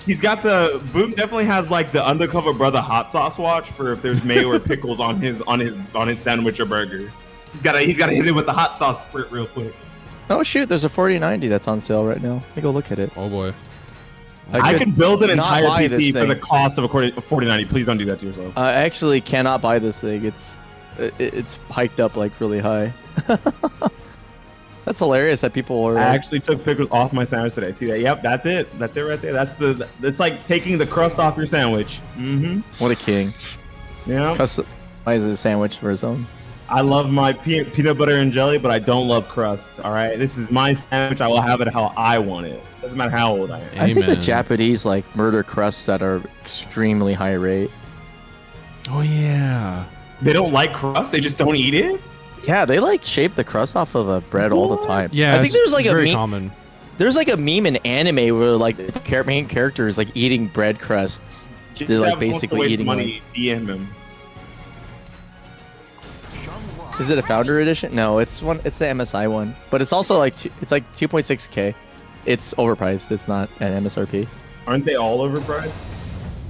C: He's got the Boom. Definitely has like the undercover brother hot sauce watch for if there's mayo or pickles on his sandwich or burger. He's gotta hit it with the hot sauce spurt real quick.
B: Oh shoot, there's a 4090 that's on sale right now. Let me go look at it.
A: Oh boy.
C: I could build an
B: not
C: entire
B: buy this
C: PC for the
B: thing.
C: cost of a 4090. Please don't do that to yourself.
B: I actually cannot buy this thing. It's hiked up like really high. That's hilarious that people are.
C: I actually took pickles off my sandwich today. See that? Yep, that's it. That's it right there. It's like taking the crust off your sandwich. Mm-hmm.
B: What a king.
C: Yeah.
B: Customizes a sandwich for his own.
C: I love my peanut butter and jelly, but I don't love crust. All right, this is my sandwich. I will have it how I want it. Doesn't matter how old I am.
B: I think the
A: Amen.
B: Japanese like murder crusts at an extremely high rate.
A: Oh yeah.
C: They don't like crust. They just don't eat it.
B: Yeah, they like shape the crust off of the bread all the time.
A: Yeah,
B: I think there's like
A: it's
B: a
A: very
B: meme.
A: common.
B: There's like a meme in anime where like the main character is like eating bread crusts. They're like basically eating
C: money. DM him.
B: Is it a founder edition? No, it's the MSI one, but it's also like it's like 2.6K. It's overpriced. It's not an MSRP.
C: Aren't they all overpriced?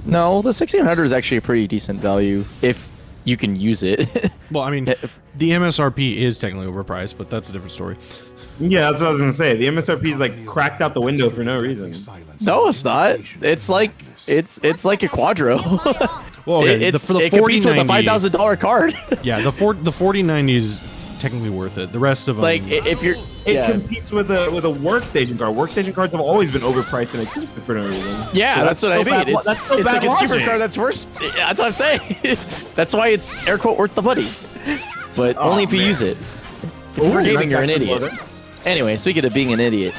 B: No, the 1600 is actually a pretty decent value if you can use it.
A: Well, I mean, the MSRP is technically overpriced, but that's a different story.
C: Yeah, that's what I was gonna say. The MSRP is like cracked out the window for no reason.
B: No, it's not. It's like a Quadro.
A: Well, okay,
B: it
A: for the
B: competes with a
A: 4090,
B: $5,000 card.
A: yeah, the 4090 is technically worth it. The rest of them,
B: Like if you're,
C: It
B: yeah,
C: competes with a workstation card. Workstation cards have always been overpriced and expensive for no reason.
B: yeah,
C: So
B: that's what I
C: still
B: mean.
C: bad lo-
B: It's,
C: that's still
B: it's a
C: bad
B: consumer
C: logic.
B: card that's worse. That's what I'm saying. That's why it's air quote worth the money, but only if you
C: man.
B: use it. If you're
C: Ooh,
B: gaming,
C: nice
B: you're an
C: action
B: idiot.
C: loader.
B: Anyway, speaking of being an idiot,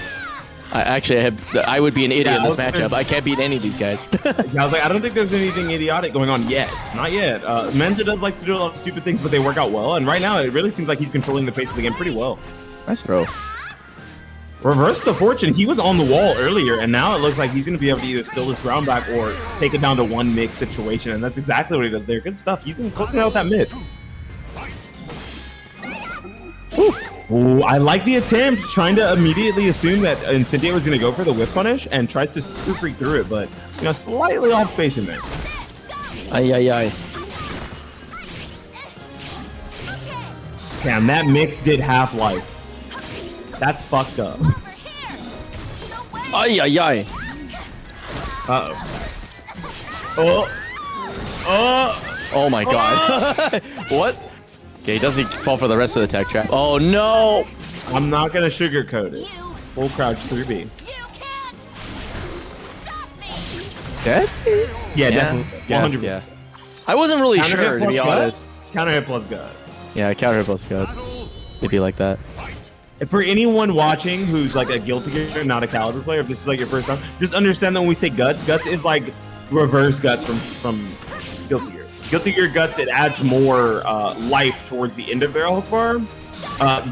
B: I would be an idiot
C: Yeah,
B: in this
C: I was
B: matchup. I can't beat any of these guys.
C: Yeah, I was like, I don't think there's anything idiotic going on yet. Not yet. Menza does like to do a lot of stupid things, but they work out well. And right now, it really seems like he's controlling the pace of the game pretty well.
B: Nice throw.
C: Reverse the fortune. He was on the wall earlier, and now it looks like he's going to be able to either steal this round back or take it down to one mix situation. And that's exactly what he does there. Good stuff. He's closing out that mid. Ooh, I like the attempt, trying to immediately assume that Incendia was going to go for the whip punish and tries to super freak through it, but slightly off space in there.
B: Ay.
C: Damn, that mix did Half-Life. That's fucked up.
B: Ay.
C: Uh-oh.
B: Oh my god. What? Okay, he doesn't fall for the rest of the tech trap. Oh no!
C: I'm not going to sugarcoat it. Full crouch 3B.
B: Dead?
C: Yeah, definitely. 100%.
B: Yeah. I wasn't really
C: Counter
B: sure,
C: hit
B: to be
C: plus
B: honest.
C: guts? Counter hit plus guts.
B: Yeah, counter hit plus guts. It'd be like that.
C: And for anyone watching who's like a Guilty Gear, not a Caliber player, if this is like your first time, just understand that when we say guts, guts is like reverse guts from Guilty Gear. Guilty Gear guts, it adds more life towards the end of their health bar.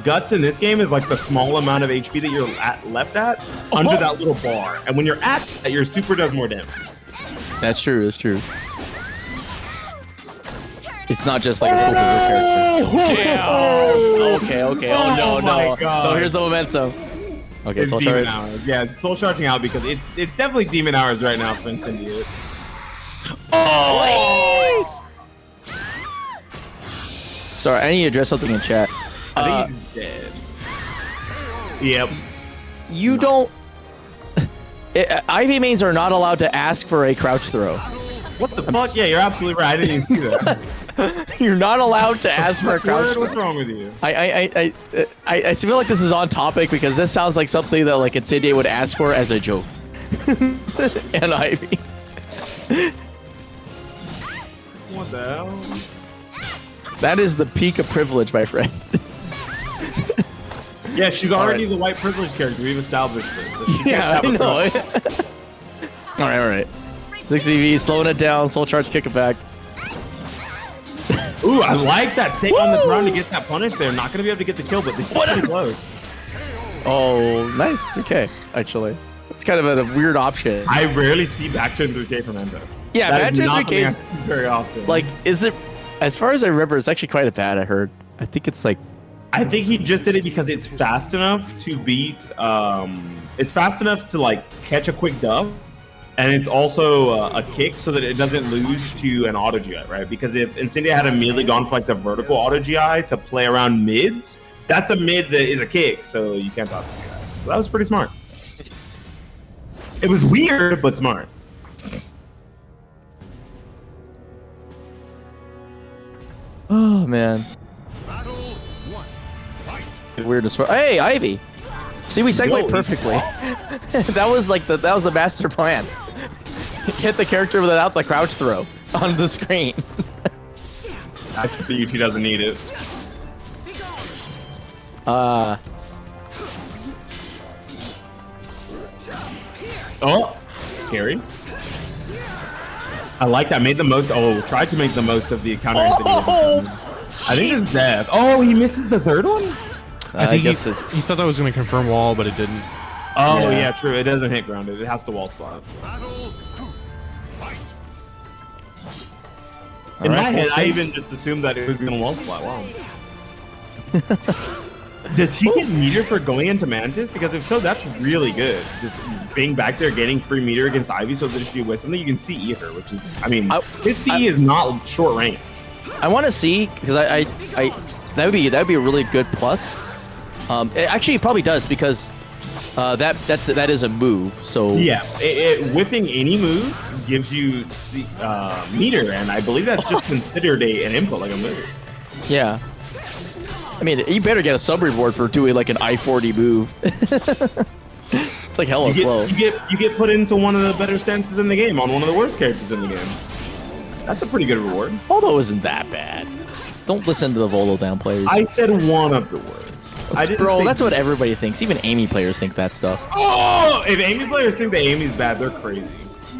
C: Guts in this game is like the small amount of HP that you're left at under that little bar. And when you're at that, your super does more damage.
B: That's true, that's true. It's not just like a cool character. Damn! Okay. Oh no. Oh, here's the momentum. Okay,
C: It's
B: Soul
C: demon
B: Charge.
C: hours. Yeah, it's soul charging out because it's definitely demon hours right now for Incendia.
B: Oh! Sorry, I need to address something in chat.
C: I think he's dead. Yep.
B: You don't... Ivy mains are not allowed to ask for a crouch throw.
C: What the fuck? Yeah, you're absolutely right. I didn't even see that.
B: You're not allowed to ask for a crouch throw.
C: What's wrong with you?
B: I feel like this is on topic because this sounds like something that like Incendia would ask for as a joke. And Ivy.
C: What the hell?
B: That is the peak of privilege, my friend.
C: Yeah, she's already
B: Alright.
C: the white privilege character. We've established this. So she can't
B: Yeah,
C: have
B: I
C: a
B: know.
C: privilege.
B: all right. 6VV, slowing it down, soul charge, kick it back.
C: Ooh, I like that take on the ground to get that punish there. Not going to be able to get the kill, but they still pretty close.
B: Oh, nice 3K, actually. It's kind of a weird option.
C: I rarely see back turn 3K from Endo.
B: Yeah,
C: That
B: back
C: is
B: turn
C: not
B: 3K
C: something I
B: is-
C: see very often.
B: Like, is it, as far as I remember, it's actually quite a bad, I heard. I think it's like,
C: I think he just did it because it's fast enough to beat. It's fast enough to like catch a quick dub, and it's also a kick so that it doesn't lose to an auto GI, right? Because if Incendia had immediately gone for like the vertical auto GI to play around mids, that's a mid that is a kick, so you can't dodge the GI. So that was pretty smart. It was weird, but smart.
B: oh man. Weird as far. Hey, Ivy. See, we segued
C: Yo,
B: perfectly. that was the master plan. Get the character without the crouch throw on the screen.
C: Actually, he doesn't need it. Oh, scary. I like that. Made the most. Oh, tried to make the most of the counter. I think it's death. Oh, he misses the third one?
A: I think
B: guess
A: he
B: it's...
A: thought that was going to confirm wall, but it didn't.
C: Oh,
B: Yeah.
C: yeah, true. It doesn't hit grounded. It has to wall spot. In my head, I even just assumed that it was going to wall spot. Wow. Does he get meter for going into Mantis? Because if so, that's really good. Just being back there, getting free meter against Ivy, so that if you whip something, you can CE her, which is, I mean, his CE is not short range.
B: I want to see because I that would be a really good plus. Actually, it probably does because that is a move. So
C: Yeah, whipping any move gives you meter, and I believe that's just considered an input, like a move.
B: yeah. I mean, you better get a sub reward for doing like an I-40 move. It's like hella slow.
C: You get put into one of the better stances in the game on one of the worst characters in the game. That's a pretty good reward.
B: Although isn't that bad. Don't listen to the Volo down players.
C: I said one of the worst.
B: Bro, that's what everybody thinks. Even Amy players think that stuff.
C: Oh, if Amy players think that Amy's bad, they're crazy.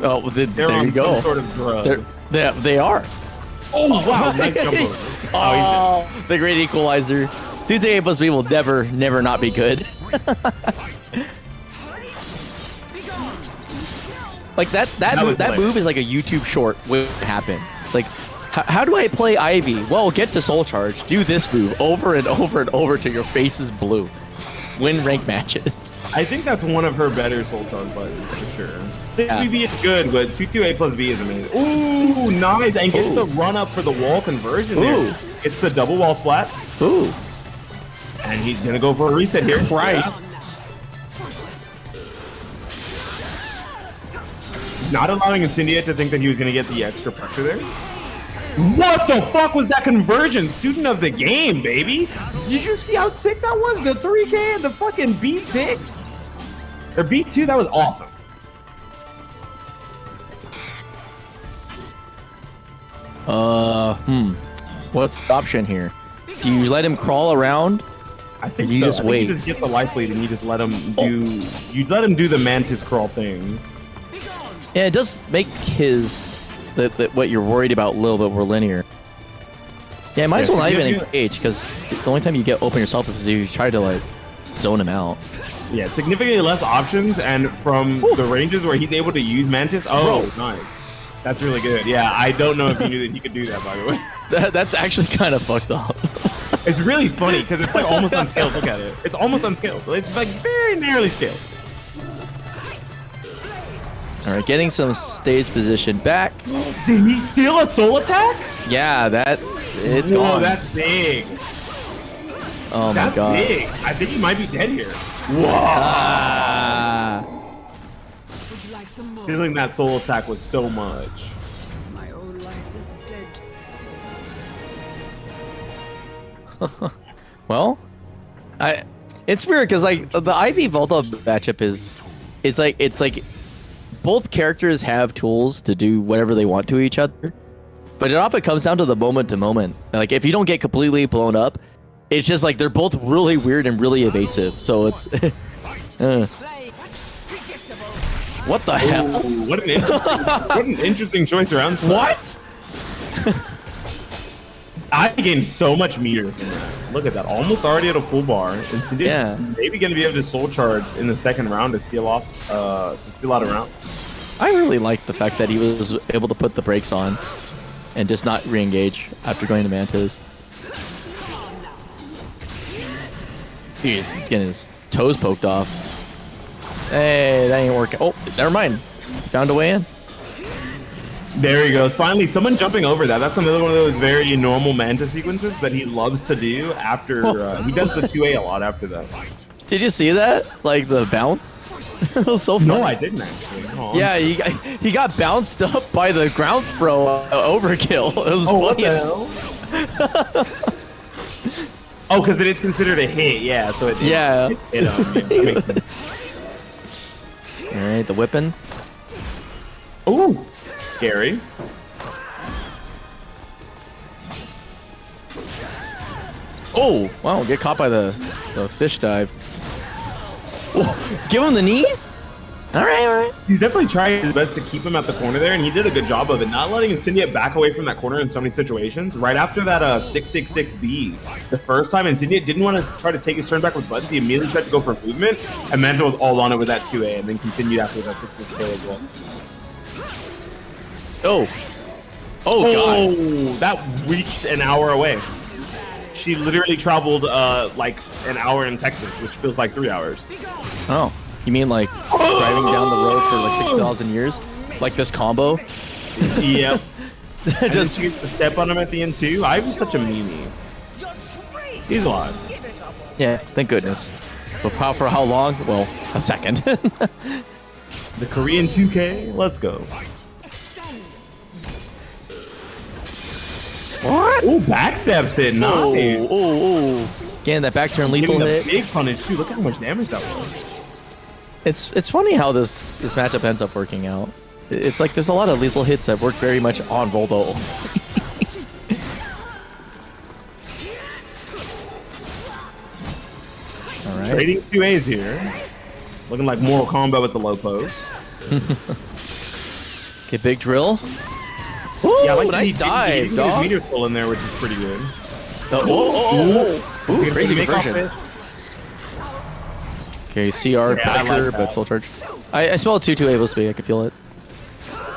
B: Oh, well,
C: They're
B: there
C: on
B: you go.
C: some sort of drug.
B: They are.
C: Oh wow, nice jump over.
B: Oh, the great equalizer. 2-2 plus B will never not be good. Like that move is like a YouTube short waiting to happen. It's like, how do I play Ivy? Well, get to Soul Charge, do this move over and over and over till your face is blue. Win rank matches.
C: I think that's one of her better Soul Charge buttons for sure.
B: Yeah.
C: 6BB is good, but 2-2 A plus B is amazing. Ooh, nice. And gets the run up for the wall conversion there. It's the double wall splat.
B: Ooh.
C: And he's going to go for a reset here.
B: Christ.
C: Not allowing Incendia to think that he was going to get the extra pressure there. What the fuck was that conversion? Student of the game, baby. Did you see how sick that was? The 3K and the fucking B6? Or B2? That was awesome.
B: What's the option here? Do you let him crawl around?
C: I think
B: you
C: so.
B: just wait.
C: You just get the life lead and you just let him do. You let him do the mantis crawl things.
B: Yeah, it does make his what you're worried about a little bit more linear. Yeah, might as well not even engage, because the only time you get open yourself is if you try to like zone him out.
C: Yeah, significantly less options, and from the ranges where he's able to use mantis. Oh, nice. That's really good. Yeah, I don't know if you knew that he could do that, by the way.
B: That's actually kind of fucked up.
C: It's really funny because it's like almost unscaled. Look at it. It's almost unscaled. It's like very narrowly scaled.
B: All right, getting some stage position back.
C: Did he steal a soul attack?
B: Yeah, it's
C: Whoa,
B: gone.
C: that's big.
B: Oh my god.
C: That's big. I think he might be dead here. Whoa.
B: Ah.
C: Stealing that soul attack was so much.
F: My own life is dead.
B: Well, it's weird because like the Ivy Volta matchup it's like both characters have tools to do whatever they want to each other, but it often comes down to the moment to moment. Like if you don't get completely blown up, it's just like they're both really weird and really evasive. So it's what the hell?
C: Ooh, what an interesting choice around.
B: What?
C: I gained so much meter from that. Look at that. Almost already at a full bar. And Cynthia's maybe going to be able to soul charge in the second round to steal out a round.
B: I really like the fact that he was able to put the brakes on and just not re-engage after going to Mantis. Jeez, he's getting his toes poked off. Hey, that ain't working. Oh, never mind. Found a way in.
C: There he goes. Finally, someone jumping over that. That's another one of those very normal Manta sequences that he loves to do after... he does the 2A a lot after that.
B: Did you see that? Like the bounce? It was so funny.
C: No, I didn't actually.
B: Yeah, he got bounced up by the ground throw overkill. It was funny.
C: Oh, because it is considered a hit. Yeah, so it...
B: Yeah.
C: It makes sense.
B: Alright, the whipping.
C: Ooh. Scary.
B: Oh, wow, get caught by the fish dive. Whoa, give him the knees? Alright.
C: He's definitely trying his best to keep him at the corner there, and he did a good job of it, not letting Incendia back away from that corner in so many situations. Right after that 666B, the first time Incendia didn't want to try to take his turn back with buttons, he immediately tried to go for movement, and Manta was all on it with that 2A, and then continued after that 666K as well.
B: Oh, God.
C: That reached an hour away. She literally traveled like an hour in Texas, which feels like 3 hours.
B: Oh, you mean like driving down the road for like 6,000 years? Like this combo?
C: Yep.
B: Just
C: she gets to step on him at the end too. I was such a meanie. He's alive.
B: Yeah, thank goodness. But for how long? Well, a second.
C: The Korean 2K, let's go.
B: What?
C: Oh, backstabs hit. Nice.
B: Oh. Getting that back turn lethal
C: Giving a
B: hit.
C: big punish too. Look at how much damage that was.
B: It's funny how this matchup ends up working out. It's like there's a lot of lethal hits that work very much on Voldo.
C: Trading 2As here. Looking like Mortal Kombat with the low post.
B: Okay, big drill. Ooh,
C: Yeah, I like
B: nice
C: that
B: dive,
C: he
B: dog.
C: meter skull in there, which is pretty good.
B: Ooh, crazy
C: Make off
B: conversion.
C: it.
B: Okay, CR,
C: I like
B: pressure,
C: that.
B: but soul charge. I smell 2-2 able speed. I can feel it.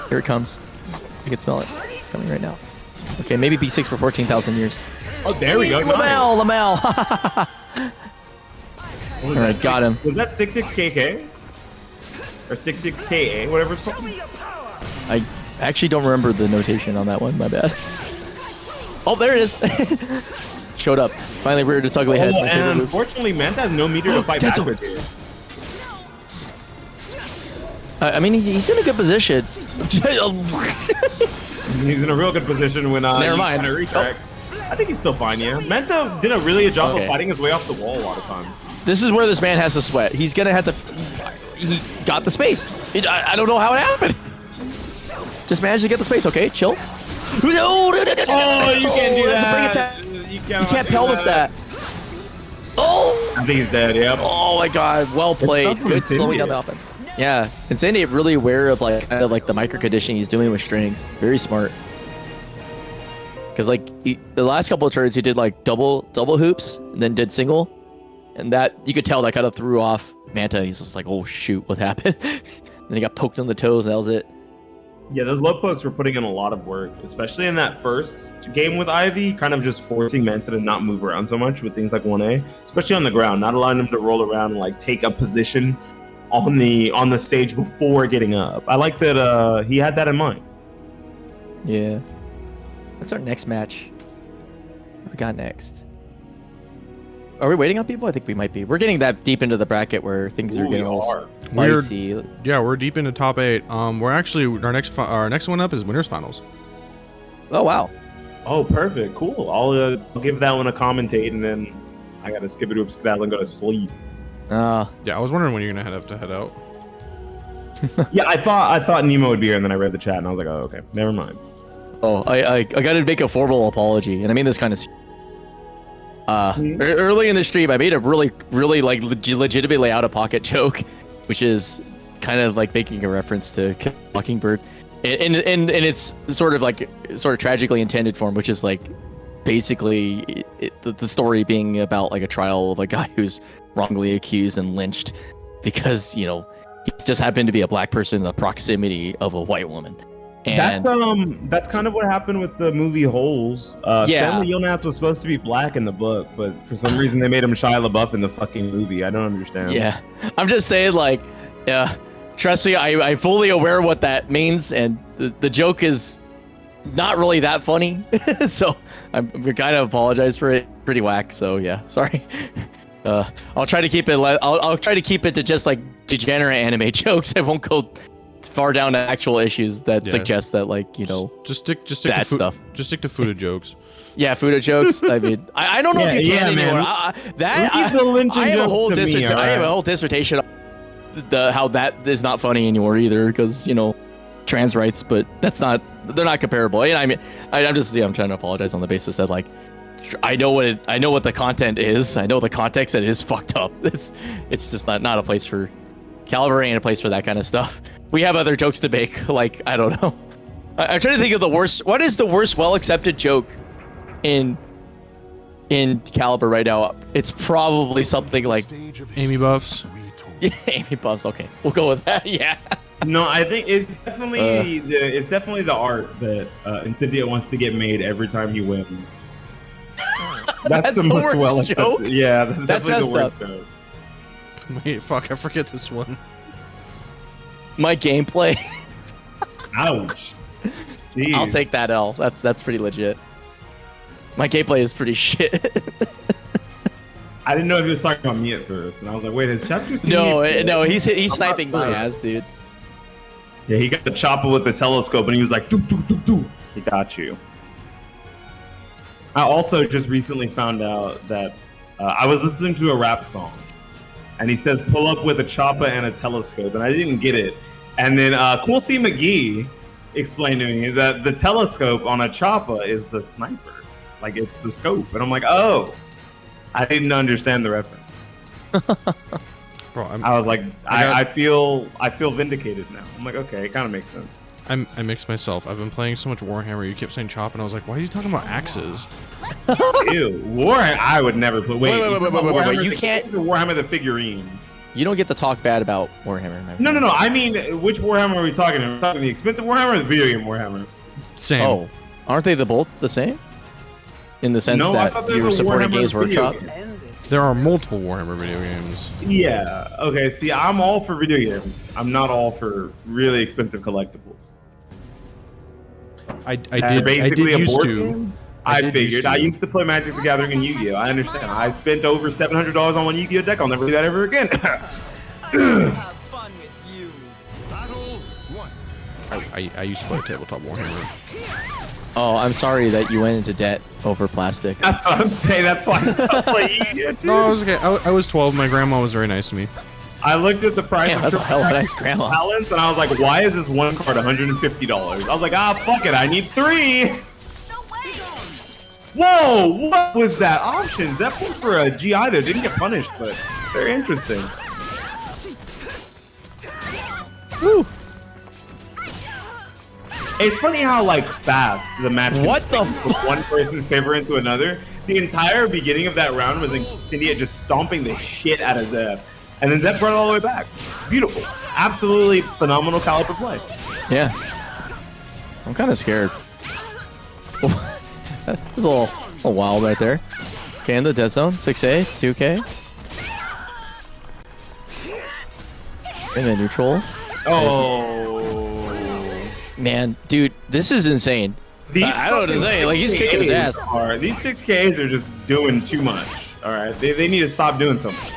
B: Here it comes. I can smell it. It's coming right now. Okay, maybe B6 for 14,000 years.
C: Oh, there we go.
B: Lamel.
C: All
B: Alright, got him.
C: Was that 66KK? Or 66KA, whatever it's called?
B: I actually don't remember the notation on that one. My bad. Oh, there it is. Showed up. Finally reared its ugly head.
C: Oh,
B: My favorite
C: and
B: move.
C: unfortunately, Manta has no meter to fight
B: Cancel.
C: back with here.
B: I mean, he's in a good position.
C: He's in a real good position when
B: Never mind.
C: a retrack. I think he's still fine, yeah. Manta did a really good job
B: Okay.
C: of fighting his way off the wall a lot of times.
B: This is where this man has to sweat. He's gonna have to. He got the space. I don't know how it happened. Just managed to get the space. Okay, chill. No,
C: Oh, you can't do
B: that's
C: that.
B: a bring attack.
C: You
B: You can't pelvis that. Oh.
C: I think he's dead, yep.
B: Oh my god, well played.
C: tough for
B: Good slowing down
C: Incendiate.
B: the offense. Yeah, Incendiate really aware of like kind of like the micro conditioning he's doing with strings. Very smart. Because like the last couple of turns he did like double hoops and then did single, and that you could tell that kind of threw off Manta. He's just like, oh shoot, what happened? Then he got poked on the toes. And that was it.
C: Yeah, those low pokes were putting in a lot of work, especially in that first game with Ivy, kind of just forcing Manta to not move around so much with things like 1A, especially on the ground, not allowing him to roll around and like take a position on the stage before getting up. I like that he had that in mind.
B: Yeah. What's our next match? What we got next? Are we waiting on people? I think we might be. We're getting that deep into the bracket where things are
C: Ooh,
B: getting
C: we
B: a little
C: are.
A: We're-
B: spicy.
A: Yeah, we're deep into top 8. We're actually our next one up is winners finals.
B: Oh wow.
C: Oh, perfect, cool. I'll give that one a commentate, and then I gotta skip it to skedaddle and go to sleep.
A: Yeah, I was wondering when you're gonna have to head out.
C: Yeah, I thought Nemo would be here, and then I read the chat, and I was like, oh, okay, never mind.
B: Oh, I gotta make a formal apology, and I mean this kind of. Early in the stream, I made a really like legitimately out of pocket joke, which is kind of like making a reference to Mockingbird, and it's sort of tragically intended form, which is like basically the story being about like a trial of a guy who's wrongly accused and lynched because he just happened to be a black person in the proximity of a white woman. And
C: That's kind of what happened with the movie Holes.
B: Yeah.
C: Stanley Yelnats was supposed to be black in the book, but for some reason they made him Shia LaBeouf in the fucking movie. I don't understand.
B: yeah, I'm just saying, like, yeah, trust me, I'm fully aware what that means, and the joke is not really that funny, so I'm kind of apologize for it. Pretty whack, so yeah, sorry. I'll try to keep it. I'll try to keep it to just like degenerate anime jokes. I won't go far down to actual issues that suggest that, like,
A: just stick
B: that
A: to
B: stuff.
A: Just stick to Fuda jokes.
B: Yeah, Fuda jokes. I mean, I don't know if you can anymore.
C: man.
B: I
C: Leave the lynching
B: have a
C: jokes
B: whole
C: to me,
B: I have a
C: alright?
B: whole dissertation on how that is not funny anymore either, because trans rights, but they're not comparable. And I mean, I'm trying to apologize on the basis that, like, I know what the content is. I know the context, and it is fucked up. It's just not a place for Caliber, ain't a place for that kind of stuff. We have other jokes to make. Like, I don't know. I'm trying to think of the worst. What is the worst well-accepted joke in Caliber right now? It's probably something like
A: Amy Buffs.
B: yeah, Amy Buffs. Okay, we'll go with that. Yeah.
C: No, I think it's definitely the art that Incendia wants to get made every time he wins. That's the most
B: worst
C: well
B: joke?
C: accepted. Yeah,
B: That's
C: definitely the
B: messed
C: worst joke.
A: Wait, fuck, I forget this one.
B: My gameplay.
C: Ouch. Jeez.
B: I'll take that L. That's pretty legit. My gameplay is pretty shit.
C: I didn't know if he was talking about me at first, and I was like, wait, is Chapter C?
B: no, he's
C: I'm
B: sniping
C: not
B: my
C: sure.
B: ass, dude.
C: Yeah, he got the chopper with the telescope, and he was like, doo, doo, doo, doo. He got you. I also just recently found out that I was listening to a rap song, and he says, pull up with a chopper and a telescope, and I didn't get it. And then Cool C McGee explained to me that the telescope on a chopper is the sniper. Like, it's the scope. And I'm like, oh, I didn't understand the reference.
A: Bro,
C: I was like, I feel vindicated now. I'm like, okay, it kind of makes sense.
A: I mixed myself. I've been playing so much Warhammer. You kept saying chop, and I was like, why are you talking about axes?
C: Ew, Warhammer. I would never put. Wait,
B: wait. You can't.
C: Warhammer the figurines.
B: You don't get to talk bad about Warhammer.
C: No. I mean, which Warhammer are we talking? Are we talking the expensive Warhammer or the video game Warhammer?
A: Same.
B: Oh, aren't they both the same? In the sense that you're supporting Games Workshop.
A: There are multiple Warhammer video games.
C: Yeah. Okay. See, I'm all for video games. I'm not all for really expensive collectibles.
A: I did used to.
C: I figured. I used to play Magic the Gathering and Yu-Gi-Oh! I understand. I spent over $700 on one Yu-Gi-Oh! Deck. I'll never do that ever again.
F: Have fun with you.
A: I used to play tabletop Warhammer.
B: Oh, I'm sorry that you went into debt over plastic.
C: That's what I'm saying. That's why I stopped playing Yu-Gi-Oh!
A: No, I was okay. I was 12. My grandma was very nice to me.
C: I looked at the price
B: Damn, that's a hell of a nice grandma.
C: balance, and I was like, why is this one card $150? I was like, fuck it. I need 3. Whoa, what was that? Options. That put for a GI there. Didn't get punished, but very interesting.
B: Woo.
C: It's funny how like fast the match can
B: What the
C: swing from one person's favor into another. The entire beginning of that round was Incendia just stomping the shit out of Zeb. And then Zeb brought it all the way back. Beautiful. Absolutely phenomenal caliber play.
B: Yeah. I'm kind of scared. That was a little wild right there. Okay, in the dead zone. 6A, 2K. In the neutral.
C: Oh.
B: Man, dude, this is insane. I don't know what to say. Like, he's kicking his ass.
C: These 6Ks are just doing too much. All right, they need to stop doing so much.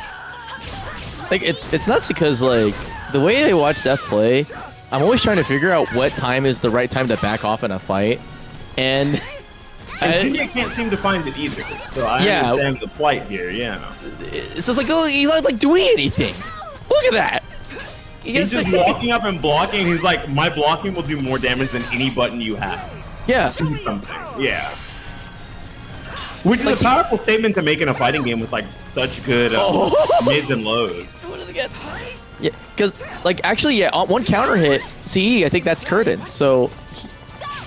B: Like, it's nuts because, like, the way I watch Seth play, I'm always trying to figure out what time is the right time to back off in a fight. And
C: Incendia can't seem to find it either. So I understand the plight here, yeah.
B: It's just like, oh, he's not, like, doing anything. Look at that.
C: He's just walking up and blocking. He's like, my blocking will do more damage than any button you have.
B: Yeah.
C: Do something. Yeah. Which is a powerful statement to make in a fighting game with like such good mids and lows.
B: Yeah, because like actually, yeah, on one counter hit, CE, I think that's Curtin. So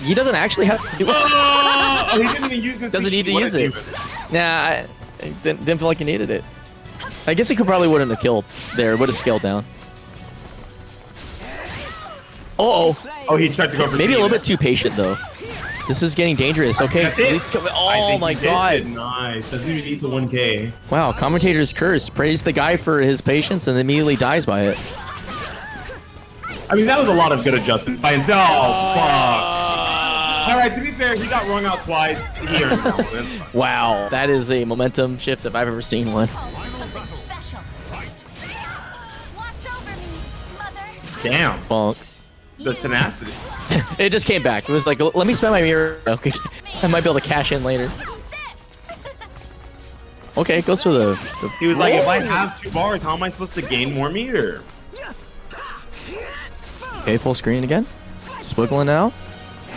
B: he doesn't actually have to do it.
C: Oh, he didn't even use this.
B: Doesn't need to use it. Nah, I didn't feel like he needed it. I guess he probably wouldn't have killed there. Would have scaled down. Oh,
C: he tried to go for
B: maybe a little bit too patient though. This is getting dangerous. Okay, oh my god.
C: Nice. Doesn't even need the 1K.
B: Wow, Commentators curse. Praise the guy for his patience and immediately dies by it.
C: I mean, that was a lot of good adjustment by himself. Oh, fuck. All right, to be fair, he got rung out twice. He earned that.
B: Wow, that is a momentum shift if I've ever seen one.
C: Damn.
B: Bonk.
C: The tenacity.
B: It just came back. It was like, let me spend my mirror. Okay, I might be able to cash in later. Okay, goes for the
C: he was like, if I have 2 bars, how am I supposed to gain more meter?
B: Okay, full screen again. Swiggling now.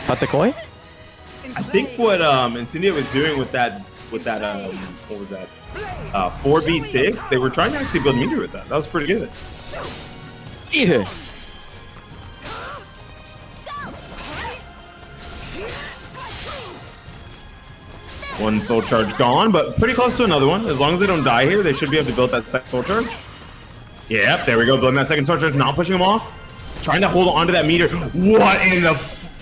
B: Cut the koi.
C: I think what Incendia was doing with that what was that? 4v6. They were trying to actually build meter with that. That was pretty good.
B: Yeah.
C: One soul charge gone, but pretty close to another one. As long as they don't die here, they should be able to build that second soul charge. Yep, there we go. Building that second soul charge, not pushing him off. Trying to hold on to that meter. What in the...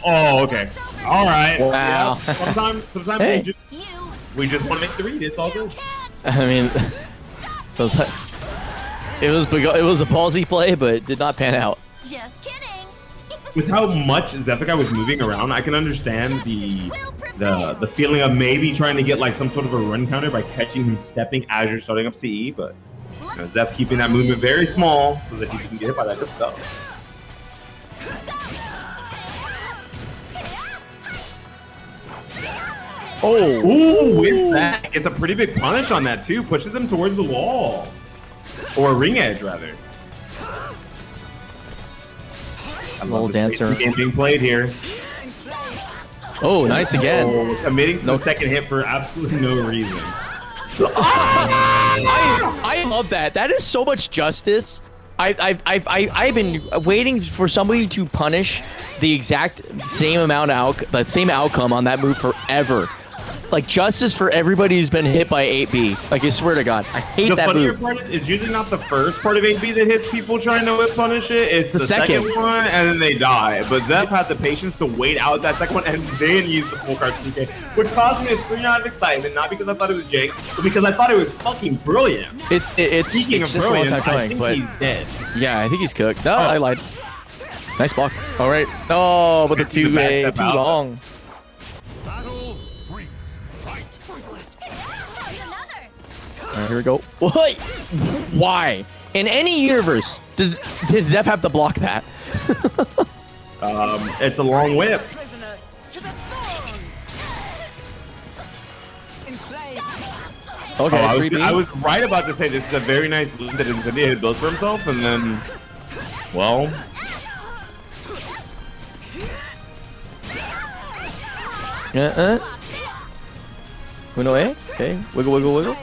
C: Oh, okay. All right.
B: Wow.
C: Yeah, sometimes
B: hey.
C: we just want to make the read. It's all good.
B: I mean, so it was a ballsy play, but it did not pan out.
D: Just kidding.
C: With how much Zephykai was moving around, I can understand the feeling of maybe trying to get like some sort of a run counter by catching him stepping as you're starting up CE, but you know, Zeph keeping that movement very small so that he can get hit by that good stuff.
B: Oh,
C: ooh, it's that. It's a pretty big punish on that too. Pushes them towards the wall, or a ring edge rather. I love the dancer game being played here.
B: Oh, nice again.
C: Oh, committing to the second hit for absolutely no reason.
B: I love that. That is so much justice. I've been waiting for somebody to punish the exact same amount of the same outcome on that move forever. Like justice for everybody who's been hit by 8B. Like I swear to God, I hate that move.
C: The funnier part is usually not the first part of 8B that hits people trying to whip punish it. It's the second one, and then they die. But Zeph had the patience to wait out that second one and then use the full card 2K, which caused me to scream out of excitement, not because I thought it was jank, but because I thought it was fucking brilliant.
B: Speaking
C: of brilliant,
B: I think
C: he's dead.
B: Yeah, I think he's cooked. No, I lied. Nice block. All right. Oh, but the 2A too long. Alright, here we go. What? Why? In any universe, did Zeph have to block that?
C: It's a long whip.
B: Okay,
C: I was right about to say this is a very nice lead that Incendia had built for himself, and then, well,
B: Uno A. Okay, wiggle, wiggle, wiggle.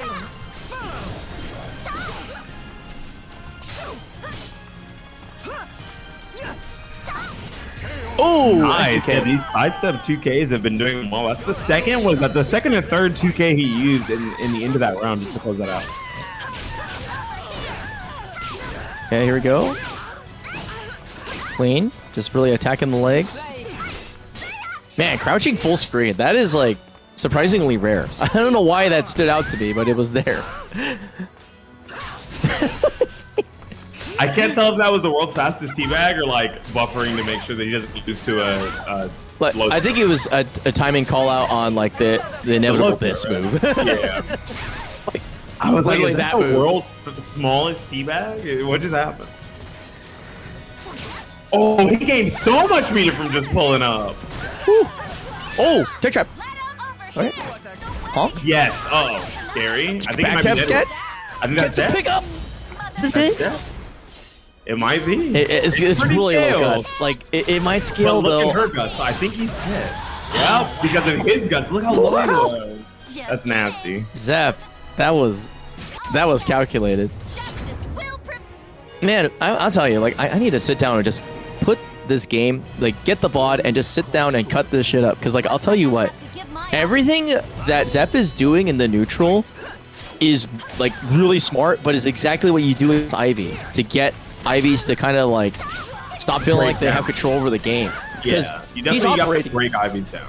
B: Oh,
C: nice.
B: okay.
C: Yeah, these sidestep 2Ks have been doing well. That's the second and third 2K he used in the end of that round just to close that out.
B: Okay, here we go. Clean. Just really attacking the legs. Man, crouching full screen. That is like surprisingly rare. I don't know why that stood out to me, but it was there.
C: I can't tell if that was the world's fastest teabag or like buffering to make sure that he doesn't lose to a low.
B: I think it was a timing call out on like the inevitable this move.
C: Yeah. I was like, is that the
B: move.
C: world's smallest teabag? What just happened? Oh, he gained so much meter from just pulling up.
B: Whew. Oh, tech trap. All right. Honk.
C: Yes. Oh, scary. I think it might be dead. I think that's dead.
B: Pick up. Is this it?
C: It might be.
B: It's really low guts. Like it might scale
C: but look
B: though.
C: at her guts. I think he's dead. Yeah, because of his guts. Look how low he was. That's nasty.
B: Zeph, that was calculated. Man, I'll tell you, like I need to sit down and just put this game, like get the VOD and just sit down and cut this shit up. Cause like I'll tell you what, everything that Zeph is doing in the neutral is like really smart, but is exactly what you do with Ivy to get Ivies to kind of like stop feeling like they have control over the game.
C: Yeah, you definitely got to break Ivies down.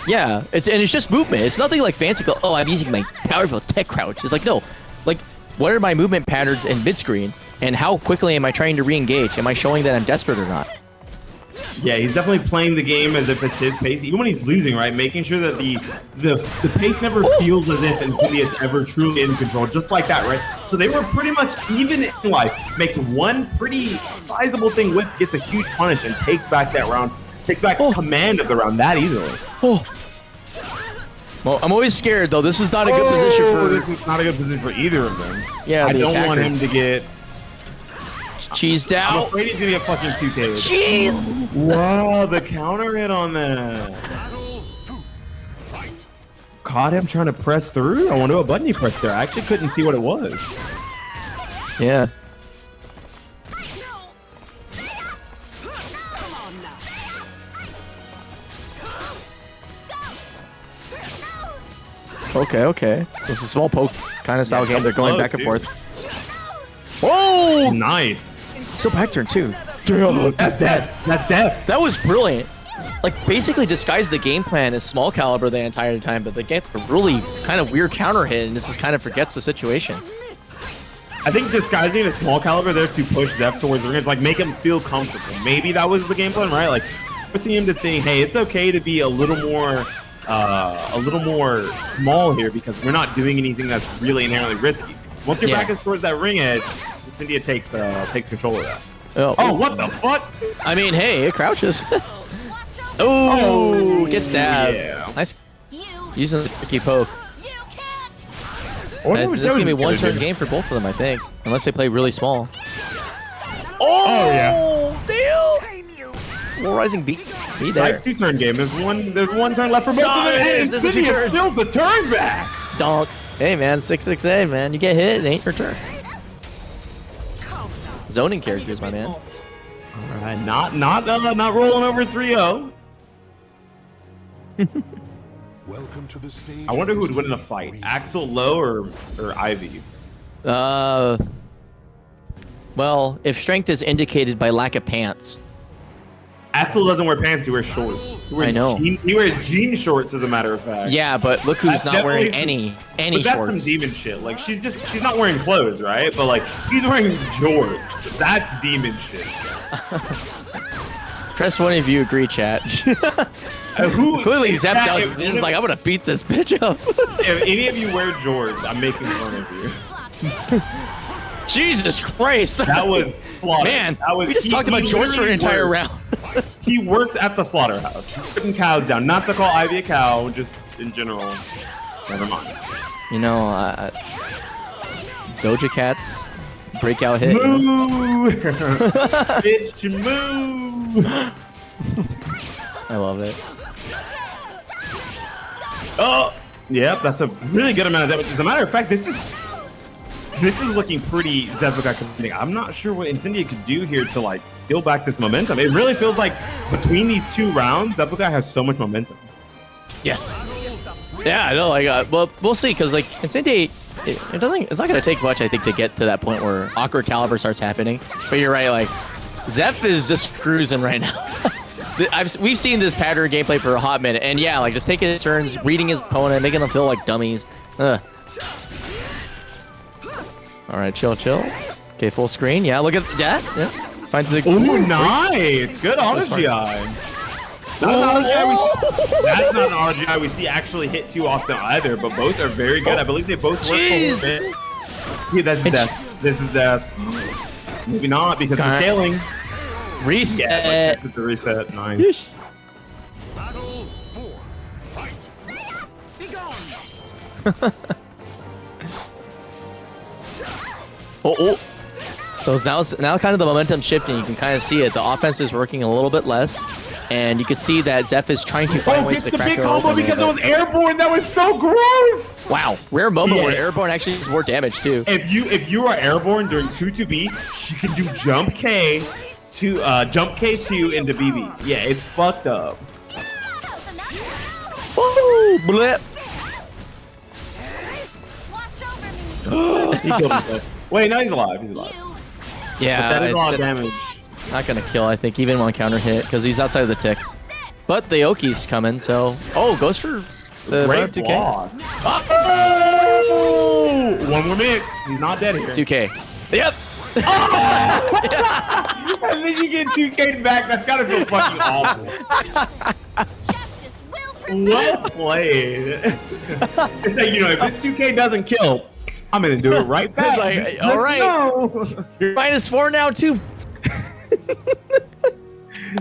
B: Yeah, it's just movement. It's nothing like fancy. Oh, I'm using my powerful tech crouch. It's like no, like what are my movement patterns in mid screen, and how quickly am I trying to re-engage? Am I showing that I'm desperate or not?
C: Yeah, he's definitely playing the game as if it's his pace, even when he's losing, right? Making sure that the pace never feels as if Incendia is ever truly in control, just like that, right? So they were pretty much even in life. Makes one pretty sizable thing with, gets a huge punish, and takes back that round, takes back command of the round that easily.
B: Oh. Well, I'm always scared though. This is not a good position for.
C: This is not a good position for either of them.
B: Yeah,
C: I don't
B: attacker.
C: want him to get
B: cheesed
C: I'm
B: out.
C: afraid he's gonna get fucking 2K.
B: Jeez!
C: Wow, the counter hit on that. Caught him trying to press through. I wonder what button he pressed there. I actually couldn't see what it was.
B: Yeah. Okay. This is a small poke kind of style game. They're going back and forth. Whoa!
C: Nice.
B: Still back turn too.
C: Damn, that's death. That's death.
B: That was brilliant. Like basically disguised the game plan as SoulCalibur the entire time, but they gets a really kind of weird counter hit, and this is kind of forgets the situation.
C: I think disguising a SoulCalibur there to push Zeph towards the ring, like make him feel comfortable. Maybe that was the game plan, right? Like forcing him to think, hey, it's okay to be a little more small here because we're not doing anything that's really inherently risky. Once your back is towards that ring edge, Incendia takes control of that. Oh, what the fuck?
B: I mean, hey, it crouches. Oh, gets stabbed.
C: Yeah.
B: Nice. Using the tricky poke.
C: This
B: This is going to be one-turn game for both of them, I think. Unless they play really small.
C: Oh yeah.
B: Damn! More Rising beat. He's there.
C: Like 2-turn game. There's one turn left for both of them. And
B: There's a
C: Incendia
B: two-turns.
C: steals the turn back.
B: Donk. Hey man, 668, man. You get hit, it ain't your turn. Zoning characters, my man.
C: All right, not rolling over 3-0.
E: Welcome to the stage.
C: I wonder who would win in a fight, Axel Low or Ivy.
B: Well, if strength is indicated by lack of pants.
C: Axel doesn't wear pants; he wears shorts.
B: I know.
C: He wears jean shorts, as a matter of fact.
B: Yeah, but look who's
C: That's
B: not wearing
C: definitely
B: any
C: But that's
B: shorts.
C: some demon shit. Like she's not wearing clothes, right? But like he's wearing jorts. That's demon shit.
B: Press one if you agree, chat.
C: Who
B: Clearly,
C: is
B: Zep
C: that?
B: does.
C: If
B: He's just like, I'm gonna beat this bitch up.
C: If any of you wear jorts, I'm making fun of you.
B: Jesus Christ!
C: That was slaughter.
B: Man,
C: that was,
B: we just talked about George for an entire round.
C: He works at the slaughterhouse. He's putting cows down. Not to call Ivy a cow, just in general. Never mind.
B: You know, Doja Cat's breakout hit.
C: Moo! Bitch, moo!
B: I love it.
C: Oh! Yep, that's a really good amount of damage. As a matter of fact, this is looking pretty Zephyr committing. I'm not sure what Incendia could do here to like steal back this momentum. It really feels like between these two rounds, Zephyr has so much momentum.
B: Yes. Yeah, I know. Like, well, we'll see, because like Incendia, it doesn't. It's not gonna take much, I think, to get to that point where awkward caliber starts happening. But you're right. Like, Zeph is just cruising right now. We've seen this pattern gameplay for a hot minute, and yeah, like just taking his turns, reading his opponent, making them feel like dummies. All right, chill. Okay, full screen. Yeah, look at that. Yeah, finds the.
C: Ooh, nice. Good RGI. That's not an RGI we see actually hit too often either, but both are very good. I believe they both work for a bit. Yeah, that's death. This is death. Maybe not because I'm scaling.
B: Reset.
C: Yeah, like, the reset. Nice.
E: Battle 4. Fight.
B: Oh. So it's now kind of the momentum shifting. You can kind of see it. The offense is working a little bit less, and you can see that Zeph is trying to find ways to crack
C: big
B: her
C: combo
B: open.
C: because it was airborne. That was so gross.
B: Wow, rare moment
C: Yeah.
B: where airborne actually does more damage too.
C: If you are airborne during 2-2B, she can do jump K to jump K2 into BB. Yeah, it's fucked up.
B: Woo, blip.
C: He killed himself. Wait, no, he's alive. He's alive.
B: Yeah,
C: But that is a lot of
B: it's
C: damage.
B: not gonna kill, I think, even on counter hit, because he's outside of the tick. But the Oki's coming, so goes for the
C: Great
B: 2K.
C: block. Oh! One more mix. He's not dead here.
B: 2K. Yep.
C: And then you get 2K back. That's gotta feel fucking awful.
D: Justice will prevail.
C: Well played. It's like, you know, if this 2K doesn't kill, I'm gonna do it right back.
B: It's like, all right.
C: Go.
B: You're -4 now too.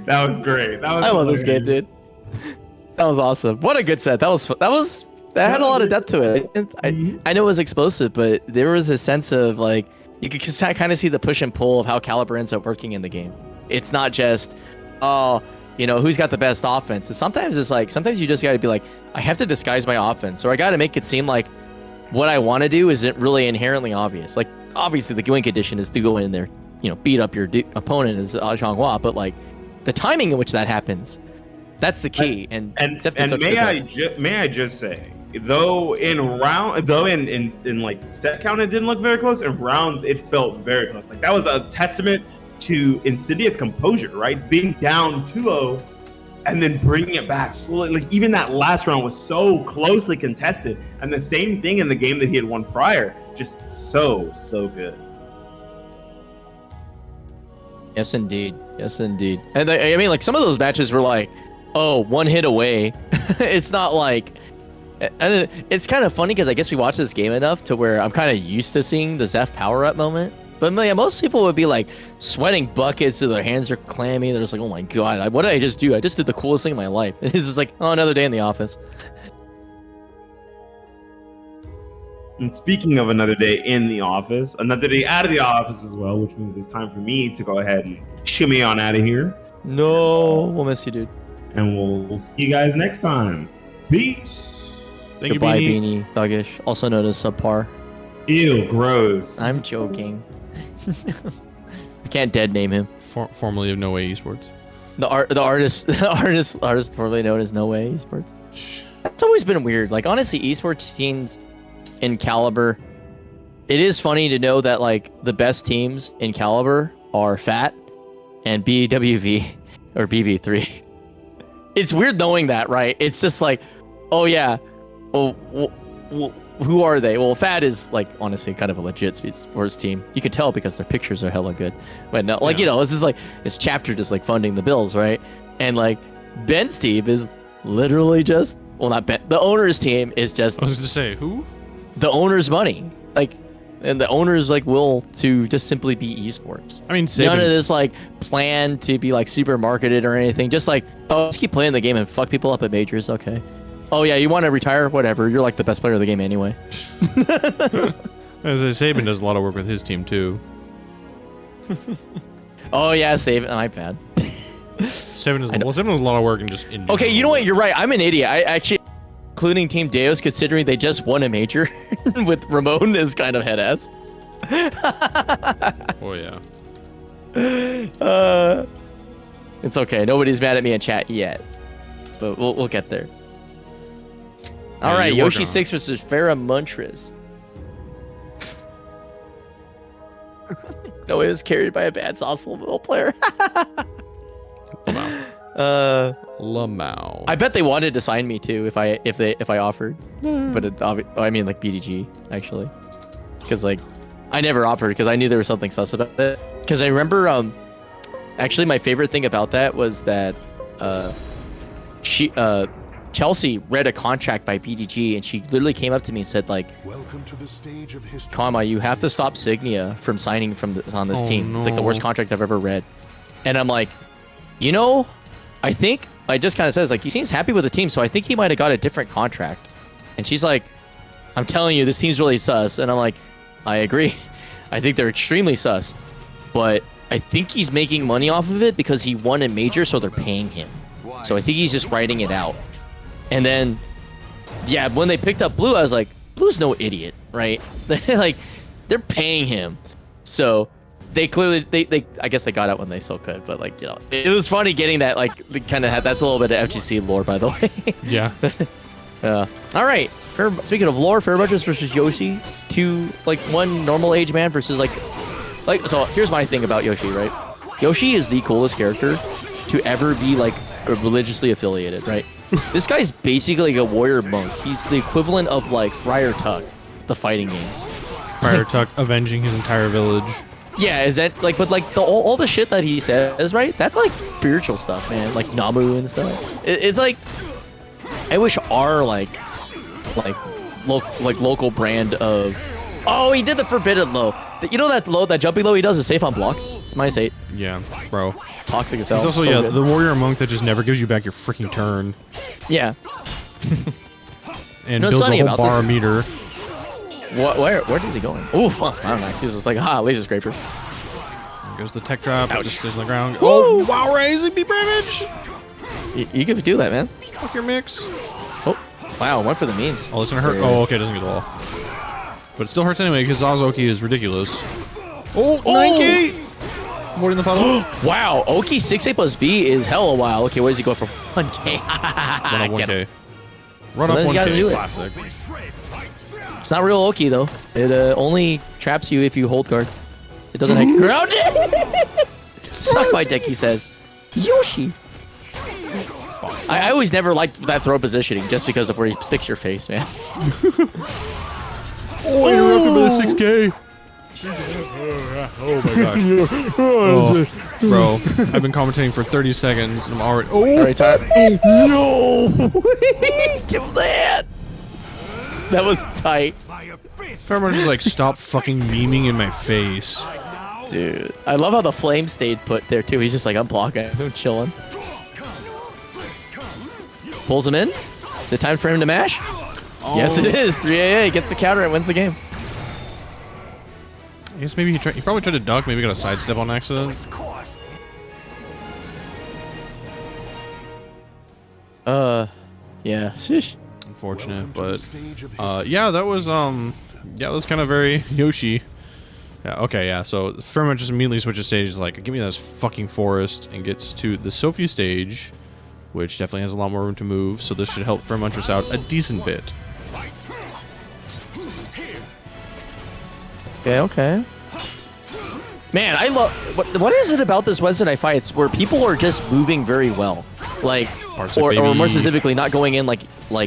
C: That was great. That was
B: I love this game,
C: hilarious.
B: dude. That was awesome. What a good set. That had a lot of depth to it. I know it was explosive, but there was a sense of like you could kind of see the push and pull of how Caliber ends up working in the game. It's not just, who's got the best offense. Sometimes you just got to be like, I have to disguise my offense, or I got to make it seem like what I want to do isn't really inherently obvious. Like, obviously, the win condition is to go in there, beat up your opponent as Zhonghua, but like the timing in which that happens, that's the key. And
C: may I just say, though in like step count it didn't look very close, in rounds it felt very close. Like that was a testament to Insidious composure, right? Being down 2-0 and then bringing it back slowly. Like even that last round was so closely contested, and the same thing in the game that he had won prior. Just so good.
B: Yes, indeed. And I mean, like some of those matches were like, one hit away. It's not like. And it's kind of funny because I guess we watched this game enough to where I'm kind of used to seeing the Zeph power-up moment. But yeah, most people would be like sweating buckets, so their hands are clammy. They're just like, oh my god, what did I just do? I just did the coolest thing in my life. It's just like, another day in the office.
C: And speaking of another day in the office, another day out of the office as well, which means it's time for me to go ahead and shimmy on out of here.
B: No, we'll miss you, dude.
C: And we'll see you guys next time. Peace.
A: Thank
B: Goodbye,
A: you, Beanie.
B: BeanieThuggish, also known as Subpar.
C: Ew, gross.
B: I'm joking. I can't dead name him.
A: Formerly of No Way Esports.
B: The artist formerly known as No Way Esports. It's always been weird. Like honestly, esports teams in Caliber. It is funny to know that like the best teams in Caliber are Fat and BWV or BV3. It's weird knowing that, right? It's just like, oh yeah, well, who are they? Well, Fat is like honestly kind of a legit speed sports team. You could tell because their pictures are hella good. But no, like you know, this is like it's Chapter just like funding the bills, right? And like Ben's team is literally just not Ben. The owner's team is just.
A: I was going to say who?
B: The owner's money, like, and the owner's like will to just simply be esports.
A: I mean,
B: none of this like plan to be like super marketed or anything. Just like, oh, let's keep playing the game and fuck people up at majors. Okay. Oh yeah, you want to retire? Whatever. You're like the best player of the game anyway.
A: As I say, Sabin does a lot of work with his team too.
B: Oh yeah, Sabin. My bad.
A: Sabin does a lot of work and just.
B: Okay, you know what? You're right. I'm an idiot. I actually, including Team Deus, considering they just won a major with Ramon is kind of head ass.
A: Oh yeah.
B: It's okay. Nobody's mad at me in chat yet, but we'll get there. All right, Yoshi 6 versus Farah Muntris. No, it was carried by a bad sauce level player.
A: Lamau.
B: I bet they wanted to sign me too if I offered, but I mean like BDG actually, because like I never offered because I knew there was something sus about it. Because I remember actually my favorite thing about that was that Chelsea read a contract by BDG and she literally came up to me and said like,
E: Welcome to the stage of history.
B: Konmai, you have to stop Signia from signing on this team. No. It's like the worst contract I've ever read. And I'm like, you know, I think I just kind of says like he seems happy with the team, so I think he might have got a different contract. And she's like, I'm telling you, this team's really sus. And I'm like, I agree. I think they're extremely sus. But I think he's making money off of it because he won a major, so they're paying him. So I think he's just writing it out. And then, yeah, when they picked up Blue, I was like, Blue's no idiot, right? Like, they're paying him. So they clearly, they I guess they got out when they still could. But, like, you know, it was funny getting that, like, they kind of had, that's a little bit of FGC lore, by the way.
A: Yeah.
B: All right. Speaking of lore, Fairbudgets versus Yoshi. One normal age man versus, so here's my thing about Yoshi, right? Yoshi is the coolest character to ever be, like, religiously affiliated, right? This guy's basically like a warrior monk. He's the equivalent of like Friar Tuck, the fighting game.
A: Friar Tuck avenging his entire village.
B: Yeah, is that like, but like all the shit that he says, right? That's like spiritual stuff, man. Like Namu and stuff. It's like, I wish our local brand of. Oh, he did the forbidden low. You know that jumping low he does is safe on block. It's -8.
A: Yeah, bro.
B: It's toxic as hell.
A: He's also
B: so
A: the warrior monk that just never gives you back your freaking turn.
B: Yeah.
A: And builds a whole bar meter.
B: Where is he going? Ooh, I don't know. He was just like, laser scraper.
A: There goes the tech drop. It just stays on the ground. Oh, wow, raising deep damage.
B: You can do that, man.
A: Fuck your mix.
B: Oh, wow, went for the memes.
A: Oh, it's gonna hurt. Oh, okay, it doesn't get the wall. But it still hurts anyway because Zazoki is ridiculous. Oh, 9K! More in the puddle.
B: Wow, Oki 6A plus B is hella wild. Okay, where does he go for 1K?
A: Run up 1K. Run up 1K. Classic.
B: It's not real Oki though. It only traps you if you hold guard. It doesn't have ground. Suck my dick, he says. Yoshi. I always never liked that throw positioning just because of where he sticks your face, man.
A: Oh, you're up into the 6K. Oh my gosh. Oh, bro, I've been commentating for 30 seconds and I'm already. Oh,
B: all right, time. No! Give him that! That was tight.
A: Everyone just like, stop fucking memeing in my face.
B: Dude, I love how the flame stayed put there too. He's just like, I'm blocking. I'm chilling. Pulls him in. Is it time for him to mash? Oh. Yes, it is. 3AA gets the counter and wins the game.
A: I guess maybe he probably tried to duck, maybe got a sidestep on accident.
B: Yeah. Sheesh.
A: unfortunate, but yeah, that was kind of very Yoshi. Yeah, okay, yeah. So very much just immediately switches stages, like, give me this fucking forest, and gets to the Sophia stage, which definitely has a lot more room to move. So this should help Fairmunchers out a decent bit.
B: Okay. Man, I love what is it about this Wednesday night fights where people are just moving very well, like,
A: Parsec,
B: or more specifically, not going in like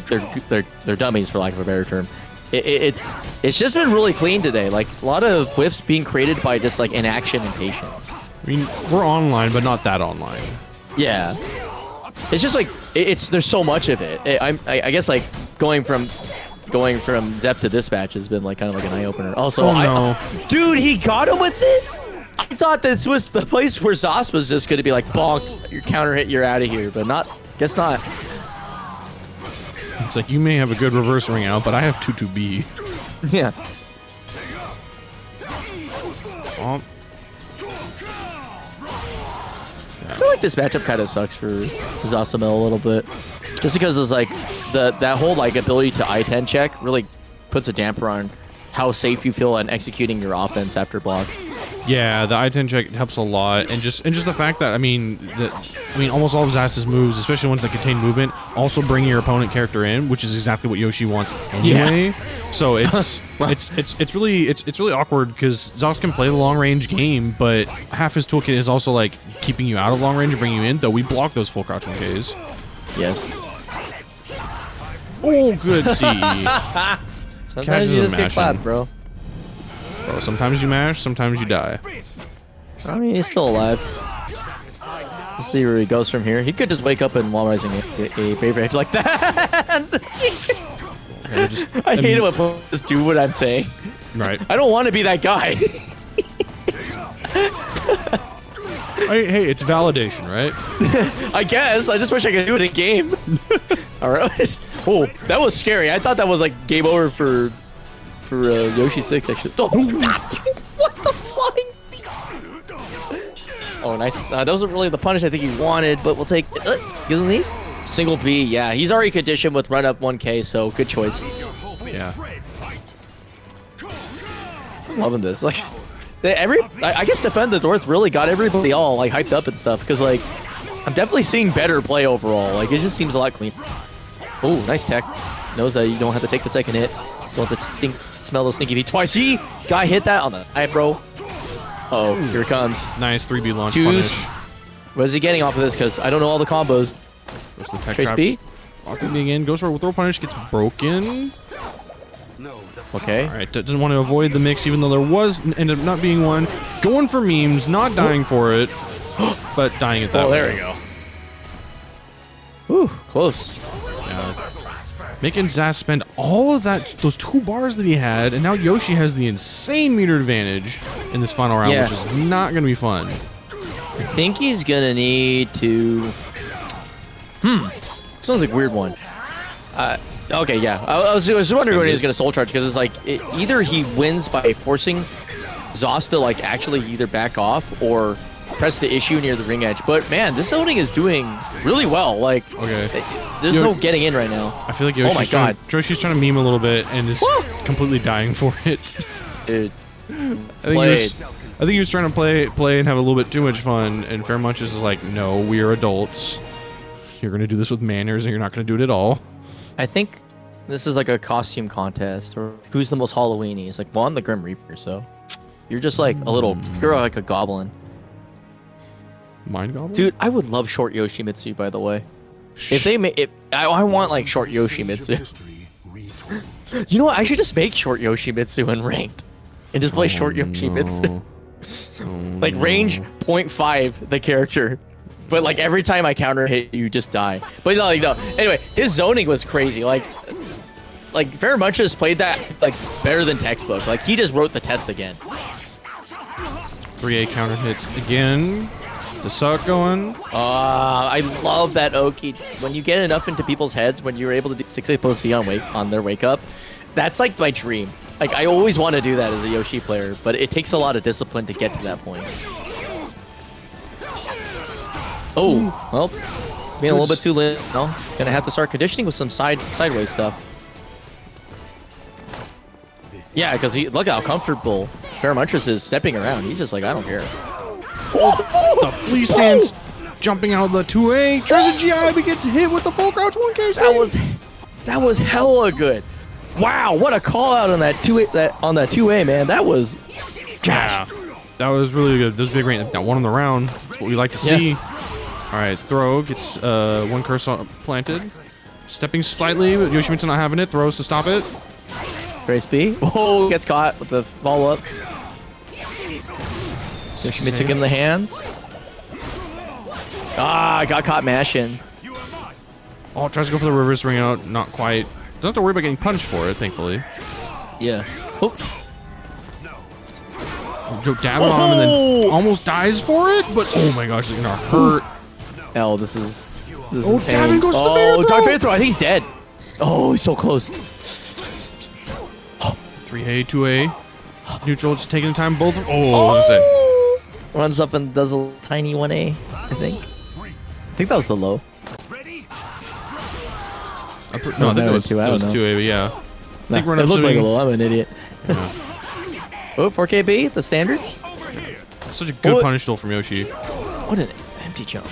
B: they're dummies, for lack of a better term. It's just been really clean today. Like, a lot of whiffs being created by just like inaction and patience.
A: I mean, we're online, but not that online.
B: Yeah, it's just like there's so much of it. I guess like going from Zep to this match has been like kind of like an eye opener. Also, dude, he got him with it. I thought this was the place where Zos was just going to be like, bonk, your counter hit, you're out of here, but not. Guess not.
A: It's like, you may have a good reverse ring out, but I have 2-2-B.
B: Yeah.
A: Oh.
B: I feel like this matchup kind of sucks for Zosamel a little bit, just because it's like that whole like ability to I-10 check really puts a damper on how safe you feel on executing your offense after block.
A: Yeah, the I-10 check helps a lot, and just the fact that I mean almost all of Zaz's moves, especially ones that contain movement, also bring your opponent character in, which is exactly what Yoshi wants anyway. Yeah. So it's really awkward because Zos can play the long range game, but half his toolkit is also like keeping you out of long range and bringing you in. Though we block those full crouch 1Ks.
B: Yes.
A: Oh, good C.
B: Sometimes
A: Catches
B: you just
A: him
B: get clapped, bro.
A: Bro, sometimes you mash, sometimes you die.
B: I mean, he's still alive. Let's see where he goes from here. He could just wake up and wall rising a Brave Rage like that. I hate it when people just do what I'm saying.
A: Right.
B: I don't want to be that guy.
A: Hey, it's validation, right?
B: I guess. I just wish I could do it in game. All right. Oh, that was scary. I thought that was like game over for Yoshi 6 actually. Oh, what the flying? Oh, nice. That wasn't really the punish I think he wanted, but we'll take. Give him these. Single B. Yeah, he's already conditioned with run up 1K, so good choice.
A: Yeah.
B: I'm loving this. Like, I guess Defend the North really got everybody all like hyped up and stuff because like I'm definitely seeing better play overall. Like, it just seems a lot cleaner. Oh, nice tech. Knows that you don't have to take the second hit. Don't have to smell those stinky feet twice. See? Guy hit that on the side, bro. Uh-oh, here it comes.
A: Nice 3B launch
B: Twos.
A: punish.
B: What is he getting off of this? Because I don't know all the combos.
A: Goes to the tech
B: Trace
A: traps.
B: B?
A: Again, goes for a throw punish, gets broken.
B: Okay.
A: Alright, doesn't want to avoid the mix, even though there was, ended up not being one. Going for memes, not dying for it, but dying at that
B: Oh, there
A: way.
B: we go. Ooh, close.
A: Yeah. Making Zaz spend all of those 2 bars that he had, and now Yoshi has the insane meter advantage in this final round,
B: Yeah.
A: which is not going to be fun.
B: I think he's gonna need to. Sounds like a weird one. Okay, yeah. I was just wondering when he was gonna soul charge because it's like either he wins by forcing Zos to like actually either back off or press the issue near the ring edge. But man, this zoning is doing really well. Like,
A: Okay.
B: there's no getting in right now.
A: I feel like
B: Oh my God.
A: Yoshi's trying to meme a little bit and is completely dying for it.
B: Dude,
A: I think he was trying to play and have a little bit too much fun, and Fairmunch is like, no, we are adults. You're gonna do this with manners, and you're not gonna do it at all.
B: I think this is like a costume contest or who's the most Halloweeny. It's like, well, I'm the Grim Reaper, so you're just like you're like a goblin.
A: Mind Goblin?
B: Dude, I would love short Yoshimitsu, by the way. If they make it, I want like short Yoshimitsu. You know what? I should just make short Yoshimitsu in ranked and just play short Yoshimitsu. Like range 0.5 the character, but like every time I counter hit, you just die. But no, like, no. Anyway, his zoning was crazy. Like very much just played that like better than textbook. Like he just wrote the test again.
A: 3A counter hits again. The suck going.
B: I love that Oki. When you get enough into people's heads, when you're able to do 6A plus V on their wake up, that's like my dream. Like I always want to do that as a Yoshi player, but it takes a lot of discipline to get to that point. Oh, well, being a little bit too lit. No, he's gonna have to start conditioning with some sideways stuff. Yeah, because look how comfortable Pheromontress is stepping around. He's just like, I don't care.
A: The flea stance jumping out of the 2A. Tries a GI, but gets hit with the full crouch 1K.
B: That was hella good. Wow, what a call out on that 2A, man. That was
A: yeah. That was really good. Those big range. Now one on the round. That's what we like to see. All right, throw gets one curse planted. Stepping slightly, but Yoshimitsu not having it. Throws to stop it.
B: Grace B. Oh, gets caught with the follow up. Yoshimitsu give him the hands. Ah, got caught mashing.
A: Oh, tries to go for the reverse ring out. Not quite. Doesn't have to worry about getting punished for it, thankfully.
B: Yeah. Oh.
A: Dabbing on him and then almost dies for it, but oh my gosh, it's gonna hurt.
B: Oh, this is
A: Gavin goes to the Vader throw.
B: Darth Vader throw. I think he's dead. Oh, he's so close.
A: 3A, 2A. Neutral just taking the time. Both. Oh, that's it.
B: Runs up and does a little tiny 1A, I think. I think that was the low.
A: No, I think it was 2A, but yeah. I think
B: it looked like a low. I'm an idiot.
A: Yeah.
B: Oh, 4KB, the standard.
A: Such a good punish tool from Yoshi.
B: What an empty jump.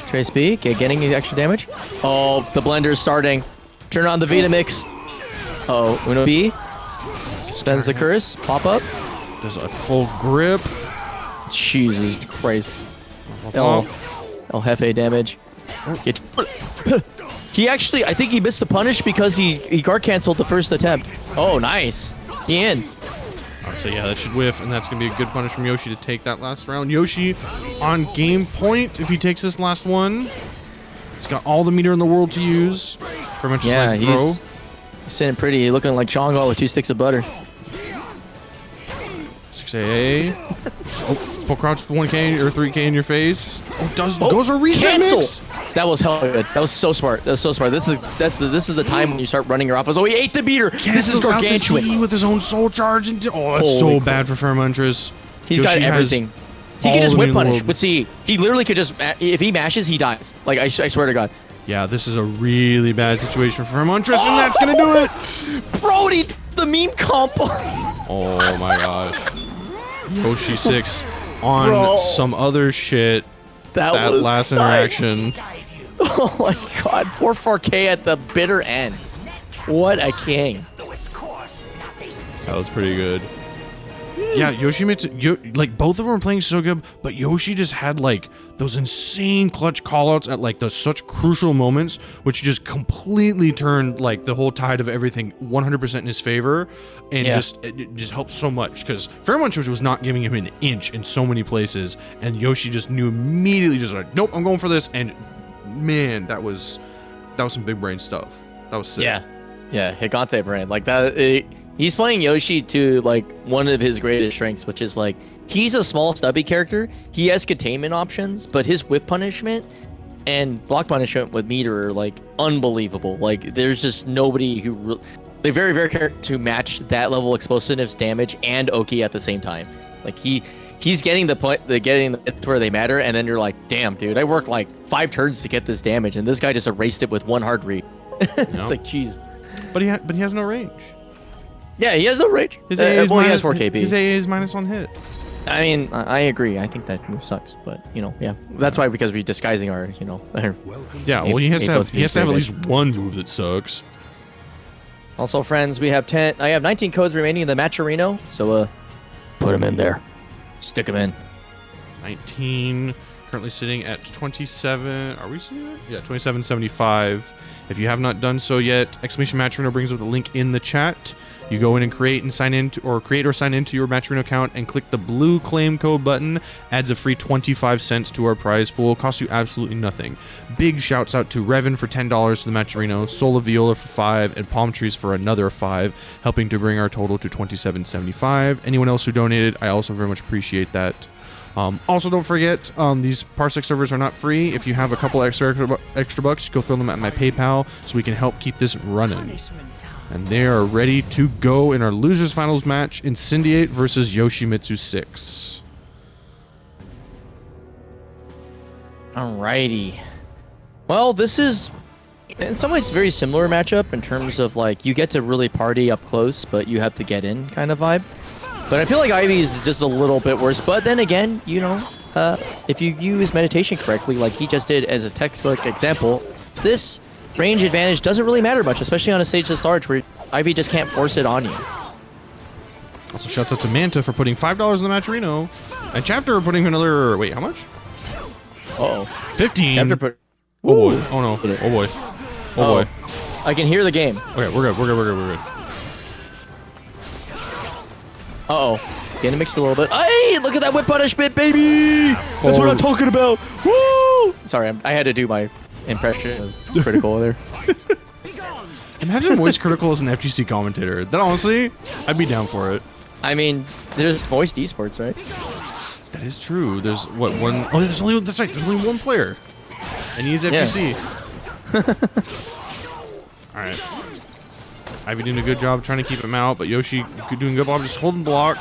B: Trace B, getting the extra damage. Oh, the blender is starting. Turn on the Vita mix. Uh-oh, Uno B. Spends the curse. Pop up.
A: Does a full grip.
B: Jesus Christ. El Jefe damage. He actually, I think he missed the punish because he guard canceled the first attempt. Oh, nice. He in.
A: So yeah, that should whiff, and that's going to be a good punish from Yoshi to take that last round. Yoshi on game point if he takes this last one. He's got all the meter in the world to use. For much
B: yeah,
A: throw.
B: He's sitting pretty, looking like Chongal with 2 sticks of butter.
A: 6A. Oh, full crouch 1K or 3K in your face. Oh, goes a reset mix.
B: That was hell good. That was so smart. That was so smart. This is the time when you start running your offense. Oh, he ate the beater. This is gargantuan.
A: With his own soul charge. And that's so bad for Pheromontress.
B: He's got everything. He can just whip punish. But see, he literally could just, if he mashes, he dies. Like, I swear to God.
A: Yeah, this is a really bad situation for Pheromontress, and that's going to do it.
B: Brody, the meme comp.
A: Oh, my gosh. Yoshi 6 on some other shit. That last interaction.
B: Oh my God, poor 4K at the bitter end. What a king.
A: That was pretty good. Yeah, Yoshimitsu, like both of them were playing so good, but Yoshi just had like those insane clutch callouts at like those such crucial moments, which just completely turned like the whole tide of everything 100% in his favor, and it just helped so much because Pheromontress was not giving him an inch in so many places, and Yoshi just knew immediately, just like, nope, I'm going for this, and man, that was some big brain stuff. That was sick.
B: Yeah, Higante brain like that. He's playing Yoshi to like one of his greatest strengths, which is like he's a small stubby character. He has containment options, but his whip punishment and block punishment with meter are like unbelievable. Like there's just nobody who they very very to match that level of explosiveness, damage, and Oki at the same time. Like he's getting the point, getting it where they matter, and then you're like, damn, dude, I worked like 5 turns to get this damage, and this guy just erased it with one hard read. It's like, jeez.
A: But he has no range.
B: Yeah, he has no range.
A: His AA is minus,
B: he has 4 KP.
A: His AA is minus on hit.
B: I mean, I agree. I think that move sucks, but you know, yeah, that's why because we're disguising our, you know.
A: Yeah, well, he has to have at least one move that sucks.
B: Also, friends, we have 10. I have 19 codes remaining in the Matcherino, so put them in there, stick them in.
A: 19, currently sitting at 27. Are we sitting there? Yeah, 27.75. If you have not done so yet, exclamation Matcherino brings up the link in the chat. You go in and create or sign into your Matcherino account and click the blue claim code button. Adds a free 25 cents to our prize pool. Costs you absolutely nothing. Big shouts out to Revan for $10 to the Matcherino, Sola Viola for $5, and Palm Trees for another $5, helping to bring our total to $27.75. Anyone else who donated, I also very much appreciate that. Also, don't forget, these Parsec servers are not free. If you have a couple extra bucks, go throw them at my PayPal so we can help keep this running. And they are ready to go in our losers finals match, Incendiate versus Yoshimitsu 6.
B: Alrighty. Well, this is in some ways very similar matchup in terms of like you get to really party up close, but you have to get in kind of vibe. But I feel like Ivy's just a little bit worse. But then again, you know, if you use meditation correctly, like he just did as a textbook example, this range advantage doesn't really matter much, especially on a stage this large where Ivy just can't force it on you.
A: Also, shouts out to Manta for putting $5 in the Matcherino. And Chapter putting another... Wait, how much?
B: Uh-oh.
A: 15.
B: Chapter put...
A: Oh boy. Oh no. Oh boy. Oh boy.
B: I can hear the game.
A: Okay, we're good. We're good. We're good. We're good.
B: Uh-oh. Getting mixed a little bit. Hey, look at that whip punishment, baby! That's what I'm talking about. Woo! Sorry, I had to do my impression of Critical there.
A: Imagine voice Critical as an FGC commentator. That honestly, I'd be down for it.
B: I mean, there's voiced esports, right?
A: That is true. There's what one? Oh, there's only that's right. There's only one player, and he's FGC. All right. Ivy doing a good job trying to keep him out, but Yoshi doing a good job just holding block,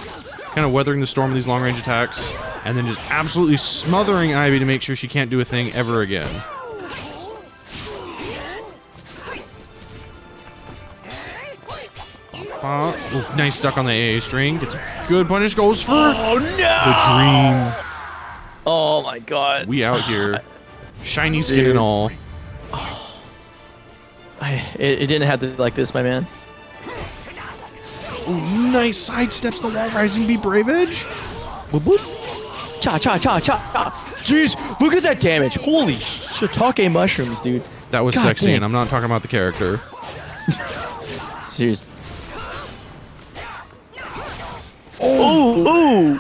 A: kind of weathering the storm of these long range attacks, and then just absolutely smothering Ivy to make sure she can't do a thing ever again. Ooh, nice stuck on the AA string. Gets a good punish. Goes for the dream.
B: Oh my god.
A: We out here. Shiny skin and all.
B: It didn't have to be like this, my man.
A: Ooh, nice sidesteps the wall rising. Be brave edge. Boop, boop.
B: Cha cha cha cha cha. Jeez, look at that damage. Holy shiitake mushrooms, dude.
A: That was
B: God
A: sexy,
B: damn.
A: and I'm not talking about the character.
B: Seriously. Oh,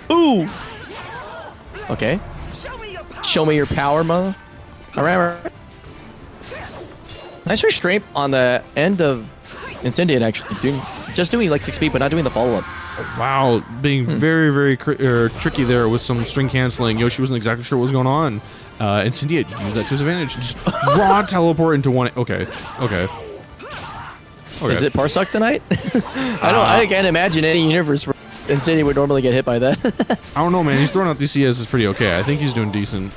B: ooh, ooh. Okay. Show me your power, mother. All right, all right. Nice restraint on the end of Incendiate, actually. Just doing like 6 speed, but not doing the follow-up.
A: Wow, being very, very tricky there with some string canceling. Yoshi wasn't exactly sure what was going on. Incendiate used that to his advantage. Just raw teleport into one. Okay, okay. Okay.
B: Is it Parsec tonight? I can't imagine any universe where Incendiate would normally get hit by that.
A: I don't know, man. He's throwing out these CS is pretty okay. I think he's doing decent.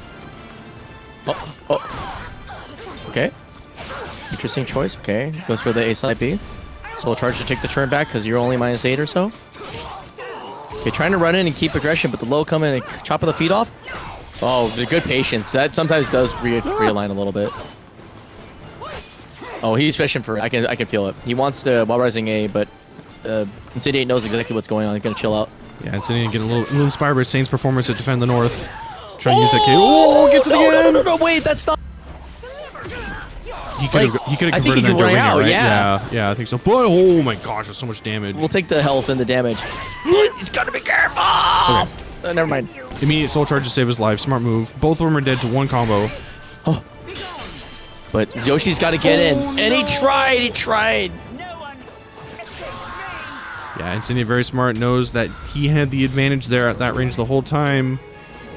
B: Oh. Okay. Interesting choice. Okay. Goes for the A side B. Soul Charge to take the turn back because you're only -8 or so. Okay, trying to run in and keep aggression, but the low come in and chop the feet off. Oh, the good patience. That sometimes does realign a little bit. Oh, he's fishing for it. I can feel it. He wants the wall rising A, but Incendiate knows exactly what's going on. He's gonna chill out.
A: Yeah, Incendiate getting a little inspired by Saint's performance to defend the North. Trying to use that K. Oh, gets it again!
B: No, wait, that's not.
A: He could have
B: I think
A: converted
B: he
A: that
B: could
A: into a
B: run
A: ringer,
B: out,
A: right?
B: yeah.
A: Yeah, I think so. But oh my gosh, that's so much damage.
B: We'll take the health and the damage. He's gotta be careful.
A: Okay.
B: Never mind.
A: Immediate soul charge to save his life. Smart move. Both of them are dead to one combo.
B: Oh. But Yoshi's got to get in, and he tried. He tried.
A: Yeah, Incendiate very smart. Knows that he had the advantage there at that range the whole time.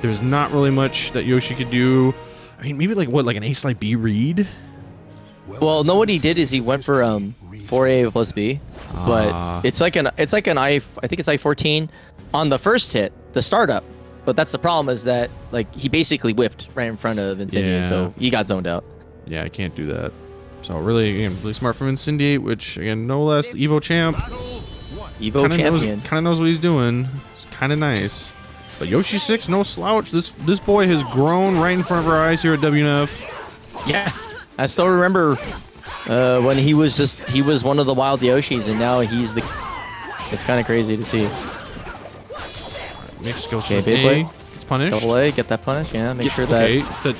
A: There's not really much that Yoshi could do. I mean, maybe like what, like an A slide B read?
B: Well, no, what he did is he went for 4A plus B, but it's like an I think it's I-14 on the first hit, the startup. But that's the problem is that like he basically whipped right in front of Incendiate,
A: Yeah.
B: so he got zoned out.
A: Yeah, I can't do that. So really, again, really smart from Incendiate, which again, no less the Evo champ.
B: Evo champion.
A: Kind of knows what he's doing. It's kind of nice. But Yoshi 6, no slouch. This boy has grown right in front of our eyes here at WNF.
B: Yeah, I still remember when he was one of the wild Yoshis, and now he's the. It's kind of crazy to see.
A: Mix goes
B: Okay,
A: for
B: big
A: A.
B: play.
A: Gets punished.
B: Double A, get that punish. Yeah, make sure that.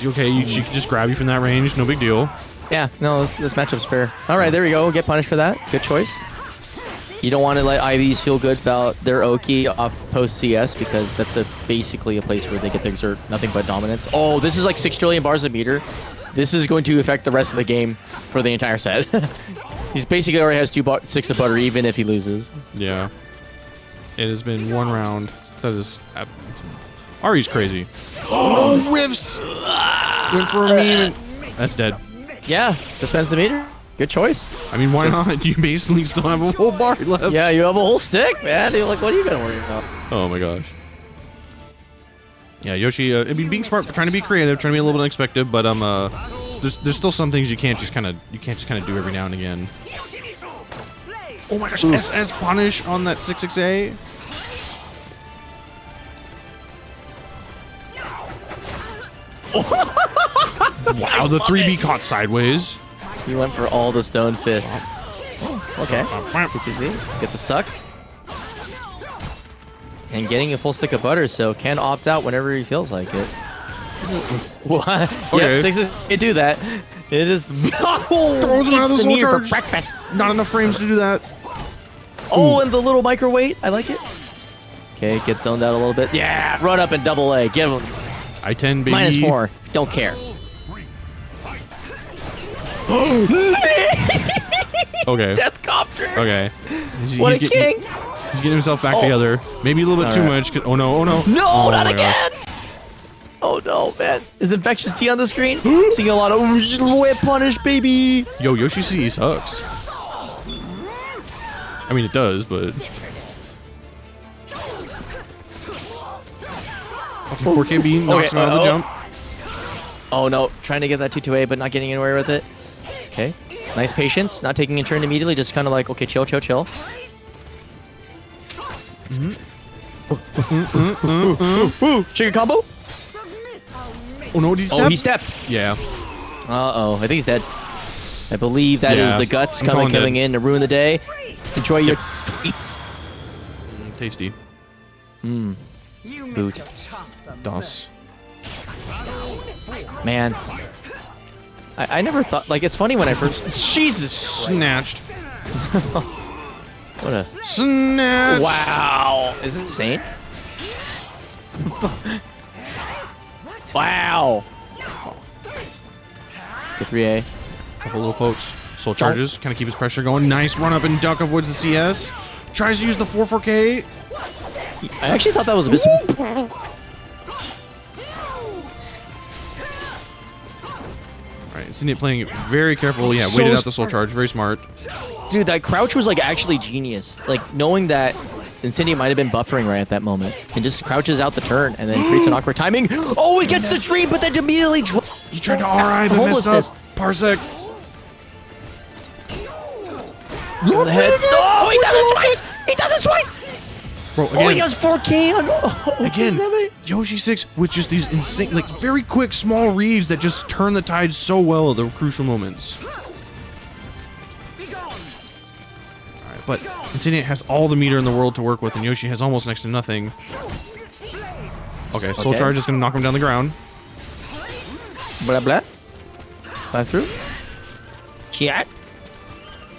A: Okay, she can just grab you from that range. No big deal.
B: Yeah, no, this matchup's fair. All right, there we go. Get punished for that. Good choice. You don't want to let IVs feel good about their Oki off post CS because that's basically a place where they get to exert nothing but dominance. Oh, this is like 6 trillion bars a meter. This is going to affect the rest of the game for the entire set. He's basically already has 6 of butter even if he loses.
A: Yeah. It has been one round. That is... Ari's crazy. Oh, whiffs! Went for a meme. That's dead.
B: Yeah, dispense the meter. Good choice.
A: I mean, why not? You basically still have a full bar left.
B: Yeah, you have a whole stick, man. You're like, what are you gonna worry about?
A: Oh my gosh. Yeah, Yoshi. I mean, being smart, trying to be creative, trying to be a little bit unexpected, but there's still some things you can't just kind of do every now and again. Oh my gosh, SS punish on that 6-6A. Wow, the 3B caught sideways.
B: He went for all the stone fists. Okay. Get the suck. And getting a full stick of butter, so can opt out whenever he feels like it. What?
A: Okay.
B: Yep, 6 can't do that. It is
A: Throws him out of the soul charge.
B: for breakfast.
A: Not enough frames to do that.
B: Oh, and the little micro weight. I like it. Okay, get zoned out a little bit. Yeah, run up and double A. Give him
A: I-10, baby.
B: -4. Don't care.
A: Okay.
B: Death copter.
A: Okay.
B: What a king.
A: He's getting himself back together. Maybe a little bit too much. Oh no, oh no.
B: No,
A: Oh
B: not
A: my
B: again.
A: gosh.
B: Oh no, man. Is Infectious T on the screen? Seeing a lot of whip punish, baby.
A: Yo, Yoshi C sucks. I mean, it does, but... Okay, 4KB knocks him out of the jump.
B: Oh no, trying to get that 2-2A, but not getting anywhere with it. Okay, nice patience. Not taking a turn immediately, just kind of like, okay, chill, chill, chill. Chicken combo?
A: Oh no, did he step?
B: Oh, he stepped.
A: Yeah.
B: Uh-oh, I think he's dead. I believe that is the guts coming in to ruin the day. Enjoy your tweets.
A: Tasty.
B: Boot.
A: DOS.
B: Man. I never thought, like, it's funny when I first... Jesus!
A: Snatched.
B: What a...
A: Snatch!
B: Wow! Is it insane? Wow! The 3A.
A: Couple little pokes. Soul charges. Kind of keep his pressure going. Nice run up and duck, avoids the CS. Tries to use the 4-4K.
B: I actually thought that was a bit...
A: Alright, Insidiate playing it very careful. Yeah,
B: So
A: waited out the soul charge. Very smart.
B: Dude, that crouch was, like, actually genius. Like, knowing that Insidiate might have been buffering right at that moment. And just crouches out the turn and then creates an awkward timing. Oh, he gets the stream, but then immediately...
A: He tried to RI, but messed up. Parsec.
B: The head. Oh, he does it twice! He does it twice!
A: Bro,
B: Oh, he
A: again,
B: has 4K on... Oh,
A: again, Yoshi 6 with just these insane, like, very quick, small reads that just turn the tide so well at the crucial moments. Alright, but Insidiate has all the meter in the world to work with, and Yoshi has almost next to nothing. Okay, Soul Charge is going to knock him down the ground.
B: Blah, blah. Back through. Chat.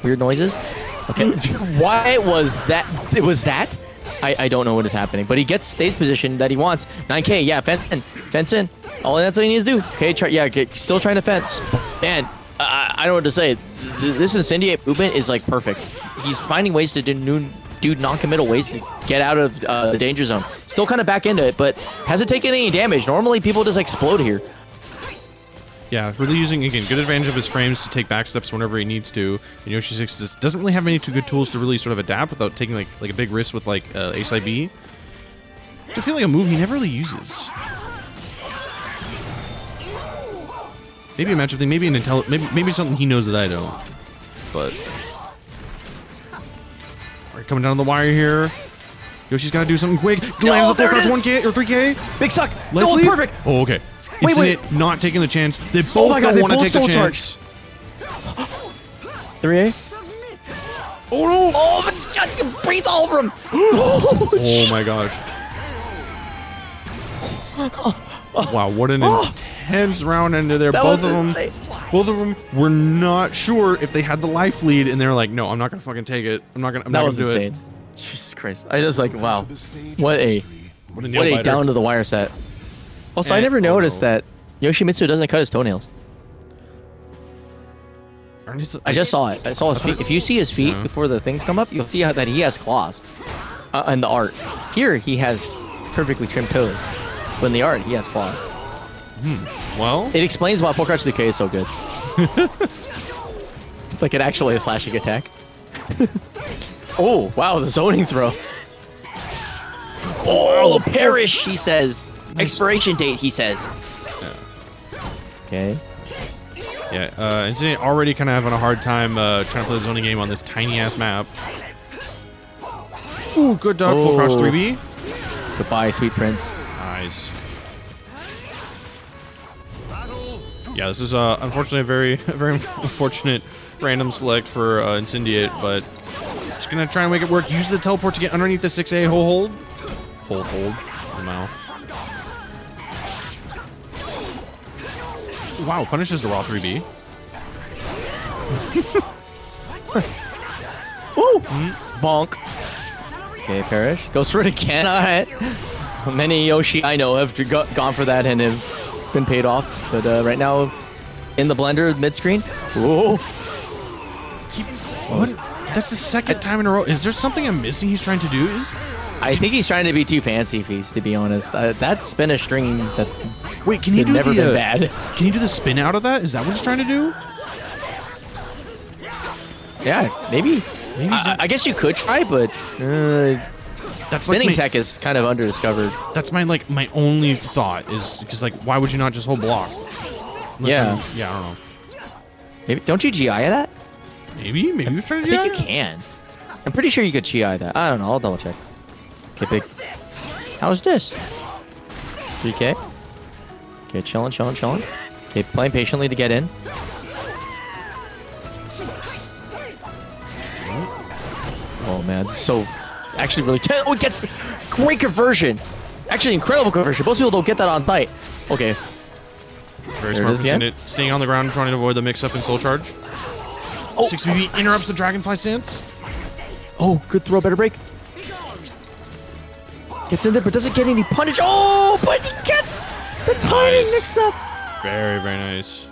B: Weird noises. Okay. Why was that? It was that? I don't know what is happening, but he gets stays position that he wants. 9K, yeah, fence in. All that's all he needs to do. Okay, still trying to fence. Man, I don't know what to say. This Incendiate movement is like perfect. He's finding ways to do non-committal ways to get out of the danger zone. Still kind of back into it, but hasn't taken any damage. Normally, people just explode here.
A: Yeah, really using, again, good advantage of his frames to take back steps whenever he needs to. And Yoshi 6 just doesn't really have any too good tools to really sort of adapt without taking like a big risk with like Ace IB. I feel like a move he never really uses. Maybe a matchup thing, maybe an maybe something he knows that I don't. But alright, coming down the wire here. Yoshi's got to do something quick. Lands the 1K or 3K.
B: Big suck.
A: No,
B: perfect.
A: Oh, okay.
B: Wait.
A: Not taking the chance. They both don't want to take the chance.
B: 3A.
A: Oh no!
B: Oh, but you breathe all over him.
A: Oh my gosh. Wow, what an intense round into there. Both of them were not sure if they had the life lead, and they're like, no, I'm not gonna fucking take it. I'm not gonna do
B: insane.
A: it.
B: Jesus Christ. I just like, wow. What a down to the wire set. Also, I never noticed that Yoshimitsu doesn't cut his toenails. I just saw it. I saw his feet. If you see his feet before the things come up, you'll see that he has claws in the art. Here, he has perfectly trimmed toes. But in the art, he has claws.
A: Well,
B: it explains why Full Crouch 2K is so good. It's like actually a slashing attack. Oh, wow, the zoning throw. Oh, perish, he says. Expiration date, he says. Okay.
A: Yeah, Insidiate already kind of having a hard time trying to play the zoning game on this tiny-ass map. Ooh, good dodge, full crouch 3B.
B: Goodbye, sweet prince.
A: Nice. Yeah, this is unfortunately a very unfortunate random select for Incendiate, but just gonna try and make it work. Use the teleport to get underneath the 6A hold. No. Wow, punishes the raw 3B.
B: Woo! Bonk. Okay, Perish. Goes for it again. Alright. Many Yoshi I know have gone for that and have been paid off. But right now, in the blender, mid-screen. Whoa.
A: What? That's the second time in a row. Is there something I'm missing he's trying to do?
B: I think he's trying to be too fancy, Feast, to be honest. That's been a string that's
A: Wait, can he do
B: never been bad.
A: Can you do the spin out of that? Is that what he's trying to do?
B: Yeah, maybe. I guess you could try, but
A: That's
B: spinning
A: like
B: tech is kind of underdiscovered.
A: That's my only thought is because like why would you not just hold block? Unless I don't know.
B: Maybe don't you GI that?
A: Maybe he was trying to
B: I
A: do
B: think you can. I'm pretty sure you could GI that. I don't know. I'll double check. Okay, big. How's this? 3K. Okay, chilling. Okay, playing patiently to get in. Oh man, so actually really. Oh, it gets great conversion. Actually, incredible conversion. Most people don't get that on site. Okay.
A: Very
B: There
A: smart
B: it is
A: from
B: again.
A: Incendiate. Staying on the ground, trying to avoid the mix-up in Soul Charge.
B: Oh,
A: 6BB interrupts the Dragonfly stance.
B: Oh, good throw, better break. Gets in there, but doesn't get any punish. Oh, but he gets the timing mix up.
A: Very, very nice.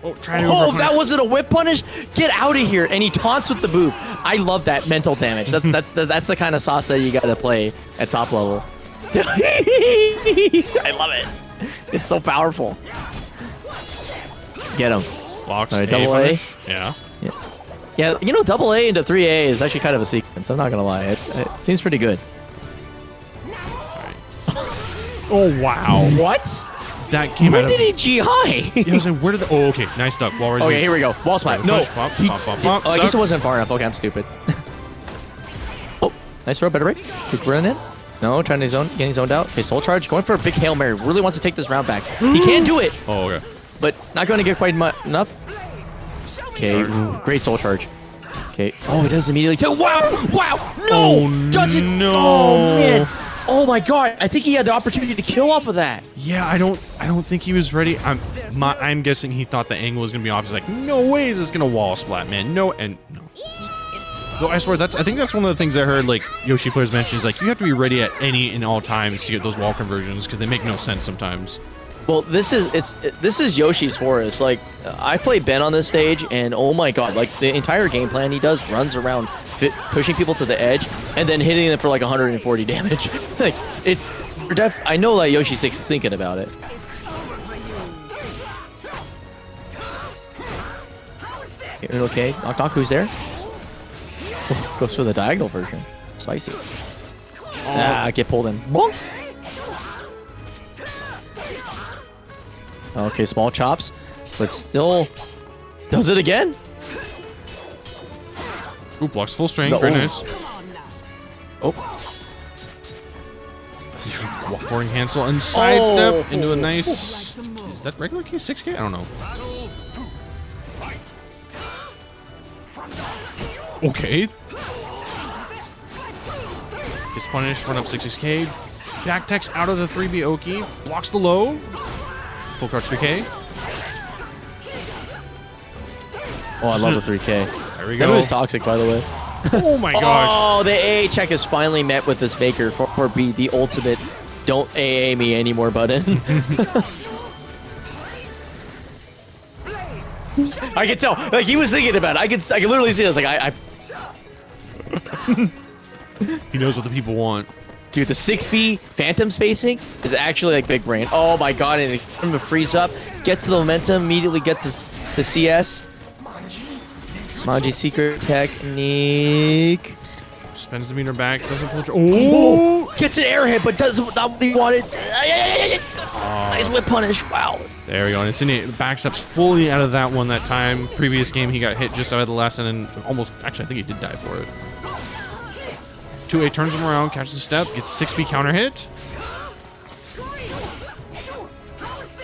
A: Oh, try to
B: Oh, that wasn't a whip punish. Get out of here! And he taunts with the boop. I love that mental damage. That's the kind of sauce that you gotta play at top level. I love it. It's so powerful. Get him.
A: Blocks.
B: All right, double A.
A: punish. Yeah.
B: Yeah, you know, double A into 3A is actually kind of a sequence. I'm not gonna lie. It seems pretty good.
A: Oh wow.
B: What?
A: That came
B: Where
A: out
B: did
A: of.
B: he GI?
A: Yeah, I was like, where did the? Oh, okay. Nice duck. Wall
B: Okay, here we go. Wall splat. No.
A: Pop,
B: He-
A: pop, pop,
B: Oh,
A: pop.
B: I guess it
A: Suck.
B: wasn't far enough. Okay, I'm stupid. Oh, nice throw. Better break. Keep running in. No, trying to zone. Getting zoned out. Okay, soul charge. Going for a big Hail Mary. Really wants to take this round back. He can do it,
A: Oh, okay.
B: but not going to get quite enough. Okay, great soul charge. Okay. Oh, it does immediately too. Wow! Wow! No!
A: Oh,
B: Doesn't.
A: no.
B: Oh man! Oh my God! I think he had the opportunity to kill off of that.
A: Yeah, I don't think he was ready. I'm guessing he thought the angle was gonna be off. He's like, no way is this gonna wall splat, man. No. Though I swear I think that's one of the things I heard like Yoshi players mention is like you have to be ready at any and all times to get those wall conversions because they make no sense sometimes.
B: Well, this is Yoshi's Forest. Like, I play Ben on this stage, and oh my God, like the entire game plan he does runs around pushing people to the edge and then hitting them for like 140 damage. Like, it's I know that Yoshi 6 is thinking about it. Okay, knock knock, who's there? Oh, goes for the diagonal version. Spicy. Ah, get pulled in. Bonk. Okay, small chops, but still does it again.
A: Ooh, blocks full strength. Very nice.
B: Oh,
A: Forwarding cancel and sidestep into a nice. Is that regular K? 6K? I don't know. Okay. Gets punished. Run up 6K. Back techs out of the 3B Oki. Blocks the low. Full crouch 3K.
B: oh, I love the 3K.
A: There we
B: That
A: go.
B: move's toxic, by the way.
A: Oh my gosh.
B: Oh, the AA check is finally met with this Faker for B, the ultimate don't AA me anymore button. I can tell. Like, he was thinking about it. I can literally see it. I was like,
A: He knows what the people want.
B: Dude, the 6B phantom spacing is actually like big brain. Oh my God, and him to freeze up, gets the momentum, immediately gets the CS. Manji secret technique.
A: Spends the meter back. Doesn't pull. Oh!
B: Gets an air hit, but doesn't not what he wanted. Nice whip punish. Wow.
A: There we go. And Insidiate backsteps fully out of that one that time. Previous game, he got hit just out of the last and almost. Actually, I think he did die for it. 2A turns him around, catches the step, gets 6B counter hit.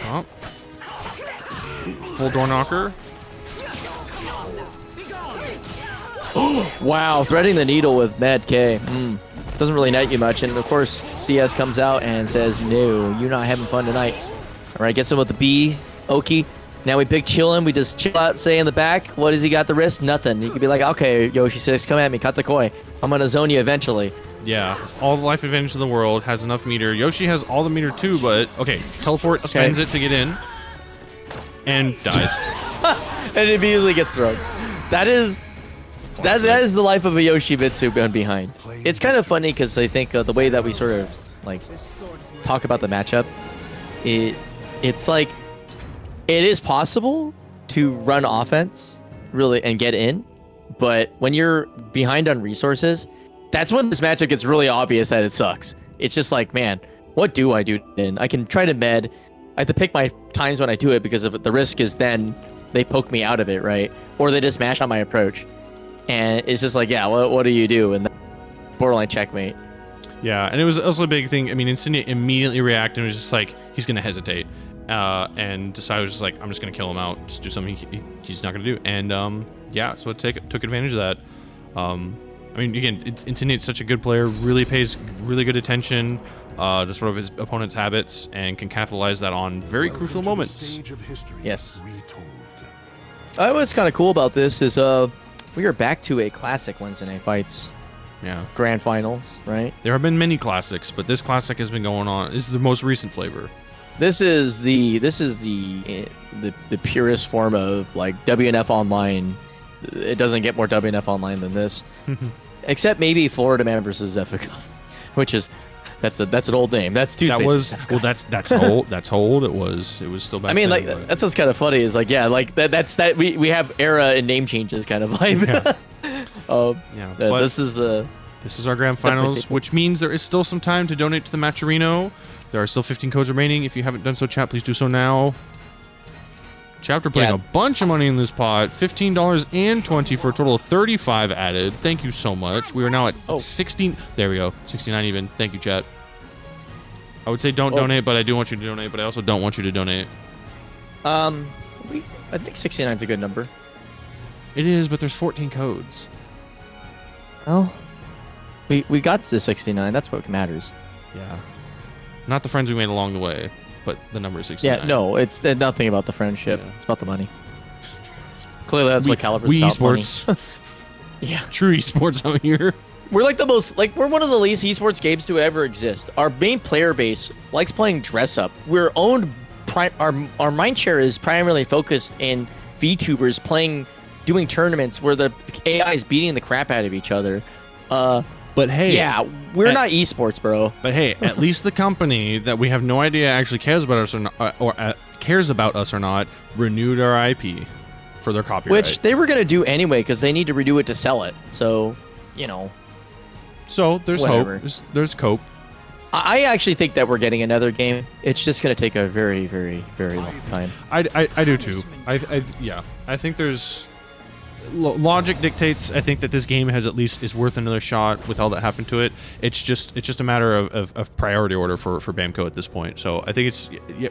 A: Oh. Full door knocker.
B: Wow, threading the needle with Mad K. Doesn't really net you much. And of course, CS comes out and says, no, you're not having fun tonight. All right, gets him with the B, Oki. Now we big chill him. We just chill out, say in the back. What does he got the wrist? Nothing. He could be like, okay, Yoshi 6, come at me, cut the koi. I'm going to zone you eventually.
A: Yeah, all the life advantage in the world, has enough meter. Yoshi has all the meter too, but okay, teleport spends it to get in. And dies.
B: And it immediately gets thrown. That is the life of a Yoshi Mitsu behind. It's kind of funny because I think the way that we sort of like talk about the matchup, it's like it is possible to run offense really and get in, but when you're behind on resources, that's when this matchup gets really obvious that it sucks. It's just like, man, what do I do? And I can try to med. I have to pick my times when I do it because of the risk is then they poke me out of it, right? Or they just mash on my approach. And it's just like, yeah, what do you do? And borderline checkmate.
A: Yeah, and it was also a big thing. I mean, Insidiate immediately reacted and was just like, he's going to hesitate. And decided was just like, I'm just going to kill him out. Just do something he's not going to do. And yeah, so it took advantage of that. I mean, again, Insidiate's such a good player, really pays really good attention to sort of his opponent's habits and can capitalize that on very crucial moments.
B: Yes. What's kind of cool about this is we are back to a classic Wednesday Night Fights grand finals, right?
A: There have been many classics, but this classic has been going on. This is the most recent flavor.
B: This is the purest form of like WNF Online. It doesn't get more WNF Online than this. Except maybe Florida Man versus Zeffica, which is that's an old name. That's too.
A: That was well. That's how old. That's how old it was. It was still back.
B: I mean,
A: then,
B: like that's what's kind of funny. Is like like that's we have era and name changes kind of vibe.
A: Yeah.
B: This is
A: our grand finals, which means there is still some time to donate to the Matcherino. There are still 15 codes remaining. If you haven't done so, chat, please do so now. Chapter putting a bunch of money in this pot, $15 and $20 for a total of 35 added. Thank you so much. We are now at 16. There we go, 69 even. Thank you, chat. I would say don't donate, but I do want you to donate. But I also don't want you to donate.
B: I think 69 is a good number.
A: It is, but there's 14 codes.
B: Oh, we got to 69. That's what matters.
A: Yeah, not the friends we made along the way. But the number is 69.
B: Yeah, no, it's nothing about the friendship. Yeah. It's about the money. Clearly, that's what Calibur's
A: we
B: about.
A: Esports.
B: Yeah,
A: true esports out here.
B: We're like we're one of the least esports games to ever exist. Our main player base likes playing dress up. We're owned. Our mind share is primarily focused in VTubers doing tournaments where the AI is beating the crap out of each other.
A: But hey,
B: yeah, we're not esports, bro.
A: But hey, at least the company that we have no idea actually cares about us or not, renewed our IP for their copyright.
B: Which they were gonna do anyway because they need to redo it to sell it. So,
A: So there's
B: whatever.
A: hope. There's cope.
B: I actually think that we're getting another game. It's just gonna take a very, very, very long time.
A: I do too. I think there's. Logic dictates, I think, that this game is worth another shot with all that happened to it. It's just a matter of priority order for Bamco at this point. So I think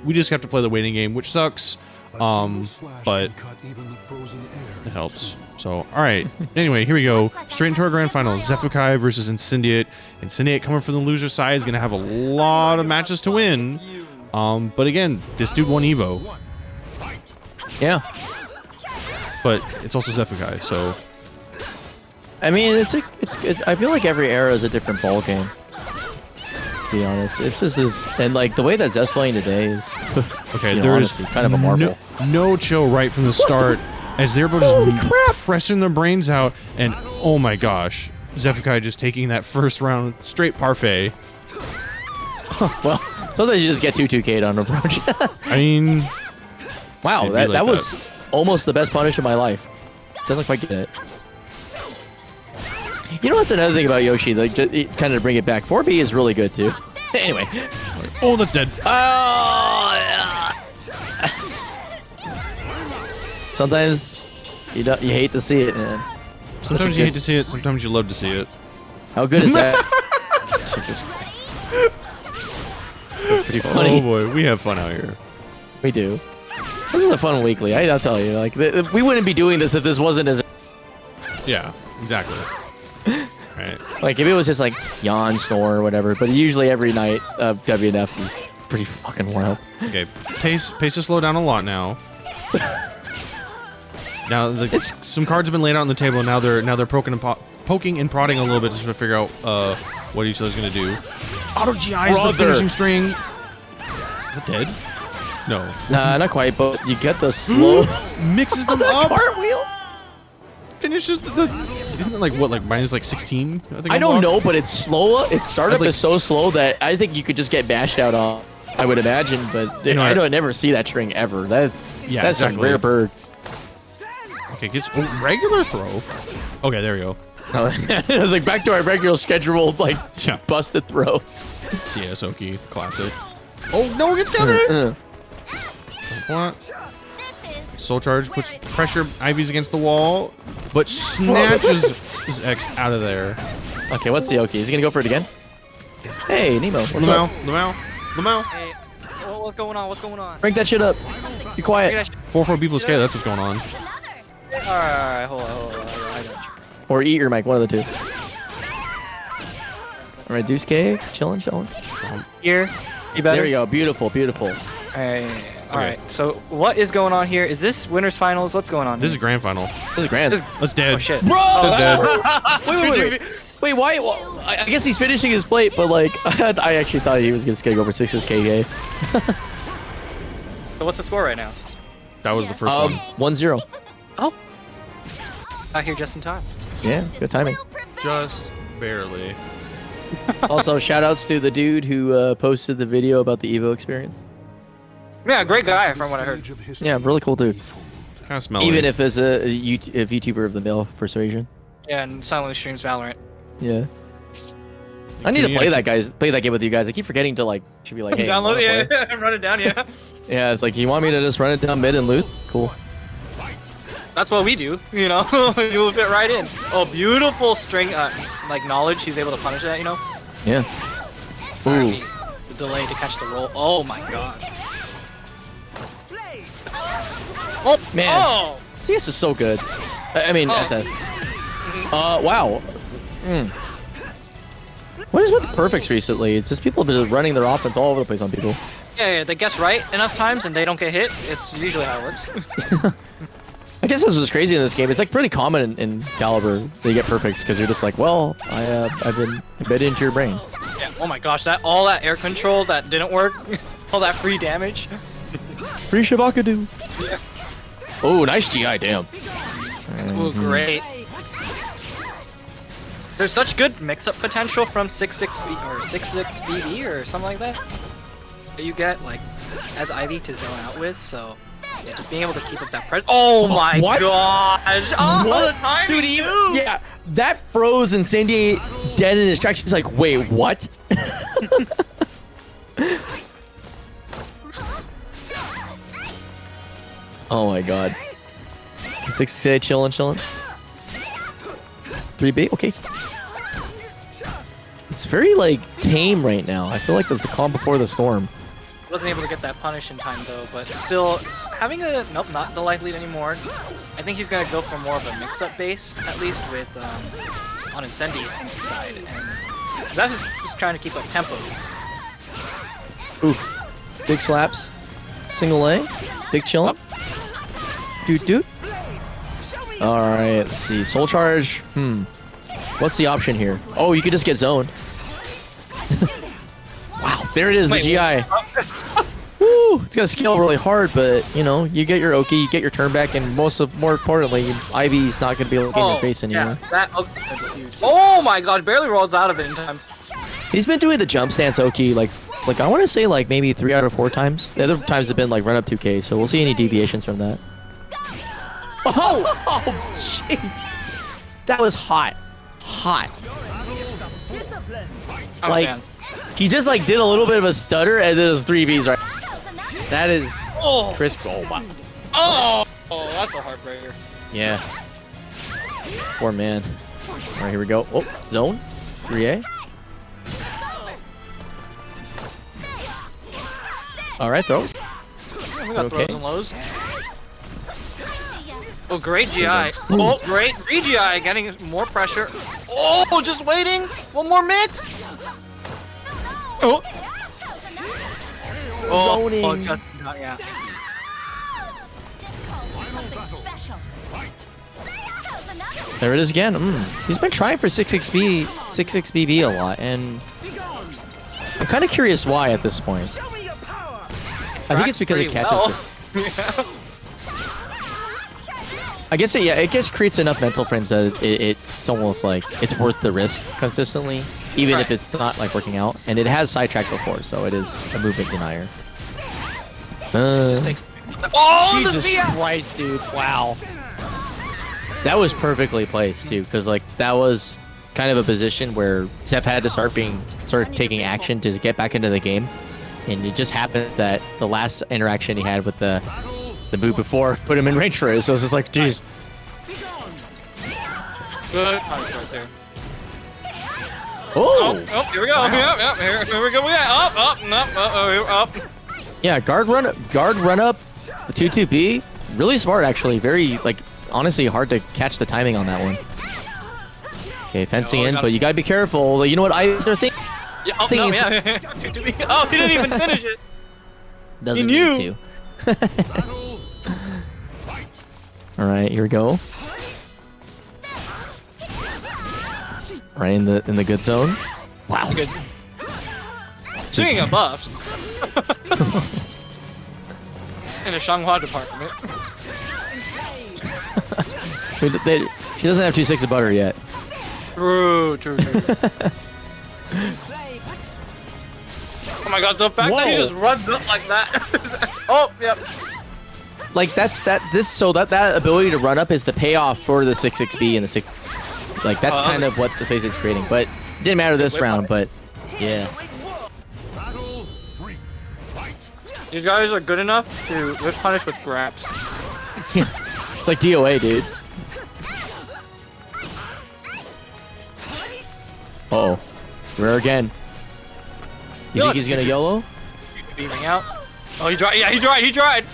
A: we just have to play the waiting game, which sucks, but it helps. So all right. Anyway, here we go. Straight into our grand final. Zeffikai versus Incendiate. Incendiate coming from the loser side is going to have a lot of matches to win. But again, this dude won Evo.
B: Yeah.
A: But it's also Zeffikai, so.
B: I mean, it's. I feel like every era is a different ball game. To be honest, and like the way that Zef's playing today is.
A: Okay, there's
B: kind of a marvel.
A: No chill right from the start, as they're both just pressing their brains out, and oh my gosh, Zeffikai just taking that first round straight parfait.
B: Well, sometimes you just get 2K'd on approach.
A: I mean,
B: wow, that was almost the best punish of my life. Doesn't quite get it. You know what's another thing about Yoshi? Like, kind of bring it back. 4B is really good too. Anyway.
A: Oh, that's dead.
B: Sometimes you hate to see it, man.
A: Sometimes you hate to see it. Sometimes you love to see it.
B: How good is that? Jesus Christ. That's pretty funny.
A: Oh boy, we have fun out here.
B: We do. This is a fun weekly. I'll tell you. Like, we wouldn't be doing this if this wasn't as.
A: Yeah, exactly. Right.
B: Like, if it was just like yawn, snore, or whatever. But usually every night, WNF is pretty fucking wild.
A: Okay, pace has slowed down a lot now. Now some cards have been laid out on the table, and now they're poking and prodding a little bit just to figure out what each other's gonna do. Auto GI is the finishing string. Is it dead? No.
B: Nah, not quite. But you get the slow
A: mixes them up.
B: Cartwheel.
A: Finishes the isn't it like what, like minus like 16?
B: I don't know, but it's slower. Its startup is so slow that I think you could just get bashed out on. I would imagine, but I don't never see that string ever. That's
A: exactly.
B: a rare bird.
A: Okay, gets regular throw. Okay, there we go.
B: It was like back to our regular scheduled like busted throw.
A: CS Oki, classic. Oh no, it gets countered. What? Soul Charge puts pressure Ivy's against the wall, but snatches his X out of there.
B: Okay, what's the Oki? Is he gonna go for it again? Hey, Nemo.
A: Lamau.
H: Hey, what's going on? What's going on?
B: Break that shit up. Be quiet.
A: 4-4 people scared. That's what's going on.
H: Alright, hold on. I got you.
B: Or eat your mic, one of the two. Alright, Deuce K, chilling.
H: Here, you better.
B: There you go. Beautiful.
H: Alright, so what is going on here? Is this winners finals? What's going on
A: This
H: here?
A: is grand final.
B: This is grand.
A: That's dead.
H: Oh shit.
B: Bro!
A: That's dead.
B: Wait, why? I guess he's finishing his plate, but like, I actually thought he was just gonna go for 6's KK.
H: So what's the score right now?
A: That was the first one.
B: 1-0.
H: Oh. Out here just in time.
B: Yeah, good timing.
A: Just barely.
B: Also, shout outs to the dude who posted the video about the Evo experience.
H: Yeah, great guy from what I heard.
B: Yeah, really cool dude.
A: Kind of smelly.
B: Even if as a VTuber of the male persuasion.
H: Yeah, and silently streams Valorant.
B: Yeah. I need to play that game with you guys. I keep forgetting to like should be like, hey,
H: Download
B: wanna play?
H: and run it down, yeah.
B: Yeah, it's like you want me to just run it down mid and loot? Cool.
H: That's what we do, you know. You'll fit right in. Oh, beautiful string, like knowledge. He's able to punish that, you know.
B: Yeah. Ooh.
H: The delay to catch the roll. Oh my gosh.
B: Oh man.
H: Oh.
B: CS is so good. I mean, FS. Wow. What is with the perfects recently? It's just people just running their offense all over the place on people.
H: Yeah, they guess right enough times and they don't get hit. It's usually how it works.
B: I guess this was crazy in this game. It's like pretty common in Caliber that you get perfects because you're just like, well, I've been embedded into your brain.
H: Yeah. Oh my gosh, all that air control that didn't work, all that free damage.
B: Free Shabakadu.
H: Yeah.
B: Oh, nice GI, damn.
H: Oh, great. There's such good mix-up potential from 6-6 or 6-6 BB or something like that you get like as Ivy to zone out with. So yeah, just being able to keep up that pressure. Oh my gosh! Oh,
B: what? Dude, yeah, that froze and Sandy dead in his tracks. He's like, wait, what? Oh my god. 6-6 chilling. 3B, okay. It's very like tame right now. I feel like it's the calm before the storm.
H: Wasn't able to get that punish in time though, but still having a nope, not the life lead anymore. I think he's gonna go for more of a mix-up base at least with on Incendi side, and that's just trying to keep up tempo.
B: Oof, big slaps, single A, big chillin'. Dude. All right, let's see. Soul Charge. What's the option here? Oh, you could just get zoned. Wow, there it is, the GI. Woo! It's gonna scale really hard, but you know, you get your Oki, you get your turn back, and more importantly, Ivy's not gonna be looking in your face anymore.
H: Yeah, that Oki is huge. Oh my god, barely rolls out of it in time.
B: He's been doing the jump stance Oki like I want to say like maybe 3 out of 4 times. The other times have been like run up 2K, so we'll see any deviations from that. Oh, jeez. That was hot. hot.
H: Oh,
B: Like,
H: man.
B: he just like did a little bit of a stutter and then those 3Bs right. That is
H: Oh,
B: crisp. Oh my.
H: oh, that's a heartbreaker.
B: Yeah. Poor man. All right, here we go. Oh, zone. 3A. All right, throws.
H: We got
B: Okay.
H: throws and lows. Oh, great GI. Oh, great 3GI, getting more pressure. Oh, just waiting. One more mix. Oh.
B: Zoning.
H: Oh, just, yeah.
B: There it is again. He's been trying for 6xBB a lot, and I'm kind of curious why at this point. I think it's because it catches.
H: Well.
B: I guess it just creates enough mental frames that it's almost like it's worth the risk consistently, even if it's not like working out. And it has sidetracked before, so it is a movement denier.
H: Oh,
B: Jesus
H: the CF!
B: Christ, dude! Wow, that was perfectly placed too, because like that was kind of a position where Zeph had to start taking action to get back into the game, and it just happens that the last interaction he had with the move before put him in range for it, so it's just like, jeez.
H: Good punch right there.
B: Oh!
H: Oh, here we go. Yep, here we go. Yeah, up.
B: Yeah, guard run up, the 2-2-B. Really smart, actually. Very, like, honestly hard to catch the timing on that one. Okay, fencing in, but you gotta be careful. You know what I start thinking?
H: Yeah, oh, no, yeah. Oh, he didn't even finish it.
B: Doesn't
H: He knew.
B: need to. All right, here we go. Right in the good zone. Wow.
H: Good. Speaking of buffs. In the Shanghua department.
B: He doesn't have 2 sticks of butter yet.
H: True. Oh my god, the fact that he just runs up like that. Oh, yep.
B: Like that ability to run up is the payoff for the 6xB and the 6. Like that's kind of what the space is creating. But it didn't matter this round. But yeah.
H: You guys are good enough to whip punish with grabs.
B: It's like DOA, dude. Uh-oh. Rare again. You think he's gonna YOLO?
H: Beaming out. Oh, he tried. Yeah, he tried.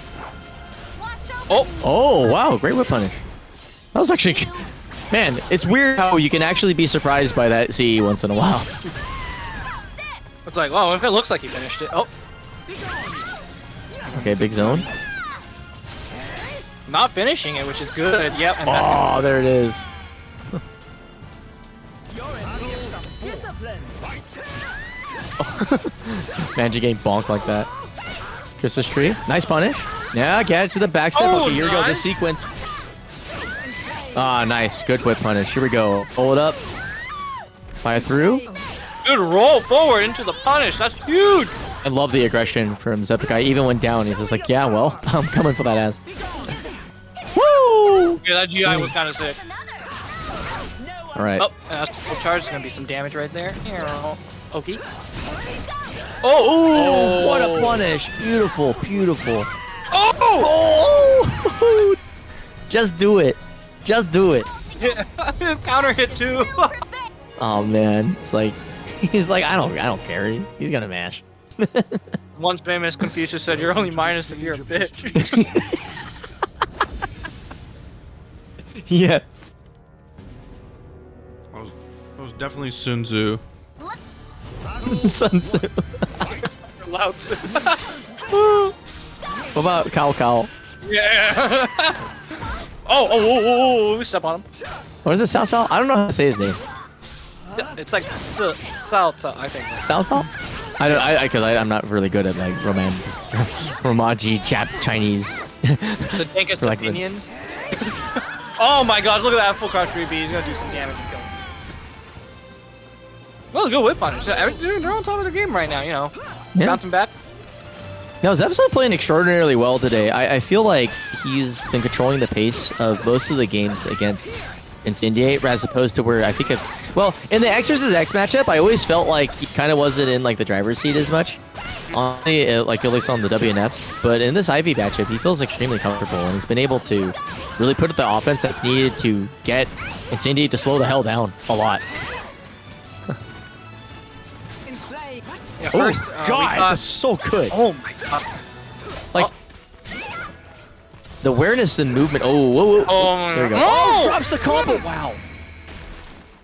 B: Oh, wow. Great whip punish. That was actually... Man, it's weird how you can actually be surprised by that CE once in a while.
H: It's like, wow, if it looks like he finished it. Oh.
B: Okay, big zone.
H: Not finishing it, which is good. Yep. And
B: Oh, there it is. Magic game bonk like that. Christmas tree. Nice punish. Yeah, get it to the backstep.
H: Oh,
B: okay, here we go. The
H: nice.
B: sequence. Ah, nice. Good whip punish. Here we go. Pull it up. Fire through.
H: Good roll forward into the punish. That's huge.
B: I love the aggression from Zepikai. Even when down, he's just like, yeah, well, I'm coming for that ass. Woo!
H: Yeah, that GI was kind of sick.
B: All right.
H: Oh, that's full charge. There's gonna be some damage right there. Okay.
B: Oh, what a punish. Beautiful, beautiful.
H: Oh!
B: Just do it. Just do it.
H: Counter hit too.
B: Oh man, it's like he's like I don't care. He's gonna mash.
H: Once famous Confucius said, "You're only minus if you're a bitch."
B: Yes.
A: That was definitely Sun Tzu.
B: Sun Tzu.
H: Loud.
B: What about Cao Cao?
H: Yeah. Oh, step on him.
B: What is it, Cao Cao? I don't know how to say his name.
H: It's like Sao, I think.
B: Cao Cao? Because I'm not really good at like Romaji, Chinese.
H: The dankest
B: Like
H: opinions. Oh my god, look at that full crouch 3B. He's gonna do some damage and kill him. Well, good whip punish. They're on top of the game right now, you know.
B: Yeah.
H: Bouncing back.
B: No, Zev's been playing extraordinarily well today. I feel like he's been controlling the pace of most of the games against Incendiate, as opposed to where I think Well, in the X vs X matchup, I always felt like he kind of wasn't in like the driver's seat as much. Honestly, like at least on the WNFs. But in this Ivy matchup, he feels extremely comfortable, and he's been able to really put the offense that's needed to get Incendiate to slow the hell down a lot.
H: Yeah, first,
B: oh God, that's so good.
H: Oh my god.
B: Like the awareness and movement. Oh, whoa, whoa.
H: Oh,
B: There we go.
H: no!
B: Oh, drops the combo. Wow.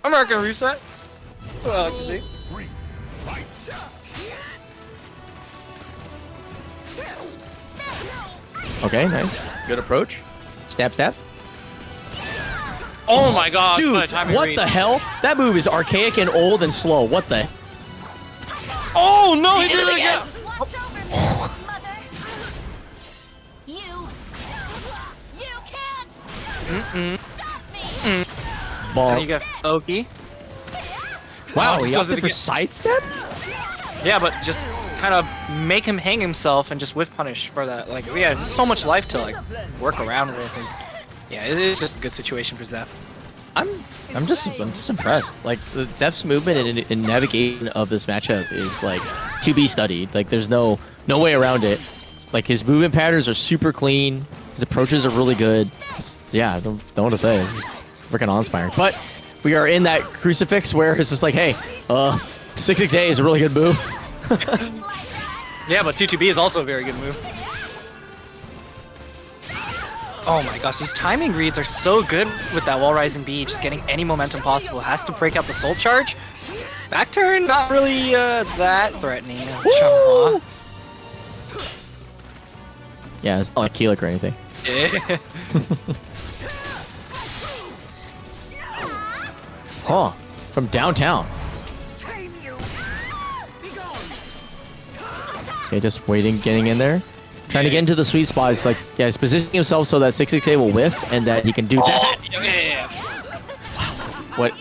H: I'm not gonna reset. Well, I like to see.
B: Okay, nice. Good approach. Stab, stab.
H: Oh my god.
B: Dude, what the hell? That move is archaic and old and slow. What the?
H: Oh no, he did it again.
D: Watch over me, mother. You can't stop me.
H: And you got Oki.
B: Wow,
H: Oh,
B: he
H: does
B: opted
H: it
B: for
H: again.
B: sidestep?
H: Yeah, but just kind of make him hang himself and just whiff punish for that. Like, yeah, there's so much life to like work around with. Yeah, it is just a good situation for Zeph.
B: I'm just impressed. Like Zeph's movement and navigation of this matchup is like to be studied. Like there's no way around it. Like his movement patterns are super clean. His approaches are really good. Yeah, I don't know what to say. It's freaking awe-inspiring. But we are in that crucifix where it's just like, hey, 668 is a really good move.
H: Yeah, but 2-2B is also a very good move. Oh my gosh, these timing reads are so good with that wall rising B, just getting any momentum possible. Has to break out the soul charge. Back turn, not really that threatening. Chun-Hua.
B: Yeah, it's not like Keelik or anything.
H: Yeah.
B: Huh. From downtown. Okay, just waiting, getting in there. Trying to get into the sweet spot. It's like, yeah, he's positioning himself so that 668 will whiff and that he can do that.
H: Yeah.
B: What?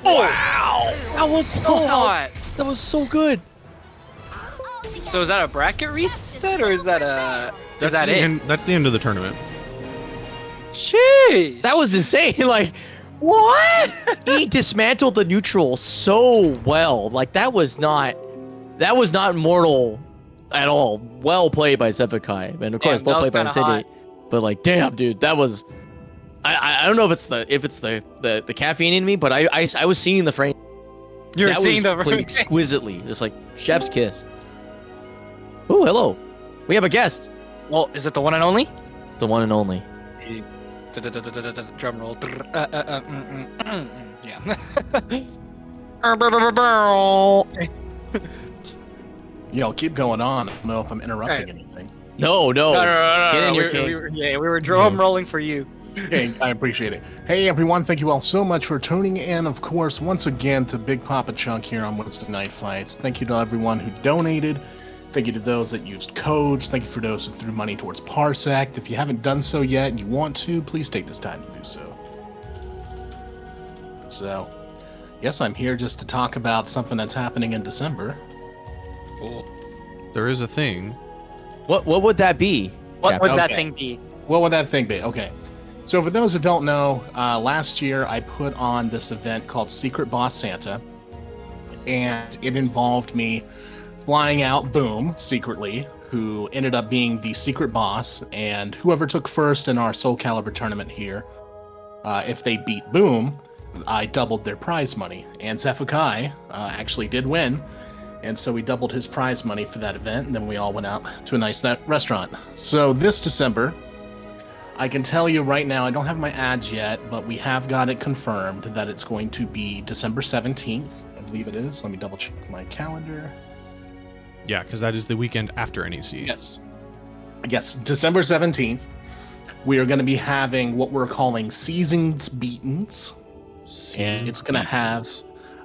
H: Wow! That was so hot!
B: That was so good.
H: So is that a bracket reset or is that a... Is that it?
A: That's the end of the tournament.
H: Jeez!
B: That was insane. Like, what? He dismantled the neutral so well. Like, that was not mortal at all. Well played by SCVI. And of course, well played by Incendiate. But like, damn, dude, that was... I don't know if it's the caffeine in me, but I was seeing the frame.
H: You're seeing the
B: played exquisitely. It's like chef's kiss. Oh, hello. We have a guest.
H: Well, is it the one and only?
B: The one and only.
H: Drum roll. Yeah.
I: Y'all keep going on. I don't know if I'm interrupting anything.
B: No.
H: No.
B: Get in your
H: we were drum rolling for you.
I: Hey, I appreciate it. Hey, everyone. Thank you all so much for tuning in, of course, once again to Bigpapachunk here on Wednesday Night Fights. Thank you to everyone who donated. Thank you to those that used codes. Thank you for those who threw money towards Parsec. If you haven't done so yet and you want to, please take this time to do so. So, yes, I'm here just to talk about something that's happening in December.
A: There is a thing.
B: What would that be?
H: What would that
I: Okay.
H: thing be?
I: What would that thing be? Okay. So for those that don't know, last year I put on this event called Secret Boss Santa, and it involved me flying out Boom secretly, who ended up being the secret boss, and whoever took first in our SoulCalibur tournament here, if they beat Boom, I doubled their prize money. And SCVI actually did win, and so we doubled his prize money for that event, and then we all went out to a nice restaurant. So this December, I can tell you right now, I don't have my ads yet, but we have got it confirmed that it's going to be December 17th. I believe it is. Let me double check my calendar.
A: Yeah, because that is the weekend after NEC.
I: Yes. Yes, December 17th. We are going to be having what we're calling Seasons Beatings. And it's going to have...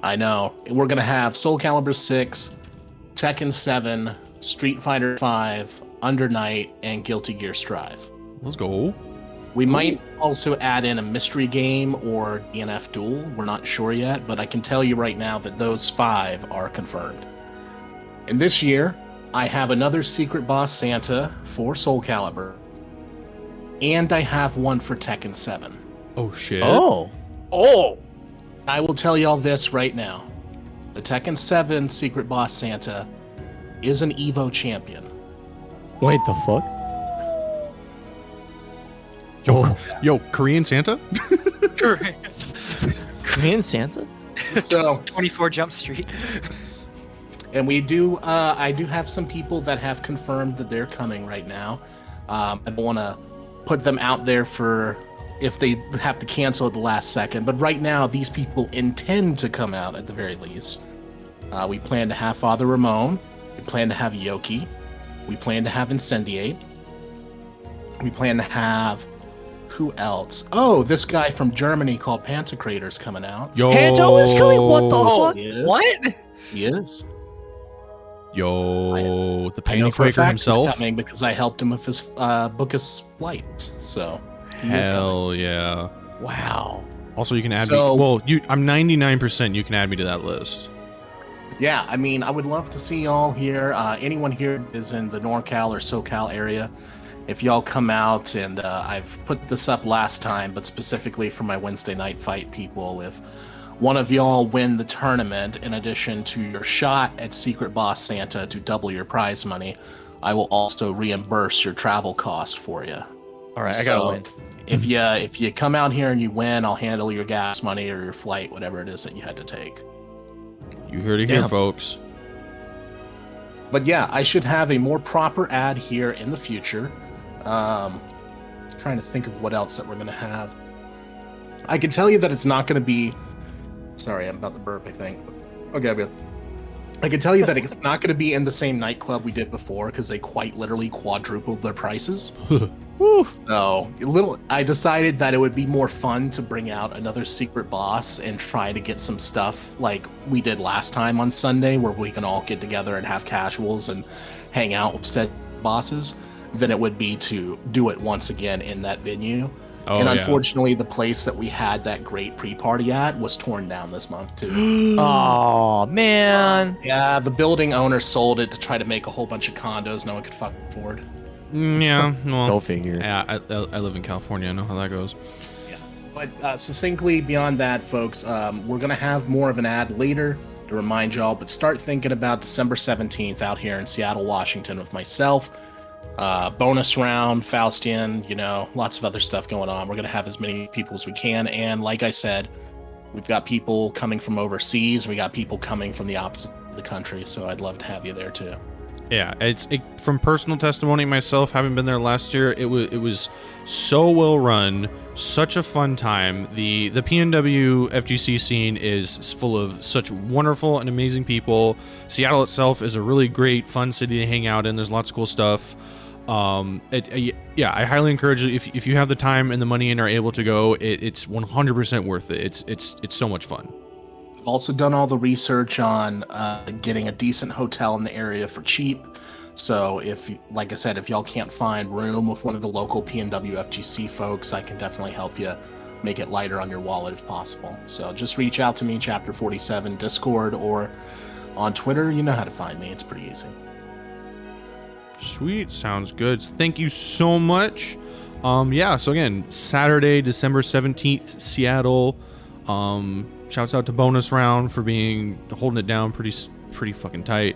I: I know. We're going to have SoulCalibur 6, Tekken 7, Street Fighter 5, Under Night, and Guilty Gear Strive.
A: Let's go.
I: We might also add in a mystery game or DNF duel. We're not sure yet, but I can tell you right now that those 5 are confirmed. And this year, I have another Secret Boss Santa for SoulCalibur, and I have one for Tekken 7.
A: Oh, shit.
B: Oh.
I: I will tell y'all this right now. The Tekken 7 Secret Boss Santa is an Evo champion.
C: Wait, the fuck?
A: Yo, Korean Santa?
B: Korean Santa?
I: So,
H: 24 Jump Street.
I: and we do, I do have some people that have confirmed that they're coming right now. I don't want to put them out there for if they have to cancel at the last second, but right now these people intend to come out at the very least. We plan to have Father Ramon. We plan to have Yoki. We plan to have Incendiate. We plan to have who else? Oh, this guy from Germany called Pantocrator's coming out.
A: Yo,
B: Panto is coming? What the fuck?
I: He is.
H: What?
I: He is.
A: Yo, the
I: I know for a
A: Quaker
I: fact
A: himself.
I: he's coming because I helped him with his book his flight. So he is coming.
A: Hell yeah.
B: Wow.
A: Also, you can add
I: So-
A: me. Well, I'm 99%. You can add me to that list.
I: Yeah, I mean, I would love to see y'all here. Anyone here is in the NorCal or SoCal area. If y'all come out, and I've put this up last time, but specifically for my Wednesday night fight people, if one of y'all win the tournament, in addition to your shot at Secret Boss Santa to double your prize money, I will also reimburse your travel cost for you.
B: All right, I gotta win.
I: If you come out here and you win, I'll handle your gas money or your flight, whatever it is that you had to take.
A: You heard it here,
B: Yeah.
A: folks.
I: But yeah, I should have a more proper ad here in the future. Trying to think of what else that we're going to have. I can tell you that it's not going to be... Sorry, I'm about to burp, I think. Okay, I'm good. I can tell you that it's not going to be in the same nightclub we did before because they quite literally quadrupled their prices. So, I decided that it would be more fun to bring out another secret boss and try to get some stuff like we did last time on Sunday, where we can all get together and have casuals and hang out with said bosses, than it would be to do it once again in that venue.
A: Oh,
I: And
A: yeah.
I: unfortunately, the place that we had that great pre-party at was torn down this month too.
B: Oh man.
I: Yeah, the building owner sold it to try to make a whole bunch of condos no one could fucking afford.
A: Yeah, well,
B: Go figure.
A: yeah. I live in California. I know how that goes.
I: But succinctly, beyond that, folks, we're going to have more of an ad later to remind y'all, but start thinking about December 17th out here in Seattle, Washington with myself. Bonus round, Faustian, lots of other stuff going on. We're going to have as many people as we can. And like I said, we've got people coming from overseas. We got people coming from the opposite of the country. So I'd love to have you there too.
A: Yeah, from personal testimony myself, having been there last year, it was so well run, such a fun time. The PNW FGC scene is full of such wonderful and amazing people. Seattle itself is a really great, fun city to hang out in. There's lots of cool stuff. I highly encourage you, if you have the time and the money and are able to go, it's 100% worth it. It's so much fun.
I: I've also done all the research on getting a decent hotel in the area for cheap. So like I said, if y'all can't find room with one of the local PNW FGC folks, I can definitely help you make it lighter on your wallet if possible. So just reach out to me, Chapter 47 Discord, or on Twitter. You know how to find me. It's pretty easy.
A: Sweet, sounds good. Thank you so much. So again, Saturday, December 17th, Seattle. Shouts out to Bonus Round for holding it down pretty fucking tight.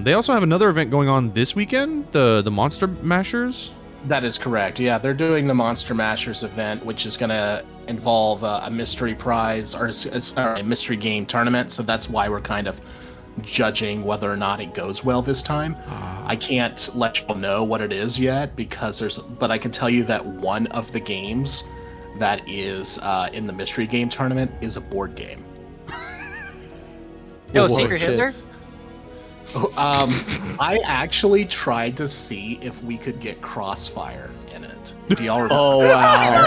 A: They also have another event going on this weekend, the Monster Mashers.
I: That is correct. Yeah, they're doing the Monster Mashers event, which is going to involve a mystery prize or a mystery game tournament. So that's why we're kind of judging whether or not it goes well this time. I can't let you know what it is yet but I can tell you that one of the games that is in the mystery game tournament is a board game.
H: Yo,
B: Whoa,
H: Secret
B: shit.
H: Hitler?
I: I actually tried to see if we could get Crossfire in it. Do y'all remember?
B: Oh wow.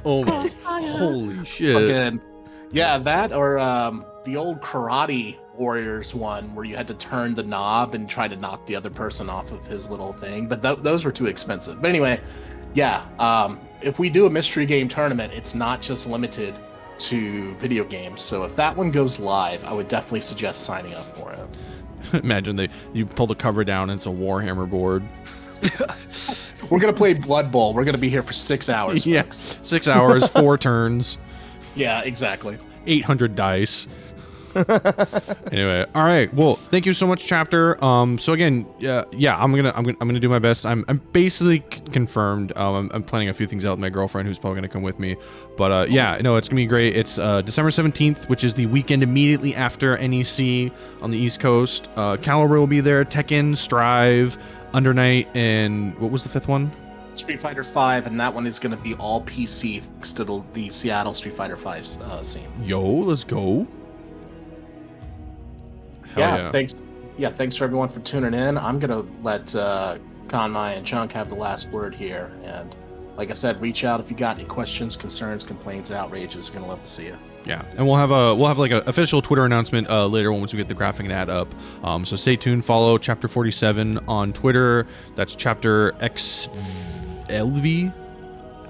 A: Oh my, holy shit.
I: Fucking- yeah, that or the old Karate Warriors one where you had to turn the knob and try to knock the other person off of his little thing, but those were too expensive. But anyway, yeah, if we do a mystery game tournament, it's not just limited to video games. So if that one goes live, I would definitely suggest signing up for it.
A: Imagine you pull the cover down and it's a Warhammer board.
I: We're gonna play Blood Bowl. We're gonna be here for 6 hours.
A: Yeah,
I: Folks.
A: 6 hours, 4 turns,
I: Yeah, exactly.
A: 800 dice. Anyway, all right. Well, thank you so much, Chapter. So again, yeah, I'm gonna do my best. I'm basically confirmed. I'm planning a few things out with my girlfriend, who's probably gonna come with me. But yeah, no, it's gonna be great. It's December 17th, which is the weekend immediately after NEC on the East Coast. Calibur will be there. Tekken, Strive, Under Night, and what was the 5th one?
I: Street Fighter 5, and that one is gonna be all PC thanks to the Seattle Street Fighter 5 scene.
A: Yo, let's go.
I: Yeah, thanks. Yeah, thanks for everyone for tuning in. I'm gonna let Konmai and Chunk have the last word here, and like I said, reach out if you got any questions, concerns, complaints, outrages. Gonna love to see you.
A: Yeah, and we'll have like an official Twitter announcement later once we get the graphic and ad up. So stay tuned. Follow Chapter 47 on Twitter. That's Chapter XLV.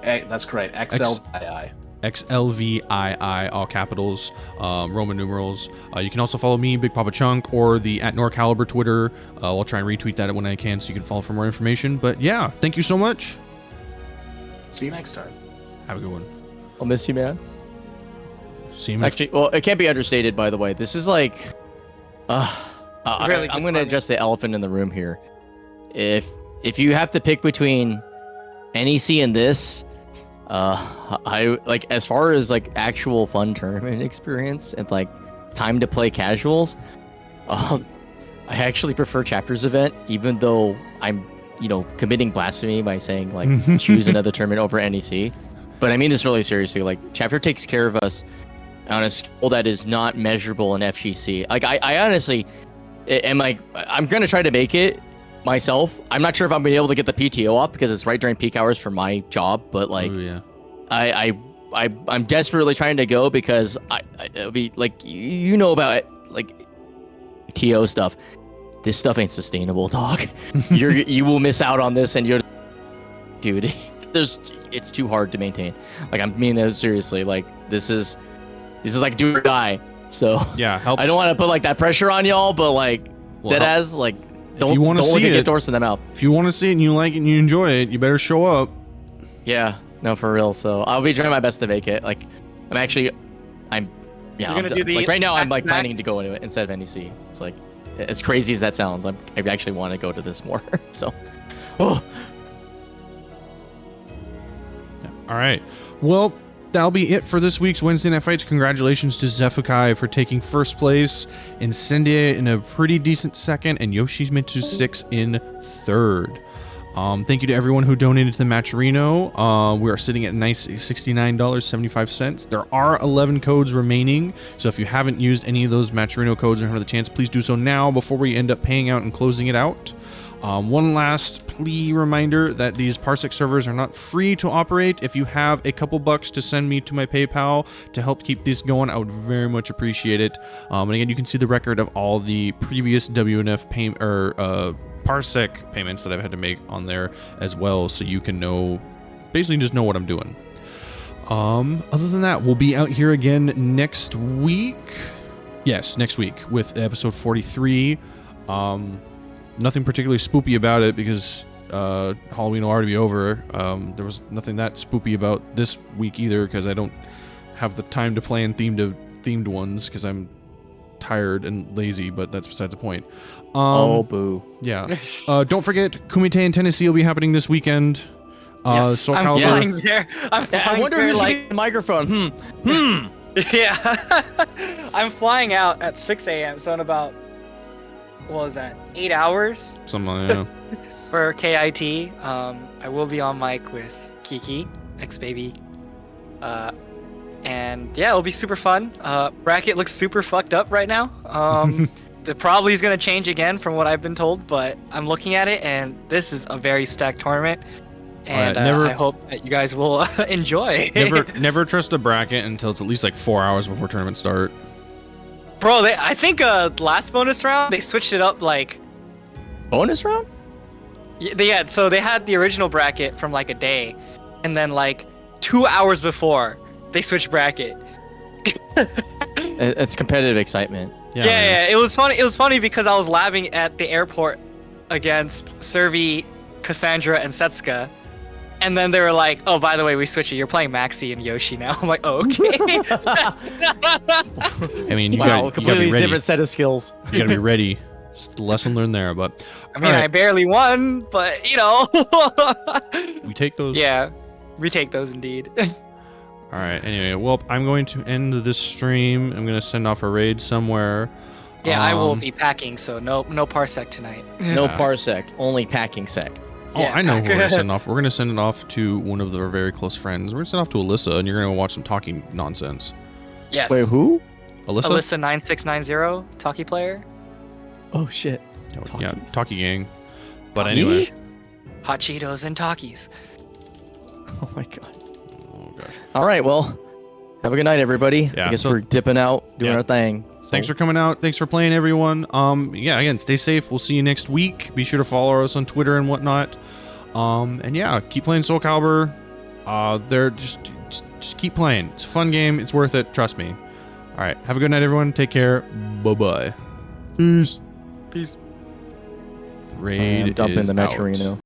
I: That's correct. XLVII.
A: XLVII, all capitals, Roman numerals. You can also follow me, Bigpapachunk, or the @NorCalibur Twitter. I'll try and retweet that when I can, so you can follow for more information. But yeah, thank you so much.
I: See you next time.
A: Have a good one.
B: I'll miss you, man.
A: See you.
B: Actually, well, it can't be understated, by the way. This is like,
H: Really
B: I'm going to address the elephant in the room here. If you have to pick between NEC and this, I like, as far as like actual fun tournament experience and like time to play casuals, I actually prefer Chapter's event, even though I'm, committing blasphemy by saying like choose another tournament over NEC. But I mean this really seriously. Like, Chapter takes care of us on a scale that is not measurable in FGC. Like, I honestly am like, I'm gonna try to make it myself. I'm not sure if I'm gonna be able to get the PTO up because it's right during peak hours for my job. But like,
A: Ooh, yeah.
B: I'm desperately trying to go because it'll be like, about it, like TO stuff. This stuff ain't sustainable, dog. You will miss out on this, and dude, it's too hard to maintain. Like, I'm meaning that seriously. Like, this is like do or die. So
A: Yeah, helps.
B: I don't want to put like that pressure on y'all, but like like don't
A: look
B: at
A: it,
B: gift horse in the mouth.
A: If you want to see it and you like it and you enjoy it, you better show up.
B: Yeah, no, for real. So I'll be trying my best to make it. Like, I'm
H: You're gonna do the
B: like right now I'm like
H: back-to-back?
B: planning to go into it instead of NEC. It's like, as crazy as that sounds, I actually want to go to this more. So, oh.
A: All right. Well, that'll be it for this week's Wednesday Night Fights. Congratulations to Zefukai for taking first place, Incendia in a pretty decent second, and Yoshimitsu 6 in third. Thank you to everyone who donated to the Matcherino. We are sitting at a nice $69.75. There are 11 codes remaining, so if you haven't used any of those Matcherino codes or have the chance, please do so now before we end up paying out and closing it out. One last plea reminder that these Parsec servers are not free to operate. If you have a couple bucks to send me to my PayPal to help keep this going, I would very much appreciate it. And again, you can see the record of all the previous WNF payment or Parsec payments that I've had to make on there as well, so you can basically just know what I'm doing. Other than that, we'll be out here again next week. Yes, next week with episode 43. Nothing particularly spoopy about it because Halloween will already be over. There was nothing that spoopy about this week either because I don't have the time to plan themed ones because I'm tired and lazy, but that's besides the point.
B: Oh, boo.
A: Yeah. Don't forget, Kumite in Tennessee will be happening this weekend.
H: Yes, I'm
A: SoulCalibur.
H: flying there.
B: I wonder who's like the microphone.
H: Yeah. I'm flying out at 6 a.m. So in about, what was that, 8 hours?
A: Something like that.
H: For KIT. I will be on mic with Kiki, ex-baby. And yeah, it'll be super fun. Bracket looks super fucked up right now. The probably is going to change again from what I've been told, but I'm looking at it and this is a very stacked tournament. And I hope that you guys will enjoy.
A: Never trust a bracket until it's at least like 4 hours before tournament start.
H: Bro, I think last bonus round, they switched it up like...
B: Bonus round?
H: Yeah, so they had the original bracket from like a day. And then like 2 hours before, they switched bracket.
B: It's competitive excitement.
H: Yeah, it was funny. It was funny because I was laughing at the airport against Servi Cassandra and Setsuka. And then they were like, oh, by the way, we switch it. You're playing Maxi and Yoshi now. I'm like, oh, okay.
A: I mean, you
B: Wow,
A: gotta
B: completely
A: be ready.
B: different set of skills.
A: You gotta be ready. It's the lesson learned there, but
H: I mean,
A: all right,
H: I barely won, but, you know.
A: we take those.
H: Yeah, retake those indeed.
A: All right. Anyway, well, I'm going to end this stream. I'm gonna send off a raid somewhere.
H: Yeah, I will be packing, so no Parsec tonight.
B: No Parsec, only packing sec.
A: Oh,
H: Yeah,
A: I know who we're gonna
H: pack.
A: send off. We're gonna send it off to one of our very close friends. We're gonna send it off to Alyssa, and you're gonna watch some talking nonsense.
H: Yes.
B: Wait, who?
A: Alyssa?
H: Alyssa 9690, Talkie player.
B: Oh shit.
A: Oh, yeah, Talkie gang. But
B: Talkie?
A: anyway.
H: Hot Cheetos and Talkies.
B: Oh my god.
A: Oh gosh.
B: All right, well, have a good night, everybody.
A: Yeah,
B: I guess
A: so-
B: we're dipping out, doing
A: Yeah.
B: our thing.
A: Thanks for coming out. Thanks for playing, everyone. Yeah, again, stay safe. We'll see you next week. Be sure to follow us on Twitter and whatnot. And yeah, keep playing SoulCalibur. They're just keep playing. It's a fun game. It's worth it. Trust me. All right. Have a good night, everyone. Take care. Bye-bye.
B: Peace.
H: Peace.
A: Raid
B: I'm dumping
A: is
B: the
A: out.
B: Metrino.